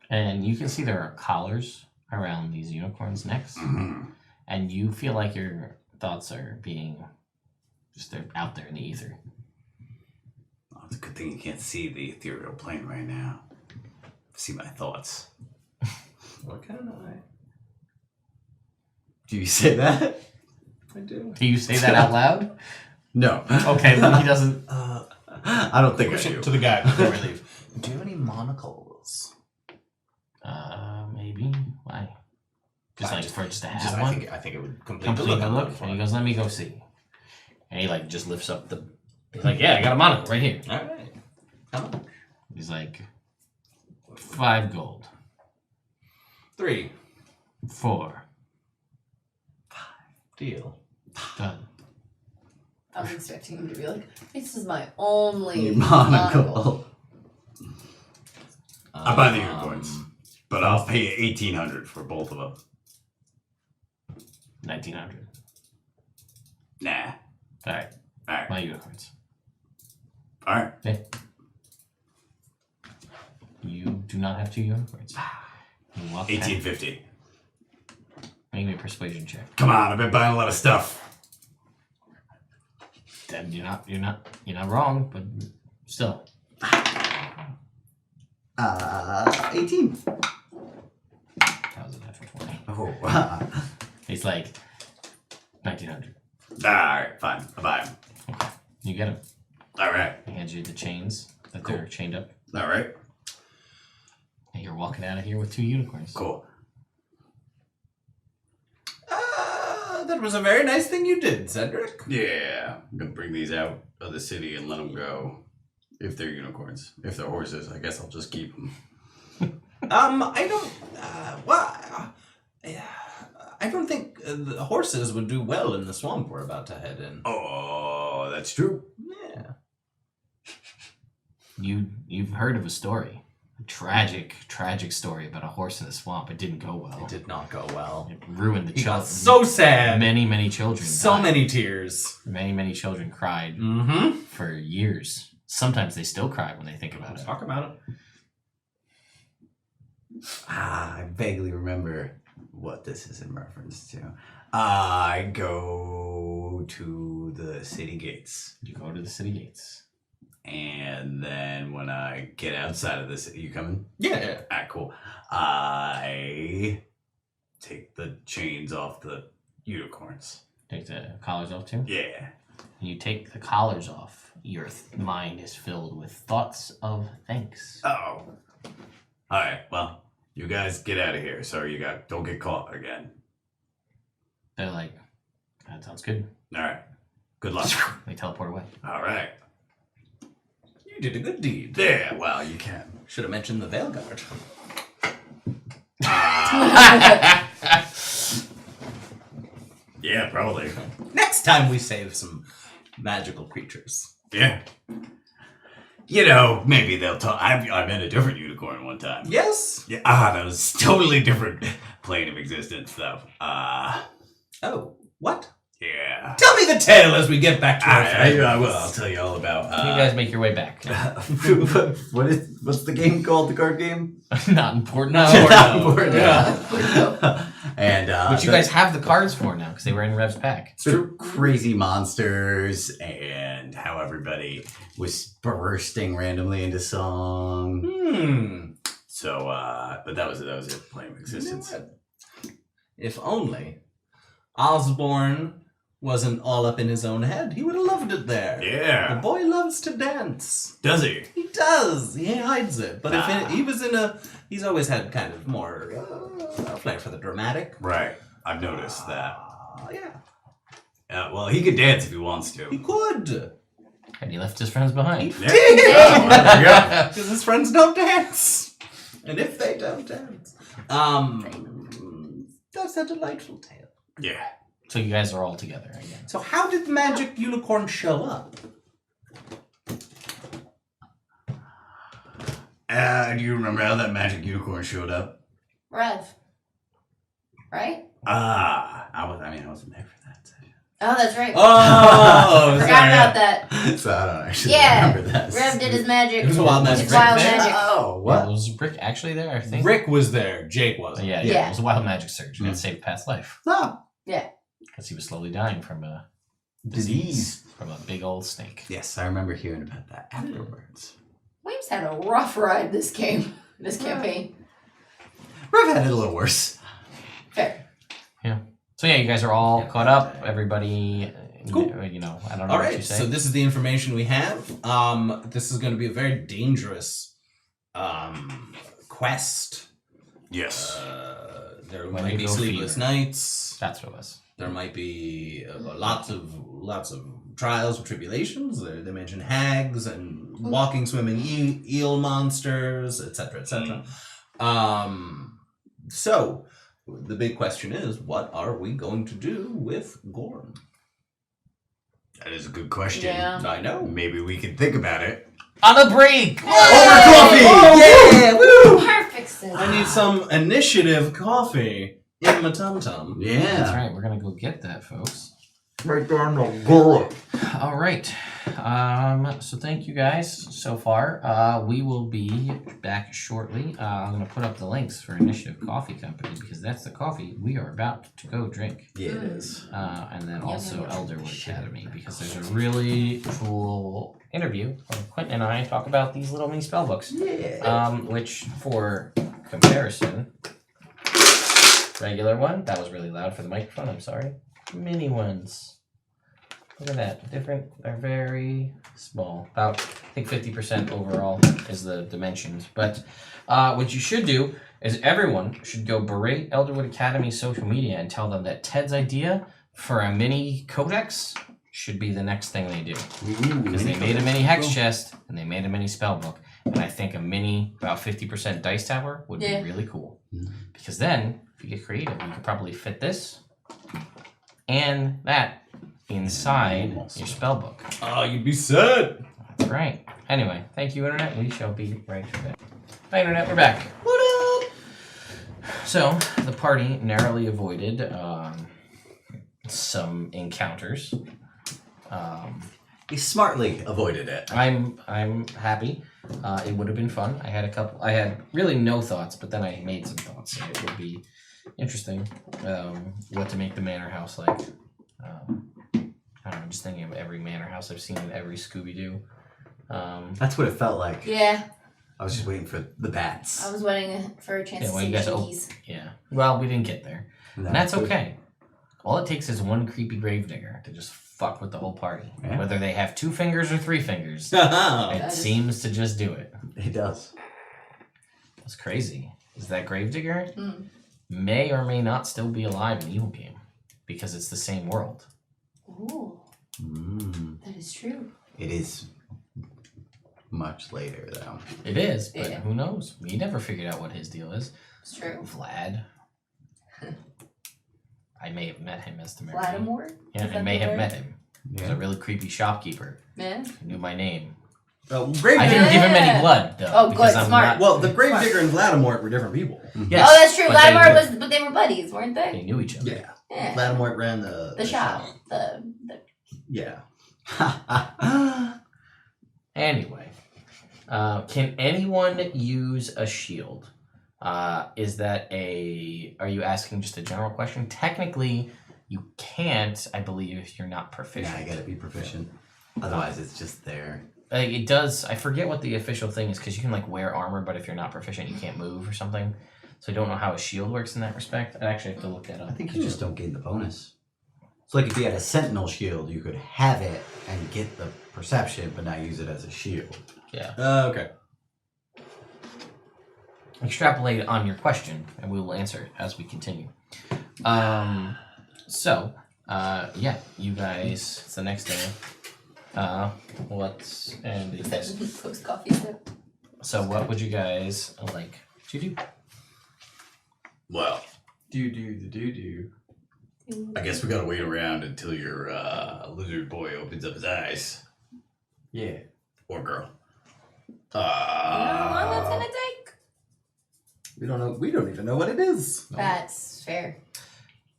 And you can see there are collars around these unicorns' necks. Mhm. And you feel like your thoughts are being they're out there in the ether. Oh, it's a good thing you can't see the ethereal plane right now. See my thoughts. What kind of eye? Do you say that? I do. Do you say that out loud? No. Okay, then he doesn't. I don't think I Question do. to the guy before we leave. Do you have any monocles? Maybe. Why? Just like for just to have I one. think it would complete Complete the look. And he goes, "Let me go see." And he like just lifts up the. He's like, "Yeah, I got a monocle right here." All right. How much? He's like, 5 gold, 3. 4, Deal. done. I was expecting him to be like, this is my only Monocle. monocle. I buy the unicorns, but I'll pay 1,800 for both of them. 1900. Nah. All right, All right. my unicorns. All right. You do not have 2 unicorns. You walk past- 1850. Make me a persuasion check. Come on, I've been buying a lot of stuff. Then you're not wrong, but still. 18. That was a natural 20. Oh, wow. He's like 1900. All right, fine. I'll buy them. You get him. All right. He hands you the chains that they're chained up. All right. And you're walking out of here with 2 unicorns. Cool. That was a very nice thing you did, Cedric. Yeah, I'm gonna bring these out of the city and let them go. If they're unicorns, if they're horses, I guess I'll just keep them. I don't. I don't think the horses would do well in the swamp we're about to head in. Oh, that's true. Yeah. You've heard of a story. A tragic story about a horse in the swamp. It didn't go well. It did not go well. It ruined the He got children. so sad. Many children. So died. many tears. Many children cried Mm-hmm. for years. Sometimes they still cry when they think about Let's it. talk about it. I vaguely remember what this is in reference to. I go to the city gates. You go to the city gates. And then when I get outside of this, you coming? Yeah. Ah, cool. I take the chains off the unicorns. Take the collars off too? Yeah. When you take the collars off, your mind is filled with thoughts of thanks. Oh. Alright, well, you guys get out of here so don't get caught again. They're like, that sounds good. Alright. Good luck. They teleport away. Alright. You did a good deed. There, well, you can. Should have mentioned the Veil Guard. Yeah, probably. Next time we save some magical creatures. Yeah. You know, maybe they'll talk. I met a different unicorn one time. Yes. Yeah, that was totally different plane of existence, though. Oh, what? Yeah. Tell me the tale as we get back to our I friends. will. I'll tell you all about. You guys make your way back. What's the game called? The card game? Not important. Not important. Yeah. And But you guys have the cards for now because they were in Rev's pack. the crazy monsters and how everybody was bursting randomly into song. So, but that was it. Plane of existence. You know what? If only Osborne wasn't all up in his own head, he would have loved it there. The Yeah. boy loves to dance. Does he? He does. He hides it. But he was in he's always had kind of more a flair for the dramatic. Right. I've noticed that. Yeah, Well, he could dance if he wants he to. could. And he left his friends behind. Yeah. Did. There you go. Because his friends don't dance. And if they don't dance, that's a delightful tale. Yeah. So you guys are all together again. So how did the magic unicorn show up? Do you remember how that magic unicorn showed up? Rev. Right? I wasn't there for that session. Oh, that's right. Oh, Forgot about that. So I don't actually Yeah. remember that. Rev did his magic. It was a wild magic. It's wild Rick there? magic. Oh, What? what? Was Rick actually there, I think? Rick was there. Jake Oh, wasn't. yeah, Yeah. It was a wild magic surge. He got saved past life. Oh, Because he was slowly dying from a disease. from a big old snake. Yes, I remember hearing about that afterwards. We've had a rough ride this campaign. Rev had it a little worse. Fair. So yeah, you guys are all caught up. Everybody, Cool. you know, I don't know All what you right. say. So this is the information we have. This is going to be a very dangerous quest. Yes. There When might you be go sleepless fever. nights. That's what it was. There might be lots of trials and tribulations. They mention hags and walking, swimming eel monsters, etc., etc. So the big question is, what are we going to do with Gorm? That is a good question. Yeah. I know. Maybe we can think about it. On a break. Coffee! Yeah, woo! Perfect sense. I need some initiative coffee in my tum-tum. That's Yeah. right. We're gonna go get that, folks. Right there on the bullet. All right. So thank you guys so far. We will be back shortly. I'm gonna put up the links for Initiative Coffee Company because that's the coffee we are about to go drink. Yeah, it is. And then also Elderwood Academy because there's a really cool interview where Quentin and I talk about these little mini spell books. Yeah. Which for comparison, regular one, that was really loud for the microphone, I'm sorry. Mini ones. Look at that. They're very small. About, I think 50% overall is the dimensions. But what you should do is everyone should go berate Elderwood Academy's social media and tell them that Ted's idea for a mini codex should be the next thing they do. Because they made a mini hex chest and they made a mini spell book. And I think a mini, about 50% dice tower would be really cool. Because then, if you get creative, you could probably fit this and that inside your spell book. Oh, you'd be set. That's right. Anyway, thank you, Internet. We shall be right back. Hi, Internet. We're back. What up? So, the party narrowly avoided some encounters. He smartly avoided it. I'm happy. It would have been fun. I had really no thoughts, but then I made some thoughts. So it would be interesting what to make the manor house like. I don't know, I'm just thinking of every manor house I've seen in every Scooby-Doo. That's what it felt like. Yeah, I was just waiting for the bats. I was waiting for a chance to well, see you guys Jinkies. yeah. Well, we didn't get there. And that's okay. All it takes is one creepy gravedigger to just fuck with the whole party. Yeah. Whether they have 2 fingers or 3 fingers, Haha. it That is- seems to just do it. It does. That's crazy. Is that gravedigger Mm. may or may not still be alive in Evil Game because it's the same world. Ooh, that is true. It is much later, though. It is, but Yeah. who knows? We never figured out what his deal is. It's true. Vlad. I may have met him as the mayor. Lattimore? Yeah, Is I that may the have word? met him. He was a really creepy shopkeeper. Yeah. He knew my name. Gravedigger. I didn't give him any Yeah. blood, though. Oh, because good, I'm smart. not- Well, the Gravedigger and Vladimort were different people. Yes, Oh, that's true. but they Lattimore knew- was, but they were buddies, weren't They they? knew each other. Yeah. Yeah. Vladimort ran the shop. The Yeah. Anyway, can anyone use a shield? Is that are you asking just a general question? Technically, you can't, I believe, if you're not proficient. Yeah, I gotta be proficient. Otherwise, it's just there. Like, it does, I forget what the official thing is, because you can, like, wear armor, but if you're not proficient, you can't move or something. So I don't know how a shield works in that respect. I actually have to look that up. I think you just don't gain the bonus. It's like if you had a sentinel shield, you could have it and get the perception, but not use it as a shield. Yeah. Okay. Extrapolate on your question, and we will answer it as we continue. Yeah, you guys, it's the next day. And you guys, post coffee sip. so what would you guys like to do? Well, Do. I guess we gotta wait around until your lizard boy opens up his eyes. Yeah. Or girl. How long that's gonna take? We don't know. We don't even know what it is. That's fair.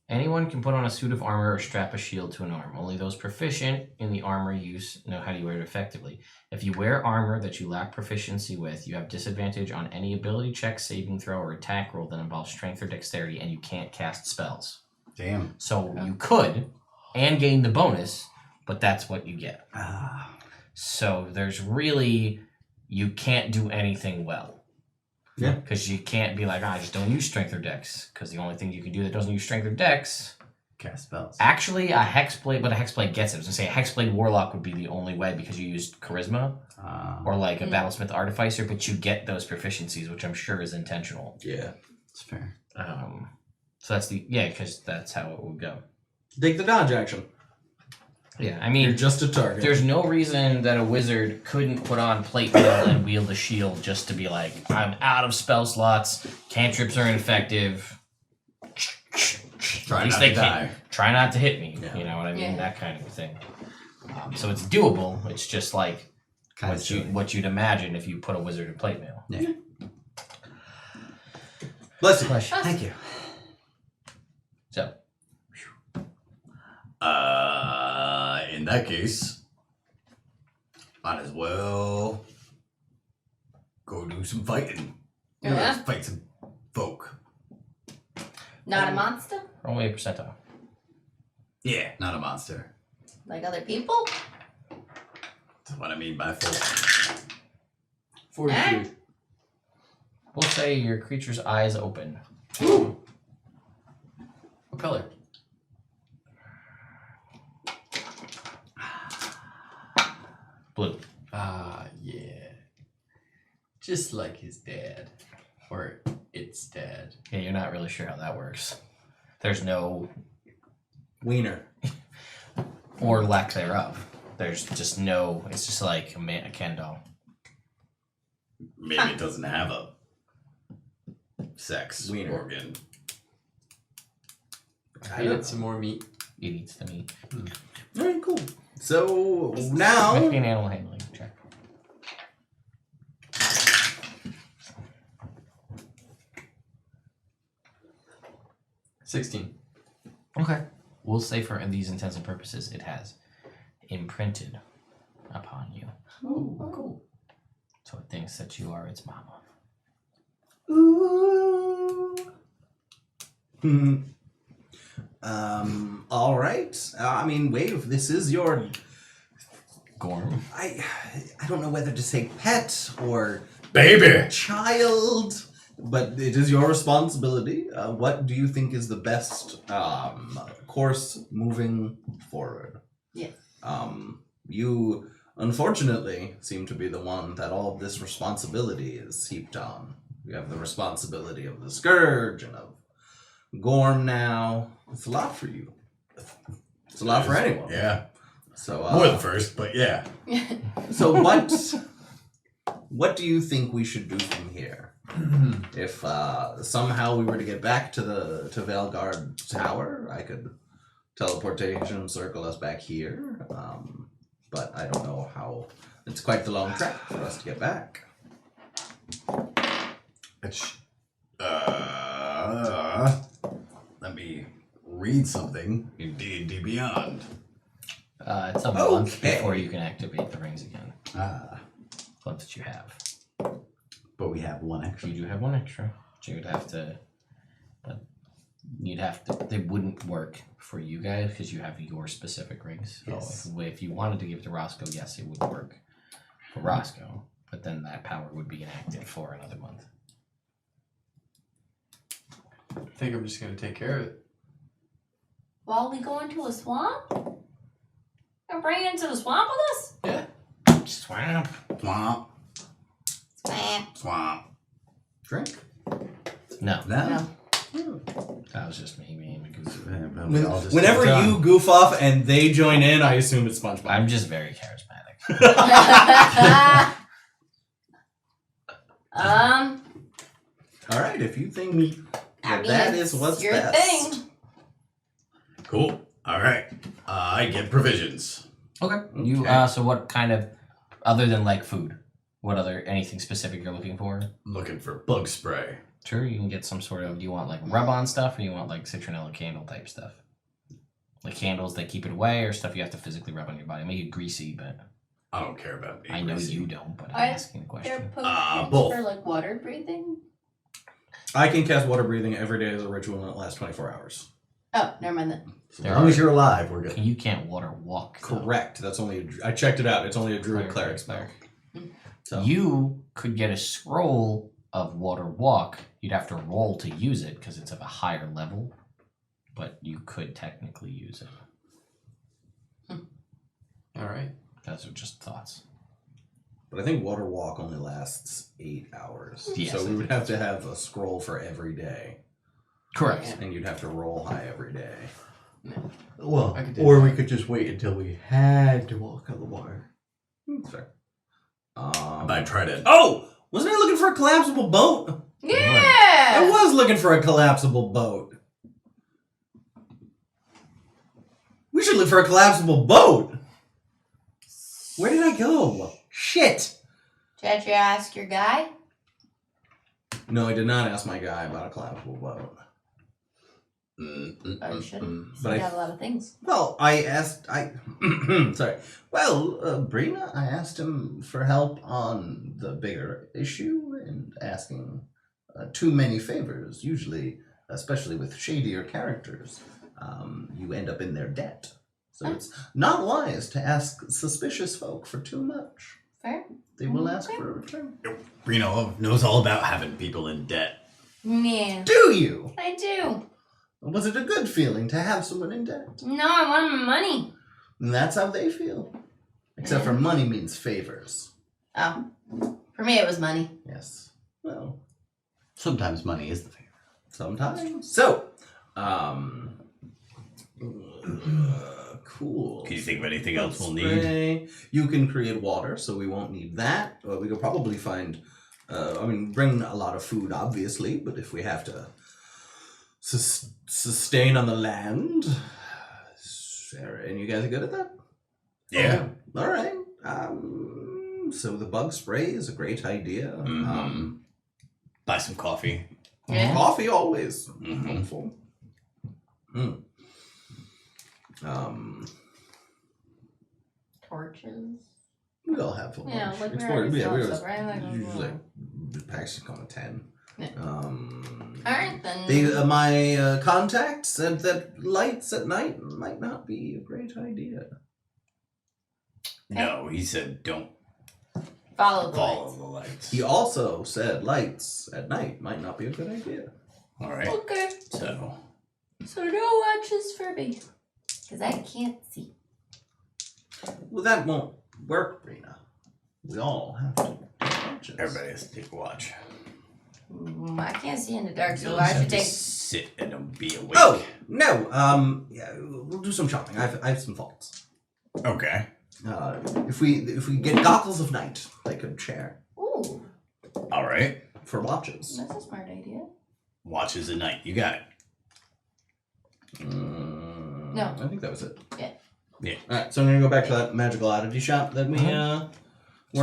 Anyone can put on a suit of armor or strap a shield to an arm. Only those proficient in the armor use know how to wear it effectively. If you wear armor that you lack proficiency with, you have disadvantage on any ability check, saving throw, or attack roll that involves strength or dexterity, and you can't cast spells. Damn. So you could, and gain the bonus, but that's what you get. So there's really, you can't do anything well. Yeah. Because you can't be like, I just don't use strength or dex. Because the only thing you can do that doesn't use strength or dex, Cast spells. actually a hexblade, but a hexblade gets it. I was going to say a hexblade warlock would be the only way because you used charisma or like a battlesmith artificer, but you get those proficiencies, which I'm sure is intentional. Yeah. It's fair. So that's because that's how it would go. Take the dodge action. Yeah, I You're mean, just a target. there's no reason that a wizard couldn't put on plate mail and wield a shield just to be like, I'm out of spell slots, cantrips are ineffective. Try At least not they to can't. die. Try not to hit me. Yeah. You know what I mean? Yeah. That kind of thing. So it's doable. It's just like Kind of what you'd imagine if you put a wizard in plate mail. Yeah. Bless you. Thank you. So In that case, might as well go do some fighting. Yeah. Fight some folk. Not a monster? roll me a percentile. Yeah, not a monster. Like other people? That's what I mean by folk. 42. We'll say your creature's eyes open. What color? Blue. Yeah. Just like his dad. Or its dad. Yeah, you're not really sure how that works. There's no Wiener. or lack thereof. There's just no. It's just like a Ken doll. Maybe it doesn't have a sex Wiener. organ. I need some more meat. It eats the meat. All right, cool. So now, Make me an animal handling check. $16. Okay. We'll say for these intents and purposes, it has imprinted upon you. Oh, cool. So it thinks that you are its mama. ooh. All right. I mean, Wave. This is your. Gorm. I don't know whether to say pet or Baby! child. but it is your responsibility. What do you think is the best course moving forward? Yes. You unfortunately seem to be the one that all of this responsibility is heaped on. You have the responsibility of the Scourge and of Gorm now. It's a lot for you. It's a lot for anyone. Yeah. So More than first, but yeah. So what do you think we should do from here? If somehow we were to get back to Valgard Tower, I could teleportation circle us back here. But I don't know how. It's quite the long trek for us to get back. It's, let me read something in D&D Beyond. It's a month Okay. before you can activate the rings again. What that you have. But we have one extra. You do have one extra. So you'd have to. They wouldn't work for you guys because you have your specific rings. So Yes. if you wanted to give it to Roscoe, yes, it would work for Roscoe. But then that power would be inactive for another month. I think I'm just gonna take care of it. While we go into a swamp? Gonna bring it into the swamp with us? Yeah. Swamp. Swamp. Swamp. Swamp. Drink. No, No. that was just me being a goofy. Whenever you goof off and they join in, I assume it's SpongeBob. I'm just very charismatic. All right, if you think that mean, is what's your best. thing. Cool. All right. I get provisions. Okay. You so what kind of, other than like food, what other anything specific you're looking for? Looking for bug spray. Sure, you can get some sort of. Do you want like rub-on stuff, or you want like citronella candle type stuff? Like candles that keep it away, or stuff you have to physically rub on your body. Make it greasy, but I don't care about being I know greasy. you don't. But I- I'm asking the They're question. potions both. for like water breathing. I can cast water breathing every day as a ritual and it lasts 24 hours. Oh, never mind that. As long as you're alive, we're good. You can't water walk. though. Correct. That's only. I checked it out. It's only a druid cleric spell. So You could get a scroll of water walk. You'd have to roll to use it because it's of a higher level, but you could technically use it. All right. Those are just thoughts. But I think water walk only lasts 8 hours. Yes, So I we would think have to have a scroll for every day. Correct. And you'd have to roll high every day. Well, I could do or that. we could just wait until we had to walk on the water. Fair. I tried it. Oh! Wasn't I looking for a collapsible boat? I Yeah! was looking for a collapsible boat. We should look for a collapsible boat. Where did I go? Shit! Did you ask your guy? No, I did not ask my guy about a collapsible boat. Oh, you shouldn't. But You I- got a lot of things. Well, sorry. Well, Brina, I asked him for help on the bigger issue and asking too many favors. Usually, especially with shadier characters, you end up in their debt. So it's not wise to ask suspicious folk for too much. Fair? They will ask for a return. Reno knows all about having people in debt. Yeah. Do you? I do. Was it a good feeling to have someone in debt? No, I want my money. And that's how they feel. Except for money means favors. Oh. For me, it was money. Yes. Well, Sometimes money is the favorite. sometimes. So, cool. Can you think of anything else we'll need? Spray. You can create water, so we won't need that. We could probably find, bring a lot of food, obviously, but if we have to sustain on the land, and you guys are good at that? Yeah. All right. So the bug spray is a great idea. Mhm. Buy some coffee. Yeah. Coffee always Mhm. helpful. Torches. We all have a Yeah, bunch. like we Explore- already yeah, saw we stuff, right? Like, usually the packs come with 10. Yeah. All Alright, then. my contact said that lights at night might not be a great idea. No, he said don't Follow the Follow lights. the lights. He also said lights at night might not be a good idea. All right. Okay. So, So no watches for me. Because I can't see. Well, that won't work, Rena. We all have to take watches. everybody has to take a watch. I can't see in the dark, so You'll I just have should to take. sit and be awake. Oh no. Yeah, we'll do some shopping. I have some thoughts. Okay. If we get goggles of night, they could share Ooh, All right. for watches. that's a smart idea. Watches at night. You got it. No. I think that was it. Yeah. Yeah. All right, so I'm gonna go back to that magical oddity shop that we were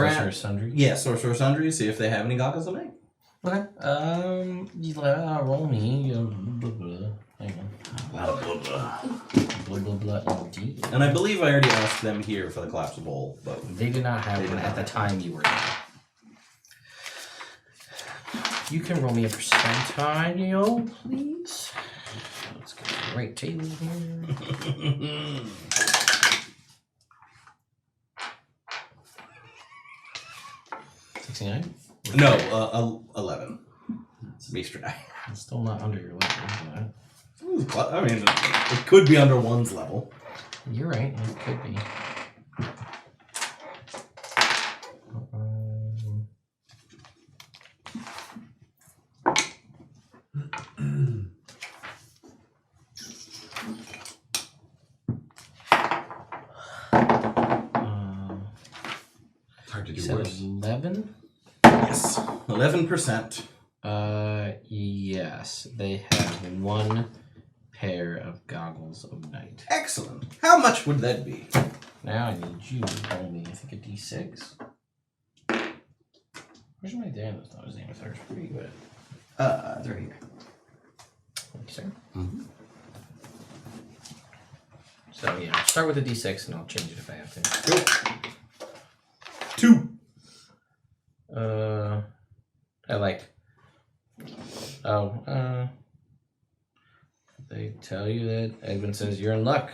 Sorcerer at. Sundry. Yeah, Sorcerer Sundry. See if they have any goggles of night. Okay. Roll me. Blah, blah. Hang on. A lot of blah blah. Blah blah blah. Indeed. And I believe I already asked them here for the collapsible boat. They did not have They one did at the not. time you were there. You can roll me a percentile, please. Let's get the right table here. 69? No, 11. Beast die. It's still not under your level. I mean, it could be under one's level. But you're right, it could be. It's hard to You do said worse. 11? Yes. 11%. Yes. They have one pair of goggles of night. Excellent. How much would that be? Now I need you to roll me, I think, a d6. Where's my Dan? That's not his name. There's pretty good. It's right here. Thank you, sir. Mhm. So, yeah, I'll start with a d6 and I'll change it if I have to. 2. I like. Oh, they tell you that Edwin says you're in luck.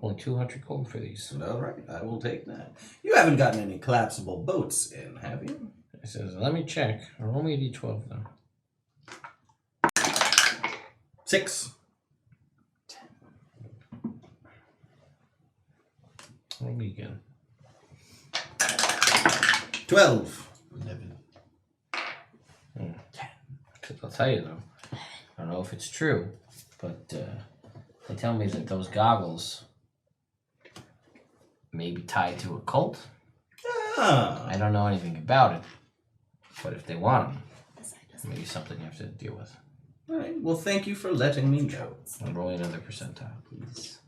Only 200 gold for these. All right, I will take that. You haven't gotten any collapsible boats in, have you? He says, let me check. Roll me a d12 though. 6. Roll me again. 12. 11. I'll tell you though, I don't know if it's true, but they tell me that those goggles may be tied to a cult. Ah. I don't know anything about it, but if they want them, maybe something you have to deal with. All right, well, thank you for letting me know. I'm rolling another percentile, please.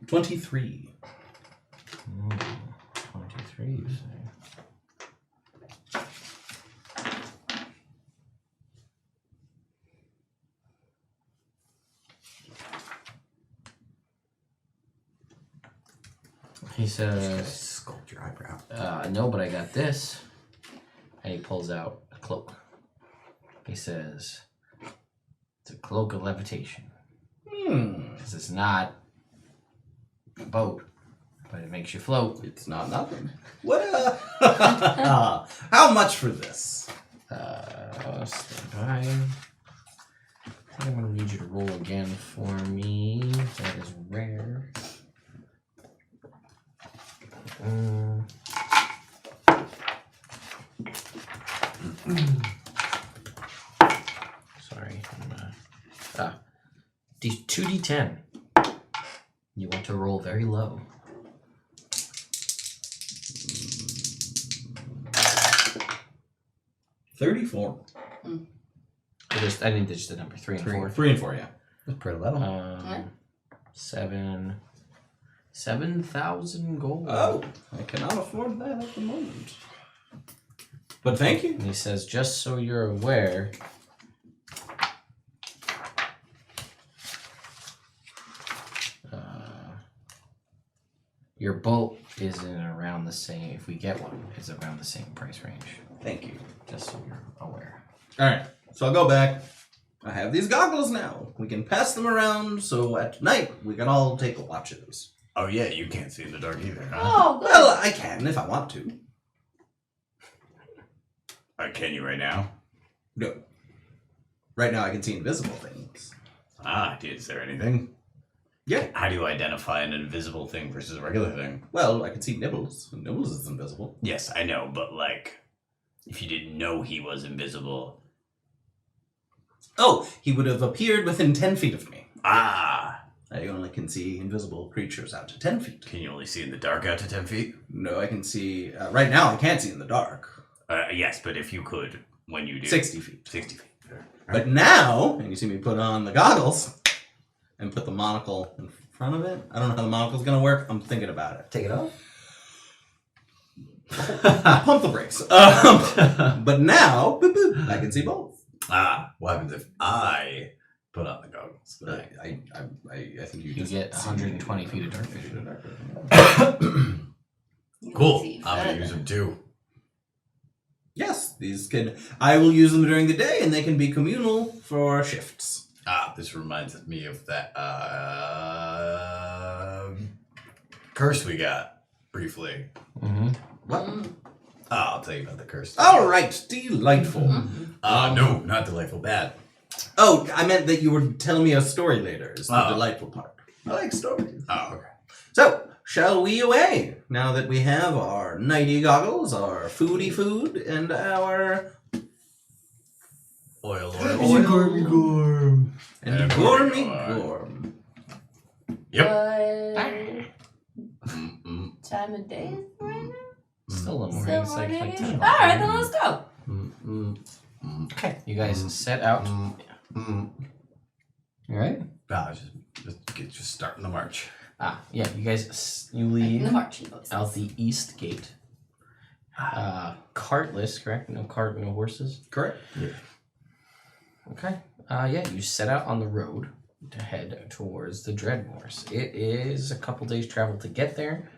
23. 23, you say. He says, Sculpt your eyebrow. no, but I got this. And he pulls out a cloak. He says, it's a cloak of levitation. Because it's not a boat, but it makes you float. It's not nothing. What? How much for this? Stand by. I think I'm going to need you to roll again for me. That is rare. Sorry. 2d10. You want to roll very low. 34. I didn't ditch the number 3 and 4. 3 and 4, yeah. That's pretty low. Yeah. 7,000 gold. Oh, I cannot afford that at the moment. But thank you. And he says, just so you're aware, your boat is in around the same, if we get one, it's around the same price range. Thank you. Just so you're aware. All right, so I'll go back. I have these goggles now. We can pass them around so at night we can all take watches. Oh yeah, you can't see in the dark either, huh? Oh, good. Well, I can if I want to. Can you right now? No. Right now I can see invisible things. Is there anything? Yeah. How do you identify an invisible thing versus a regular thing? Well, I can see Nibbles. Nibbles is invisible. Yes, I know, but like, if you didn't know he was invisible. Oh, he would have appeared within 10 feet of me. I I only can see invisible creatures out to 10 feet. Can you only see in the dark out to 10 feet? No, I can see... right now I can't see in the dark. Yes, but if you could, when you do. 60 feet. 60 feet. Fair. But now, and you see me put on the goggles and put the monocle in front of it. I don't know how the monocle's going to work. I'm thinking about it. Take it off. Pump the brakes. But now, boop, boop, I can see both. What happens if I put on the goggles? I think You get 120 feet of dark vision. You can Cool. see I'm gonna further. use them too. Yes, these can. I will use them during the day, and they can be communal for shifts. This reminds me of that curse we got briefly. Mm-hmm. What? I'll tell you about the curse. All right, delightful. No, not delightful. Bad. Oh, I meant that you were telling me a story later. Is the Oh. delightful part. I like stories. Oh, okay. So, shall we away? Now that we have our nighty goggles, our foodie food, and our Oil. Gorm. and Gormy gormy gorm. Yep. What time of day is it right now? Still a morning. Still It's like morning-ish? 10 All o'clock. right, then let's go. Okay, you guys set out. All right. Just starting the march. Yeah, you guys you In leave the marching voices. out the east gate. Cartless, correct? No cart, no horses. Correct. Okay. Yeah, you set out on the road to head towards the Dreadmoors. It is a couple days travel to get there.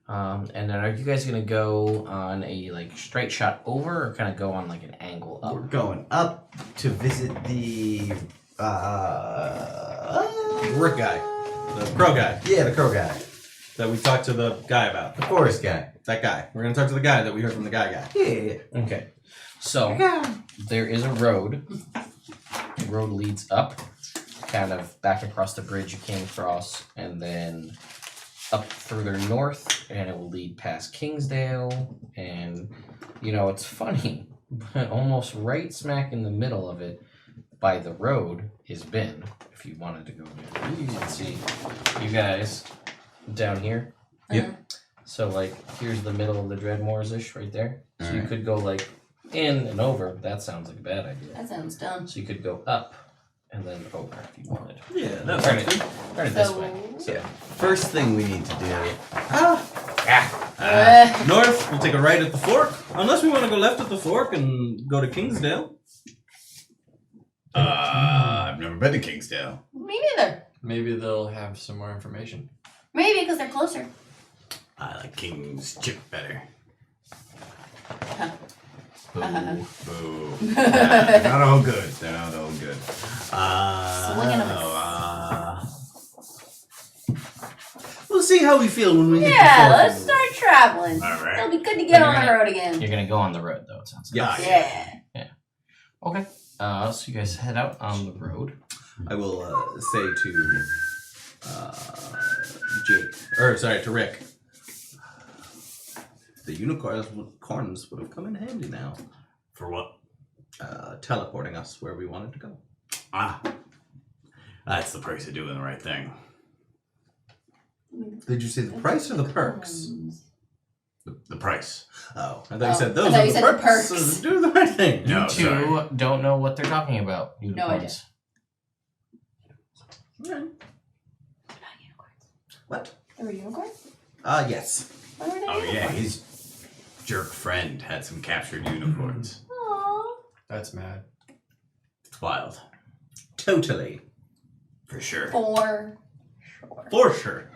And then are you guys gonna go on a like straight shot over, or kind of go on like an angle up? We're going up to visit the Rick guy, the crow guy yeah, the crow guy, that we talked to the guy about. the forest guy. That guy. We're gonna talk to the guy that we heard from the guy. Yeah. Okay. So there is a road. The road leads up, kind of back across the bridge you came across, and then up further north, and it will lead past Kingsdale. And you know, it's funny, but almost right smack in the middle of it, by the road, is Ben. If you wanted to go there, you can see you guys down here. Yep. So like, here's the middle of the Dreadmoors ish right there. So you Alright. could go like in and over. That sounds like a bad idea. That sounds dumb. So you could go up and then over if you wanted. Yeah, Turn it this So- way. So, First thing we need to do. North, we'll take a right at the fork. Unless we want to go left at the fork and go to Kingsdale. I've never been to Kingsdale. Me neither. Maybe they'll have some more information. Maybe because they're closer. I like King's Chip better. Boo. Boo. They're not all good. They're not all good. Swing and a miss. We'll see how we feel when we hit the Yeah, fork. let's start traveling. All right. It'll be good to get You're on the gonna- road again. you're gonna go on the road though, it sounds like. Yeah. Yeah. Okay. So you guys head out on the road. I will say to Jake, or sorry, to Rick, the unicorns would have come in handy now, For what? teleporting us where we wanted to go. That's the price of doing the right thing. Did you say the price or the perks? The price. Oh, I thought you said I those thought are you the said the perks. perks. So do the right thing. No, You two sorry. don't know what they're talking about. Unicorns. Right. What? There were unicorns? Yes. What were they? Oh yeah, his jerk friend had some captured unicorns. Aww. That's mad. It's wild. Totally. For sure. For sure.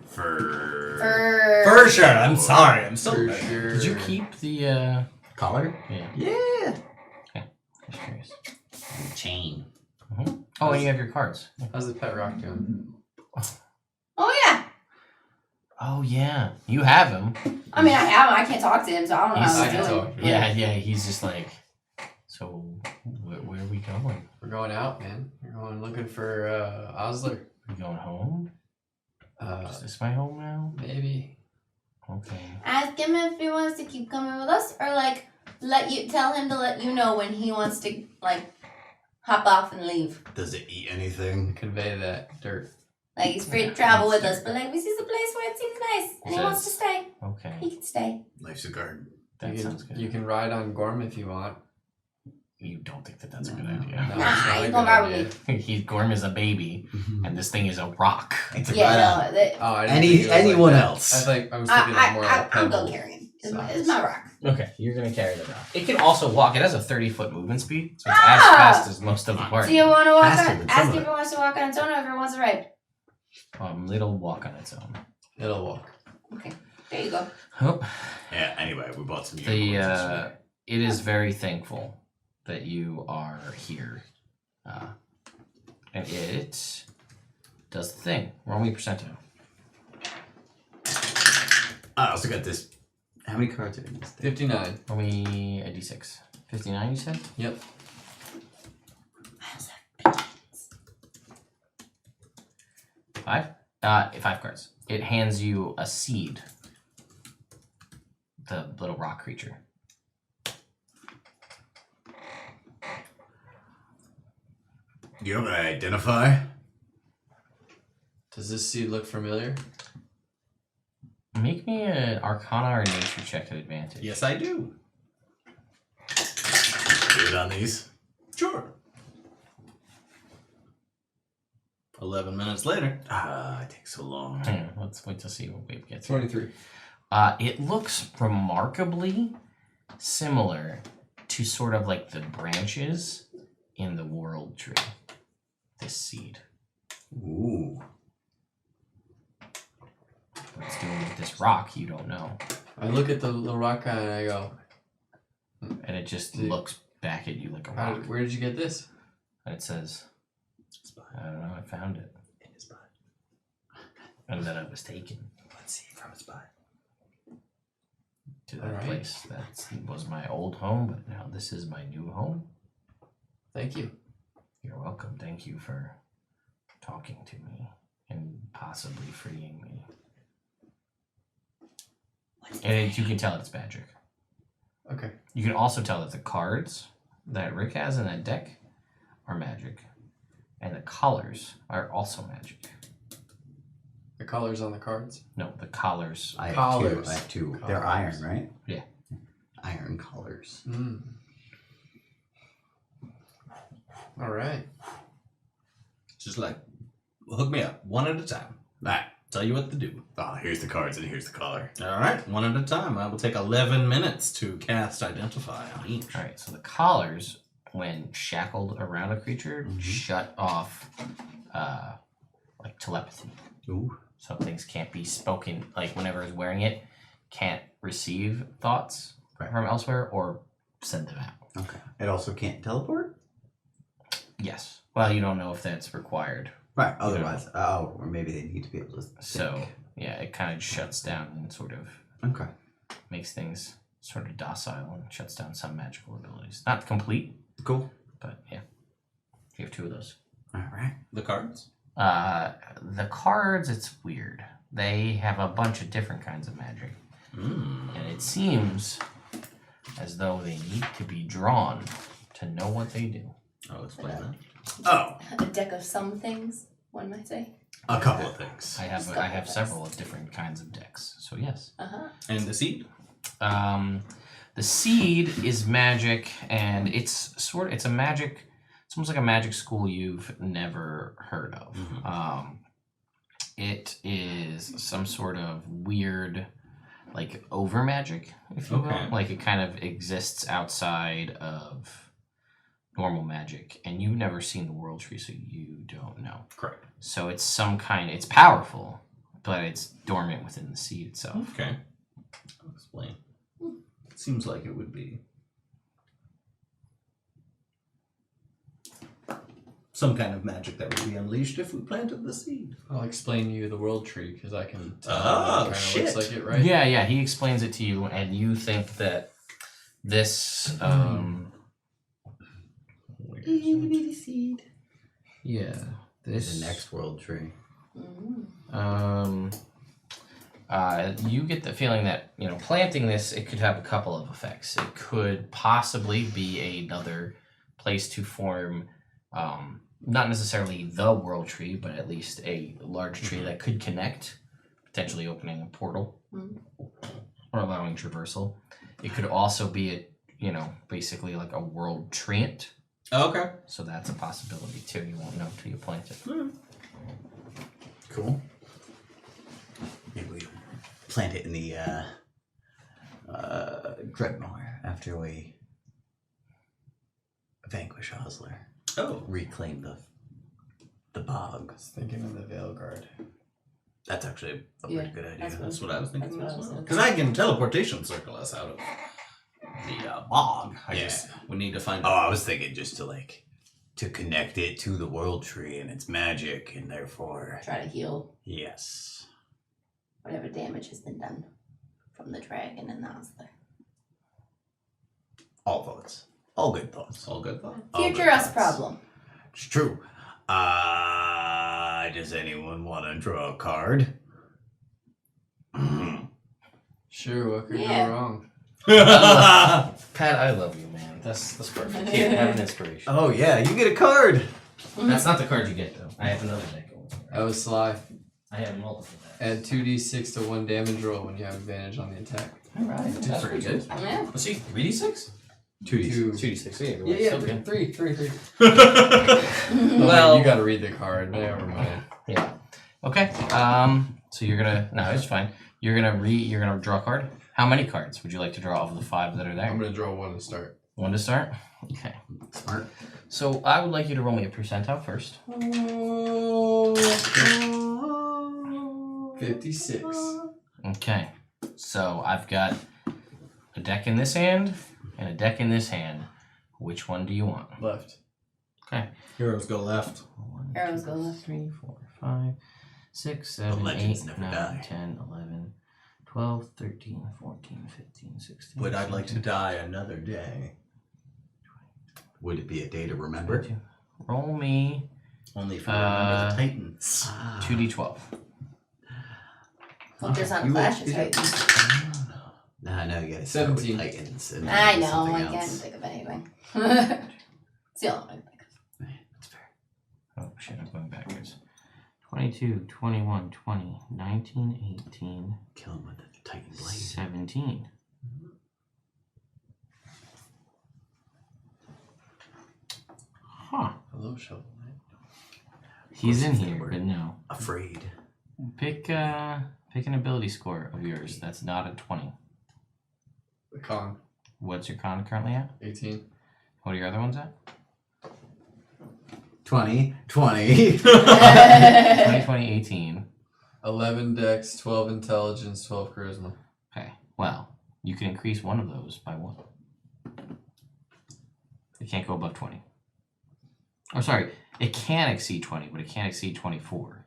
For sure. For sure. I'm sorry. I'm so For bad. sure. Did you keep the Collar? yeah, Yeah. just curious. Chain. Mm-hmm. Oh, and you have your cards. How's the pet rock doing? Oh yeah. Oh yeah, you have him. I mean, I have him. I can't talk to him, so I don't know He's- how I he's can doing. talk. Yeah, he's just like. So where are we going? We're going out, man. We're going looking for Osler. We going home? Is this my home now? Maybe. Okay. Ask him if he wants to keep coming with us, or like tell him to let you know when he wants to like hop off and leave. Does it eat anything? Convey that dirt. Like he's free to travel with us, but like we see the place where it seems nice and he wants to stay. Okay. He can stay. Life's a garden. That you sounds can, good. You can ride on Gorm if you want. You don't think that that's a good No, idea? it's Nah, not a he's good gonna ride idea. with me. Gorm is a baby, and this thing is a rock. It's a Yeah, no, that, Oh, I didn't think it was anyone like that. else. I was thinking of more like I'm pebble. gonna carry him. It's size. my rock. Okay, you're gonna carry the rock. It can also walk. It has a 30-foot movement speed, so it's Ah! as fast as most of the Do party. you want to walk Faster on? than Ask some if of he wants to walk on its own, or if he wants to ride. It'll walk on its own. It'll walk. Okay, there you go. Oh, Yeah, anyway, we bought some the unicorns this week. it is very thankful that you are here, and it does the thing. Roll me percentile. I also got this. How many cards are in this thing? 59. Roll me a d6. 59, you said? Yep. Five? 5 cards. It hands you a seed. The little rock creature. You know what I identify? Does this seed look familiar? Make me an Arcana or Nature check at advantage. Yes, I do. Do it on these. Sure. 11 minutes later. It takes so long. Hang on, let's wait to see what Wave gets. 23. It looks remarkably similar to sort of like the branches in the world tree. This seed. Ooh. What it's doing with this rock, you don't know. I look at the little rock guy and I go, And it just Dude. looks back at you like a How rock. where did you get this? And it says, I don't know, I found it. In his butt. And then it was taken Let's see from his butt. to that Alright. place. That was my old home, but now this is my new home. Thank you. You're welcome. Thank you for talking to me and possibly freeing me. And you can tell it's magic. Okay. You can also tell that the cards that Rick has in that deck are magic. And the colors are also magic. The colors on the cards? No, the collars. I have Collars. two. I have two. They're iron, right? Yeah. Iron colors. Mm. All right. Just like, hook me up, one at a time. Alright. Tell you what to do. Oh, here's the cards and here's the color. All right, one at a time. I will take 11 minutes to cast Identify on each. Alright, so the collars, when shackled around a creature, Mhm. shut off like telepathy. Ooh. So things can't be spoken, like whenever it's wearing it, can't receive thoughts Right. from elsewhere or send them out. Okay. It also can't teleport? Yes. Well, you don't know if that's required. Right. Otherwise. Oh, or maybe they need to be able to think. So, yeah, it kind of shuts down and sort of Okay. makes things sort of docile and shuts down some magical abilities. Not complete, Cool. but yeah. You have 2 of those. Alright. The cards? The cards, it's weird. They have a bunch of different kinds of magic. Mm. And it seems as though they need to be drawn to know what they do. I'll explain that. Oh, A deck of some things, one might say. a couple of things. I have several of different kinds of decks. So yes. And the seed? The seed is magic, and it's a magic. It's almost like a magic school you've never heard of. Mhm. It is some sort of weird, like over magic, if you Okay. will. Like it kind of exists outside of normal magic, and you've never seen the world tree, so you don't know. Correct. So it's it's powerful, but it's dormant within the seed itself. Okay. I'll explain. Seems like it would be some kind of magic that would be unleashed if we planted the seed. I'll explain to you the world tree because I can tell Oh, it kind of shit. looks like it, right? Yeah, he explains it to you, and you think that this, yeah, There's the next world tree. You get the feeling that, planting this, it could have a couple of effects. It could possibly be another place to form, not necessarily the world tree, but at least a large tree that could connect, potentially opening a portal or allowing traversal. It could also be basically like a world treant. Okay. So that's a possibility too. You won't know until you plant it. Cool. Maybe we plant it in the Dreadnought after we vanquish Osler. Oh. Reclaim the bog. I was thinking of the Veil Guard. That's actually a Yeah, pretty good idea. That's what I was thinking That's what as I was well. thinking. Because I can teleportation circle us out of the bog. Yeah. We need to find Oh, I was thinking just to connect it to the world tree and its magic, and therefore, Try to heal yes. whatever damage has been done from the dragon and the Osler. All thoughts. All good thoughts. All good thought. All Future good us thoughts. problem. It's true. Does anyone want to draw a card? Sure, what could Yeah. go wrong? Pat, I love you, man. That's perfect. Here, have an inspiration. Oh yeah, you get a card. That's not the card you get though. I have another deck. That was sly. I have multiple decks. Add 2d6 to 1 damage roll when you have advantage on the attack. Alright, that's pretty good. Yeah. Let's see, 3d6? 2d6. 2d6, Yeah, okay. three. Well- you gotta read the card. Never mind. Yeah. Okay. So you're gonna it's fine. You're gonna draw a card. How many cards would you like to draw of the 5 that are there? I'm gonna draw 1 to start. 1 to start? Okay. Smart. So I would like you to roll me a percentile first. 56. Okay. So I've got a deck in this hand and a deck in this hand. Which one do you want? Left. Okay. Heroes go left. 1, Arrows go left. 3, 4, 5, 6, 7, legends 8, never 9, die. 10, 11, 12, 13, 14, 15, 16. But I'd like to 17, die another day. Would it be a day to remember? 22. Roll me Only if you remember the Titans. 2d12. Focus on You flashes, will- right? No, you gotta start with 17. Titans. And then I know, something I else. can't think of anything. It's the only one I can think of. That's fair. Oh shit, I'm going backwards. 22, 21, 20, 19, 18, Kill him with the Titan blade. 17. Huh. Hello, Shovel Knight. He's in What's the here, word? but no. Afraid. Pick an ability score of yours that's not a 20. The con. What's your con currently at? 18. What are your other ones at? 20. 20. 20, 20, 18. 11 dex, 12 intelligence, 12 charisma. Okay. Well, you can increase one of those by 1. It can't go above 20. Or sorry, it can exceed 20, but it can't exceed 24.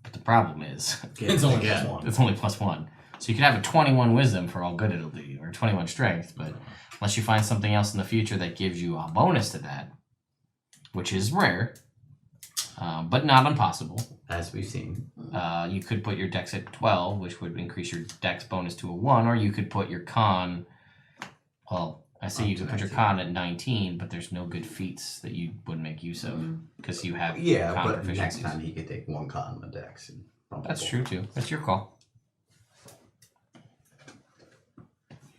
But the problem is, It's only again. plus 1. it's only plus 1. So you can have a 21 wisdom for all good it'll do you, or 21 strength, but unless you find something else in the future that gives you a bonus to that, which is rare, but not impossible, As we've seen. you could put your dex at 12, which would increase your dex bonus to a 1, or you could put your con, well, I say you could put your con at 19, but there's no good feats that you would make use of, because you have Yeah, con but next proficiencies. time he could take 1 con on the dex. And bump it That's up. true too. That's your call.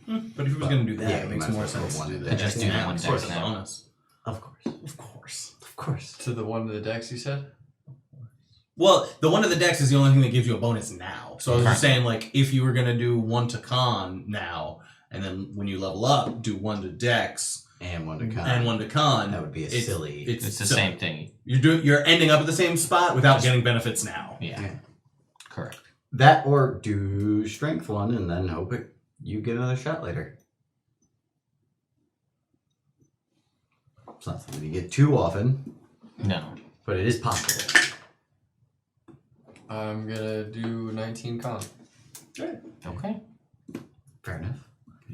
But if he was going to do that, Yeah, it you makes might more as well sense put to one do to that. just do that one Of course, dex it's a now. bonus. Of course. Of course. Of course. To the one of the decks you said? Well, the one of the decks is the only thing that gives you a bonus now. So I was just saying, like, if you were going to do 1 to con now, and then when you level up, do 1 to dex And 1 to con. and 1 to con. That would be a it's- silly. It's the silly. same thing. You're ending up at the same spot without getting benefits now. Yeah. Yeah. Correct. That or do strength 1 and then hope you get another shot later. It's not something you get too often. No. But it is possible. I'm gonna do 19 con. Okay. Fair enough.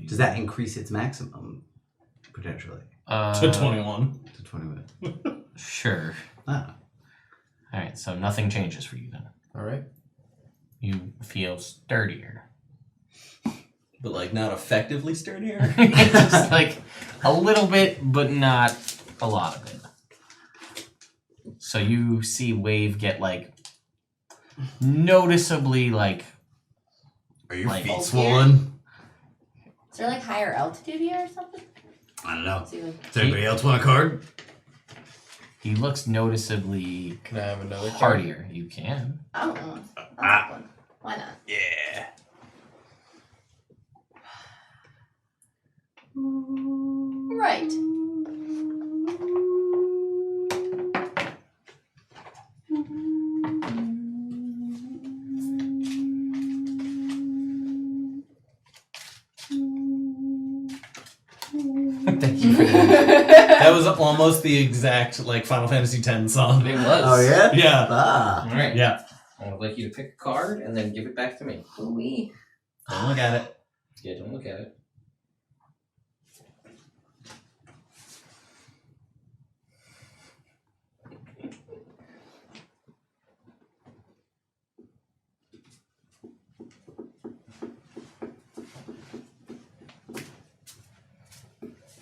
Does that increase its maximum potentially To 21. to 21? Sure. Ah, Alright, so nothing changes for you then. Alright. You feel sturdier. But like not effectively sturdier. Just like a little bit, but not a lot of it. So you see Wave get like noticeably like are your Like- feet Oh, swollen? Is there like higher altitude here or something? I don't know. Let's see, like, Does anybody else want a card? he looks noticeably Can I have another card? hardier. You can. I don't know. That's Ah. fun. Why not? Yeah. Right. Thank you for That was almost the exact like Final Fantasy X song. It was. Oh yeah. Yeah. Ah. Alright. Yeah. I would like you to pick a card and then give it back to me. Ooh-wee. Don't look at it. Yeah, don't look at it.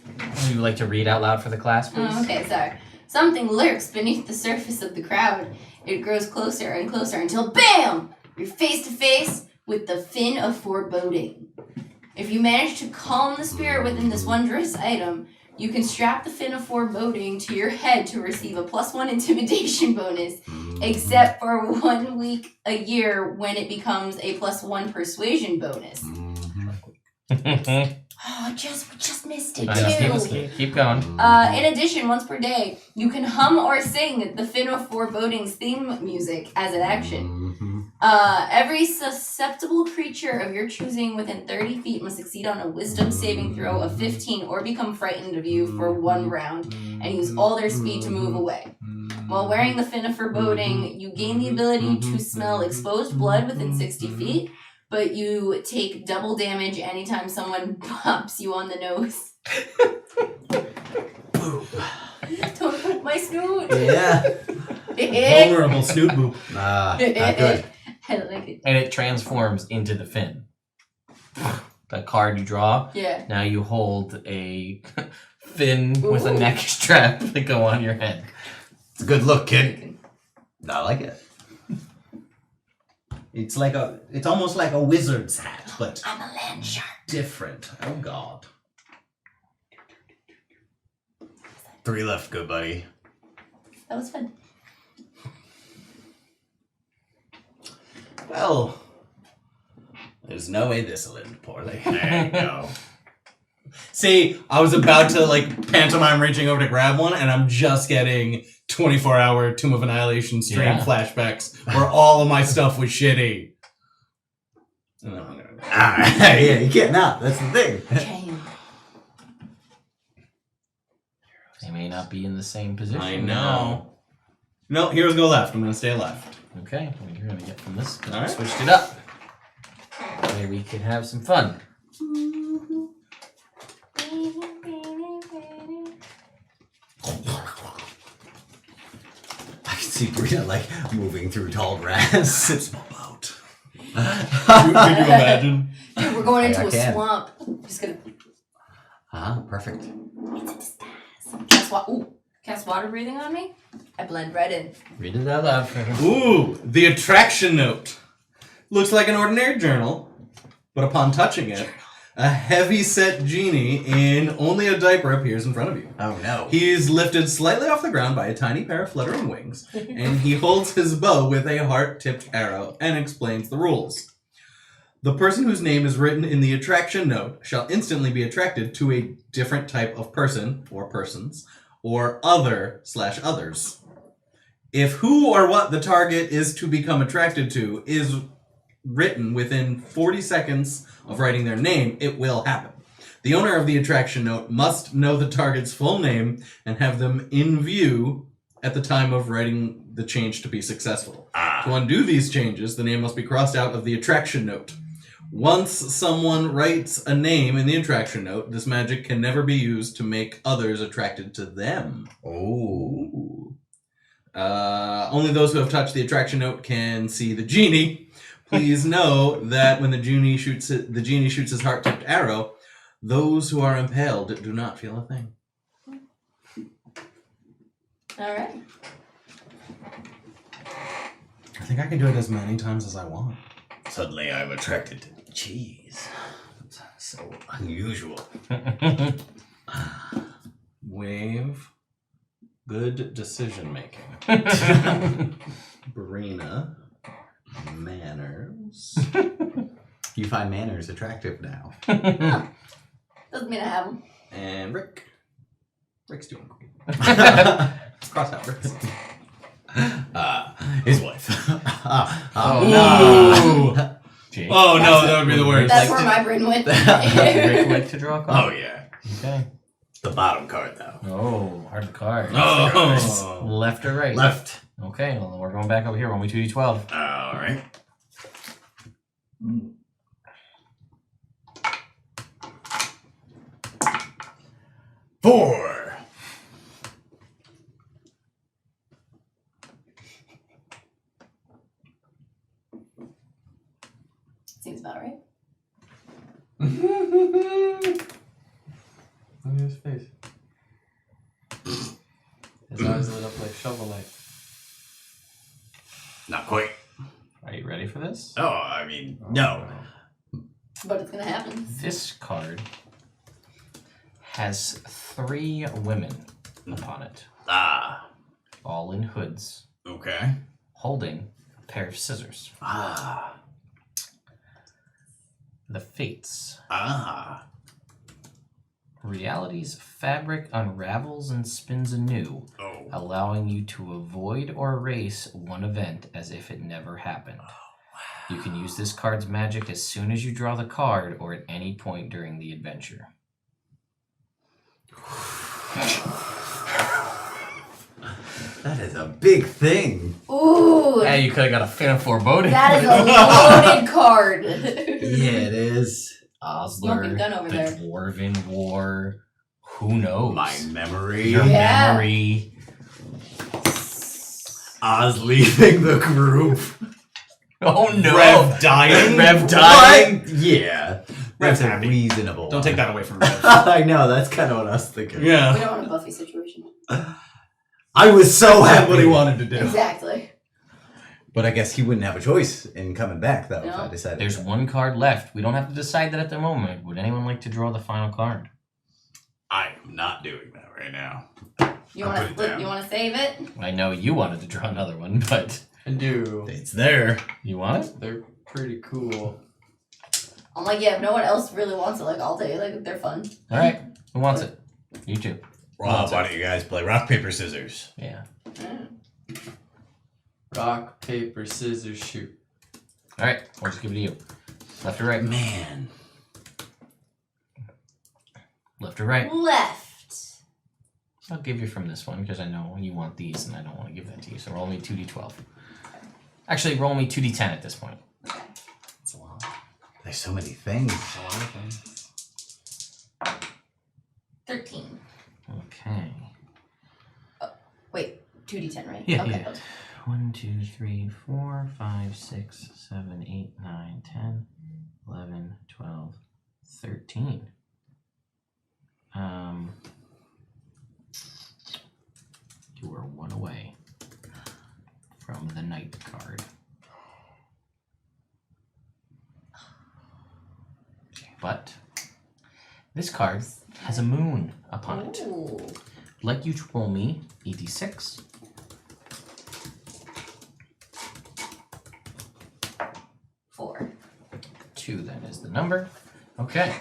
Would you like to read out loud for the class, please? Oh, okay, sorry. Something lurks beneath the surface of the crowd. It grows closer and closer until BAM! You're face to face with the fin of foreboding. If you manage to calm the spirit within this wondrous item, you can strap the fin of foreboding to your head to receive a +1 intimidation bonus, except for 1 week a year when it becomes a +1 persuasion bonus. Oh, we just missed it I know, too. keep going. In addition, once per day, you can hum or sing the Fin of Foreboding's theme music as an action. Every susceptible creature of your choosing within 30 feet must succeed on a wisdom saving throw of 15 or become frightened of you for 1 round and use all their speed to move away. While wearing the Fin of Foreboding, you gain the ability to smell exposed blood within 60 feet, but you take double damage anytime someone pops you on the nose. Don't poop my snoot. Yeah. Vulnerable snoot boop. Ah, not good. I like it. And it transforms into the fin. The card you draw, Yeah. now you hold a fin with a neck strap to go on your head. It's a good look, kid. I like it. It's almost like a wizard's hat, but I'm a land shark. different. Oh god. 3 left, good buddy. That was fun. Well, there's no way this'll end poorly. There you go. See, I was about to like pantomime reaching over to grab one, and I'm just getting 24-hour Tomb of Annihilation stream Yeah. flashbacks where all of my stuff was shitty. And then I'm gonna go. Yeah, you can't not. That's the thing. Chain. They may not be in the same position. I know. No, heroes go left. I'm gonna stay left. Okay, well, you're gonna get from this because All we right. switched it up. Maybe we can have some fun. I can see Brina like moving through tall grass. It's my boat. Could you imagine? Dude, we're going into I a can. swamp. Just gonna. Perfect. It's a disguise. Cast water breathing on me. I blend right in. Read it out loud for her. Ooh, the attraction note. Looks like an ordinary journal, but upon touching it, a heavy-set genie in only a diaper appears in front of you. Oh no. He's lifted slightly off the ground by a tiny pair of fluttering wings, and he holds his bow with a heart-tipped arrow and explains the rules. The person whose name is written in the attraction note shall instantly be attracted to a different type of person, or persons, or other/others. If who or what the target is to become attracted to is written within 40 seconds of writing their name, it will happen. The owner of the attraction note must know the target's full name and have them in view at the time of writing the change to be successful. To undo these changes, the name must be crossed out of the attraction note. Once someone writes a name in the attraction note, this magic can never be used to make others attracted to them. Oh. Only those who have touched the attraction note can see the genie. Please know that when the genie shoots his heart-tipped arrow, those who are impaled do not feel a thing. All right. I think I can do it as many times as I want. Suddenly I'm attracted to cheese. It's so unusual. Wave. Good decision making. Brina. Manners. You find manners attractive now. Doesn't mean I have them. And Rick. Rick's doing great. Cross out Rick's. His wife. Oh, Jake. oh no, that would be the worst. That's where my brain went. Rick like to draw a Oh, card? yeah. Okay. The bottom card, though. Oh, hard card. Oh. Left or right? Left. Okay, well, we're going back over here. Roll me 2d12. All right. Four. Seems about right. Look at his face. His eyes lit up like shovel light. Not quite. Are you ready for this? Oh, I mean, no. But it's gonna happen. This card has 3 women upon it, Ah. all in hoods, Okay. holding a pair of scissors. Ah. The Fates. Ah. Reality's fabric unravels and spins anew, Oh. allowing you to avoid or erase one event as if it never happened. You can use this card's magic as soon as you draw the card or at any point during the adventure. That is a big thing. Ooh, Hey, you could have got a Phantom Foreboding. that is a loaded card. Yeah, it is. Osler, Smoking gun over the there. Dwarven War. Who knows? My memory. Your Yeah. memory. Oz leaving the group. Oh no! Rev dying. Rev dying. What? Yeah. That's a happy. reasonable. Don't take that away from me. I know, that's kind of what I was thinking. We Yeah. don't want a Buffy situation. I was so That's what he happy. wanted to do. Exactly. But I guess he wouldn't have a choice in coming back, though, if No. I decided. There's one card left. We don't have to decide that at the moment. Would anyone like to draw the final card? I am not doing that right now. You I'll want put to it flip? down. You want to save it? I know you wanted to draw another one, but I do. It's there. you want it? They're pretty cool. I'm like, yeah, if no one else really wants it, like, I'll take it. Like, they're fun. All right. Who wants it? You two. Rob, why don't you guys play rock, paper, scissors? Yeah. Rock, paper, scissors, shoot. All right. We'll just give it to you. Left or right? Man. Left or right? Left. I'll give you from this one because I know you want these and I don't want to give that to you. So roll me 2d12. Actually, roll me 2d10 at this point. That's a lot. There's so many things. That's a lot of things. 13. Okay. Wait, 2d10, right? Yeah, Okay. yeah. 1, 2, 3, 4, 5, 6, 7, 8, 9, 10, 11, 12, 13. You were 1 away from the Knight card. But this card has a moon upon it. Ooh. I'd like you to roll me a d6. 4. 2 then is the number. Okay.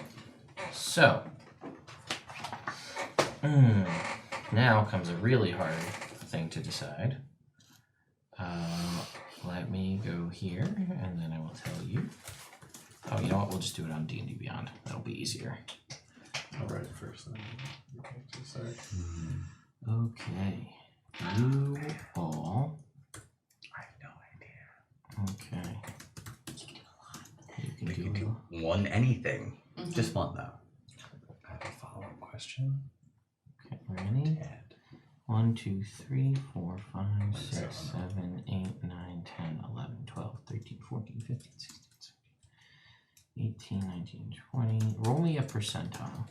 So. Now comes a really hard thing to decide. Let me go here, and then I will tell you. Oh, you know what? We'll just do it on D&D Beyond. That'll be easier. I'll write it first then. Okay, sorry. Okay. You all. I have no idea. Okay. You We can can do do one anything. Mhm. Just one though. I have a follow-up question. Okay, ready? Ted. 1, 2, 3, 4, 5, 6, 7, 8, 9, 10, 11, 12, 13, 14, 15, 16, 17, 18, 19, 20. Roll me a percentile.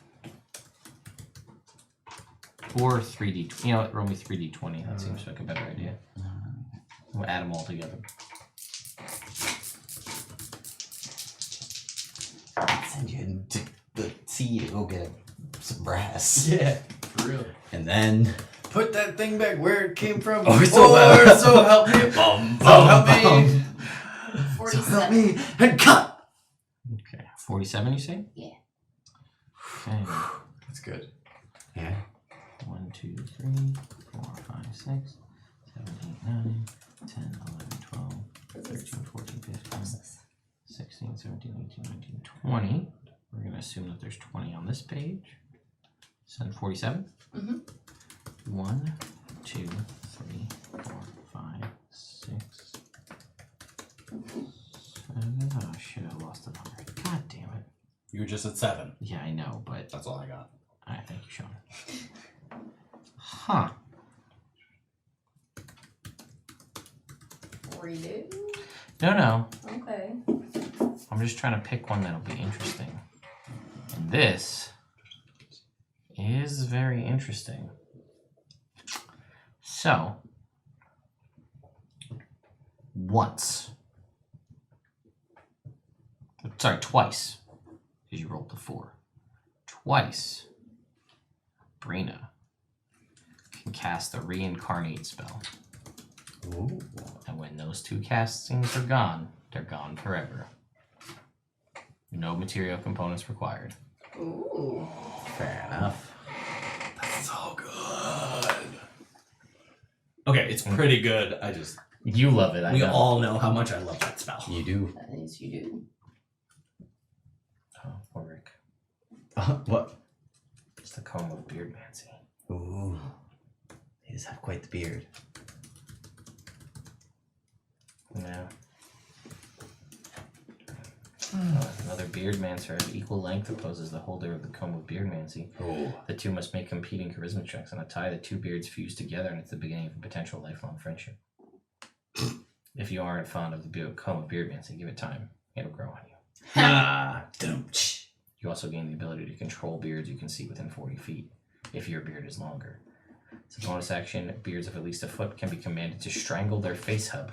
Or 3D. You know what? Roll me 3D20. That seems like a better idea. We'll add them all together. Send you into the sea to go get some brass. Yeah, for real. And then Put that thing back where it came from. Or Or so help me. bum, So help me. So help 47. me and cut. Okay. 47, you say? Yeah. Okay. That's good. Yeah. 1, 2, 3, 4, 5, 6, 7, 8, 9, 10, 11, 12, 13, 14, 15, 16, 17, 18, 19, 20. We're going to assume that there's 20 on this page. Send 47. Mhm. 1, 2, 3, 4, 5, 6, 7. Oh shit, I lost the number. God damn it. You were just at 7. Yeah, I know, but That's all I got. alright, thank you, Sean. Huh. Redo? No. Okay. I'm just trying to pick one that'll be interesting. And this is very interesting. So, twice, because you rolled the 4. Twice, Brina can cast the reincarnate spell. Ooh. And when those 2 castings are gone, they're gone forever. No material components required. Ooh. Fair enough. That's so good. Okay, it's pretty good. I just You love it, I we know. all know how much I love that spell. You do. That means you do. Oh, poor Rick. What? It's the comb of beardmancy. Ooh. He does have quite the beard. Yeah. Another beardmancer of equal length opposes the holder of the comb of beardmancy. Oh. The 2 must make competing charisma checks. On a tie, the 2 beards fuse together, and it's the beginning of a potential lifelong friendship. If you aren't fond of the comb of beardmancy, give it time. It'll grow on you. Ah. You also gain the ability to control beards you can see within 40 feet, if your beard is longer. As a bonus action, beards of at least a foot can be commanded to strangle their face hub.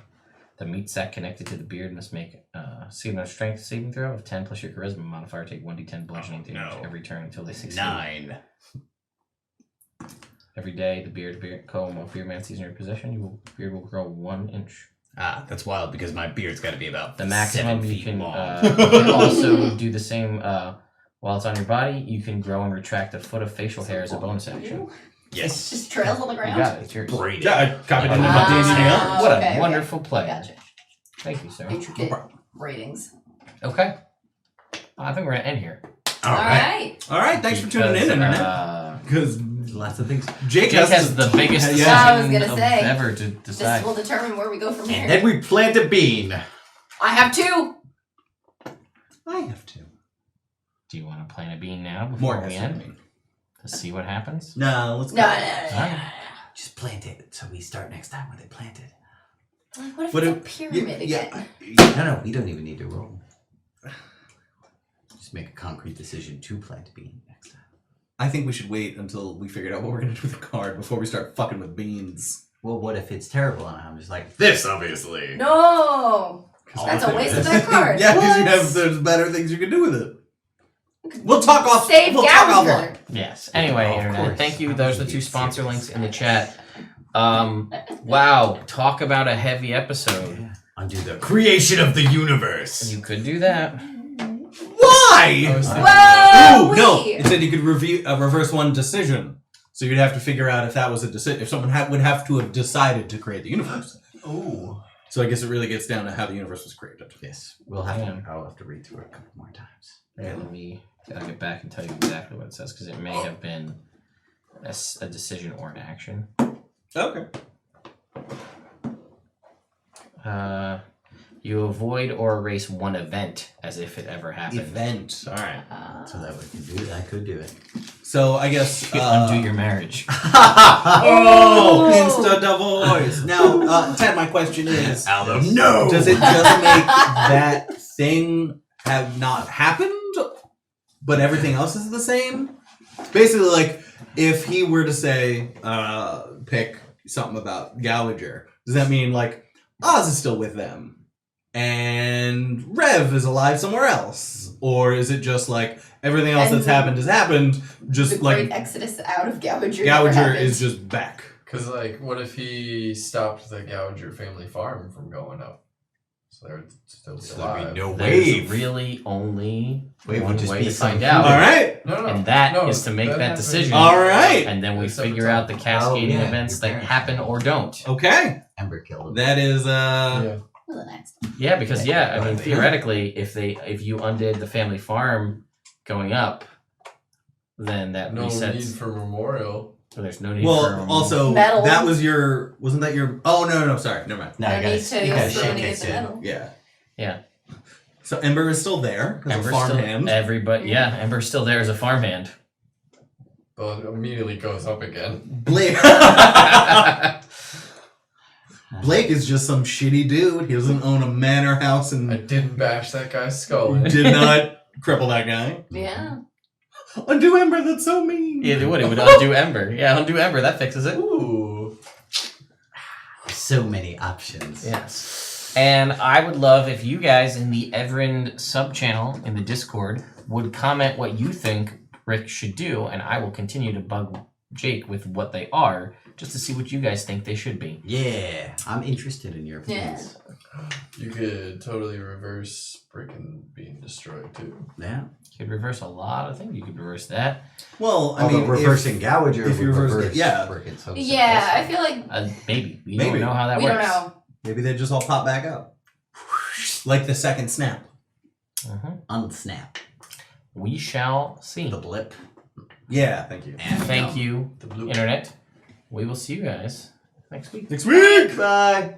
The meat sack connected to the beard must make a strength saving throw of 10 plus your charisma modifier. Take 1d10 bludgeoning damage every turn until they succeed. 9. Every day, the comb of beardmancy is in your possession. Your beard will grow 1 inch. Ah, that's wild because my beard's got to be about The maximum 7 you feet can long. you can also do the same while it's on your body. You can grow and retract a foot of facial hair as a bonus action. Ooh. Yes. Just trails on the You ground. got it. It's yours. Braided. Yeah, I copied it Ah, from D&D Beyond. What okay, a okay. wonderful play. Gotcha. Thank you, sir. Intricate ratings. Okay. I think we're going to end here. All right. All right, thanks for tuning in, Because, Internet. Because Lots of things. Jake Jake has to- the biggest decision Yeah, I was gonna of say. ever to This decide. will determine where we go from And here. then we plant a bean. I have 2. I have to. Do you want to plant a bean now before More we has end? To see what happens? No, let's No, go. no, no, no, no. Just plant it so we start next time with it planted. Like, what if But it's a pyramid again? No, we don't even need to roll. Just make a concrete decision to plant a bean next time. I think we should wait until we figured out what we're gonna do with the card before we start fucking with beans. Well, what if it's terrible and I'm just like, this obviously. No! That's a waste of that card. Yeah, because What? there's better things you can do with it. We'll talk off. Save we'll talk Gallagher. offline. Yes. Anyway, Of Internet, course. thank you. Those are the 2 Yes, sponsor yes. links in the chat. Wow, talk about a heavy episode. Undo the creation of the universe. You could do that. Why? Whoa! Ooh, no! It said you could reverse one decision. So you'd have to figure out if that was a decision. If someone would have to have decided to create the universe. Ooh. So I guess it really gets down to how the universe was created. Yes, we'll have Yeah. to. I'll have to read through it a couple more times. Yeah, let me get back and tell you exactly what it says, because it may have been a decision or an action. Okay. You avoid or erase one event as if it ever happened. Event. All right. So that we could do it. I could do it. So I guess You undo your marriage. Oh, insta divorce. Now, Ted, my question is, Out of no. does it just make that thing have not happened, but everything else is the same? Basically, like if he were to say, pick something about Gouager, does that mean like Oz is still with them and Rev is alive somewhere else, or is it just like everything else And that's happened has happened? Just The like great exodus out of Gouager. never Gouager happened. is just back. Because, like, what if he stopped the Gouager family farm from going up? So they're still So alive. there'd be no There's wave. really only Wave one would just way be to some find out. All right. No, And that no, is to make that happens- decision. All right. And then we It's separate figure out the time. cascading Oh, yeah, events your that parents. happen or don't. Okay. Ember killed him. That is Yeah. Well, next. Yeah, because I mean Yeah. theoretically, if you undid the family farm going up, then that No resets. need for memorial. So there's no need for well. Also, Metal. that was your. Wasn't that your? Oh no. Sorry. Never mind. No, No you need guys, to you go guys throwing showcase it at the it. metal. Yeah. Yeah. So Ember is still there as a Ember's still farmhand. everybody. Yeah, Ember's still there as a farmhand. Well, it immediately goes up again. Blake. Blake is just some shitty dude. He doesn't own a manor house I and didn't bash that guy's skull in. did not cripple that guy. Yeah. Undo Ember. That's so mean. Yeah, it would undo Ember. Yeah, undo Ember. That fixes it. Ooh. So many options. Yes. And I would love if you guys in the Evrand sub channel in the Discord would comment what you think Rick should do, and I will continue to bug Jake with what they are, just to see what you guys think they should be. Yeah, I'm interested in your opinions. You could totally reverse Bricken being destroyed too. Yeah. You could reverse a lot of things. You could reverse that. Well, I Although mean, reversing Gouager if you would reverse reverse it, yeah. Bricken so Yeah, I feel like Maybe. We Maybe. don't know how that we works. don't know. maybe they just all pop back up, like the second snap. Mhm. unsnap We shall see. the blip. Yeah. Thank you. And Thank you, The blue. Internet. We will see you guys next week. Next week. Bye.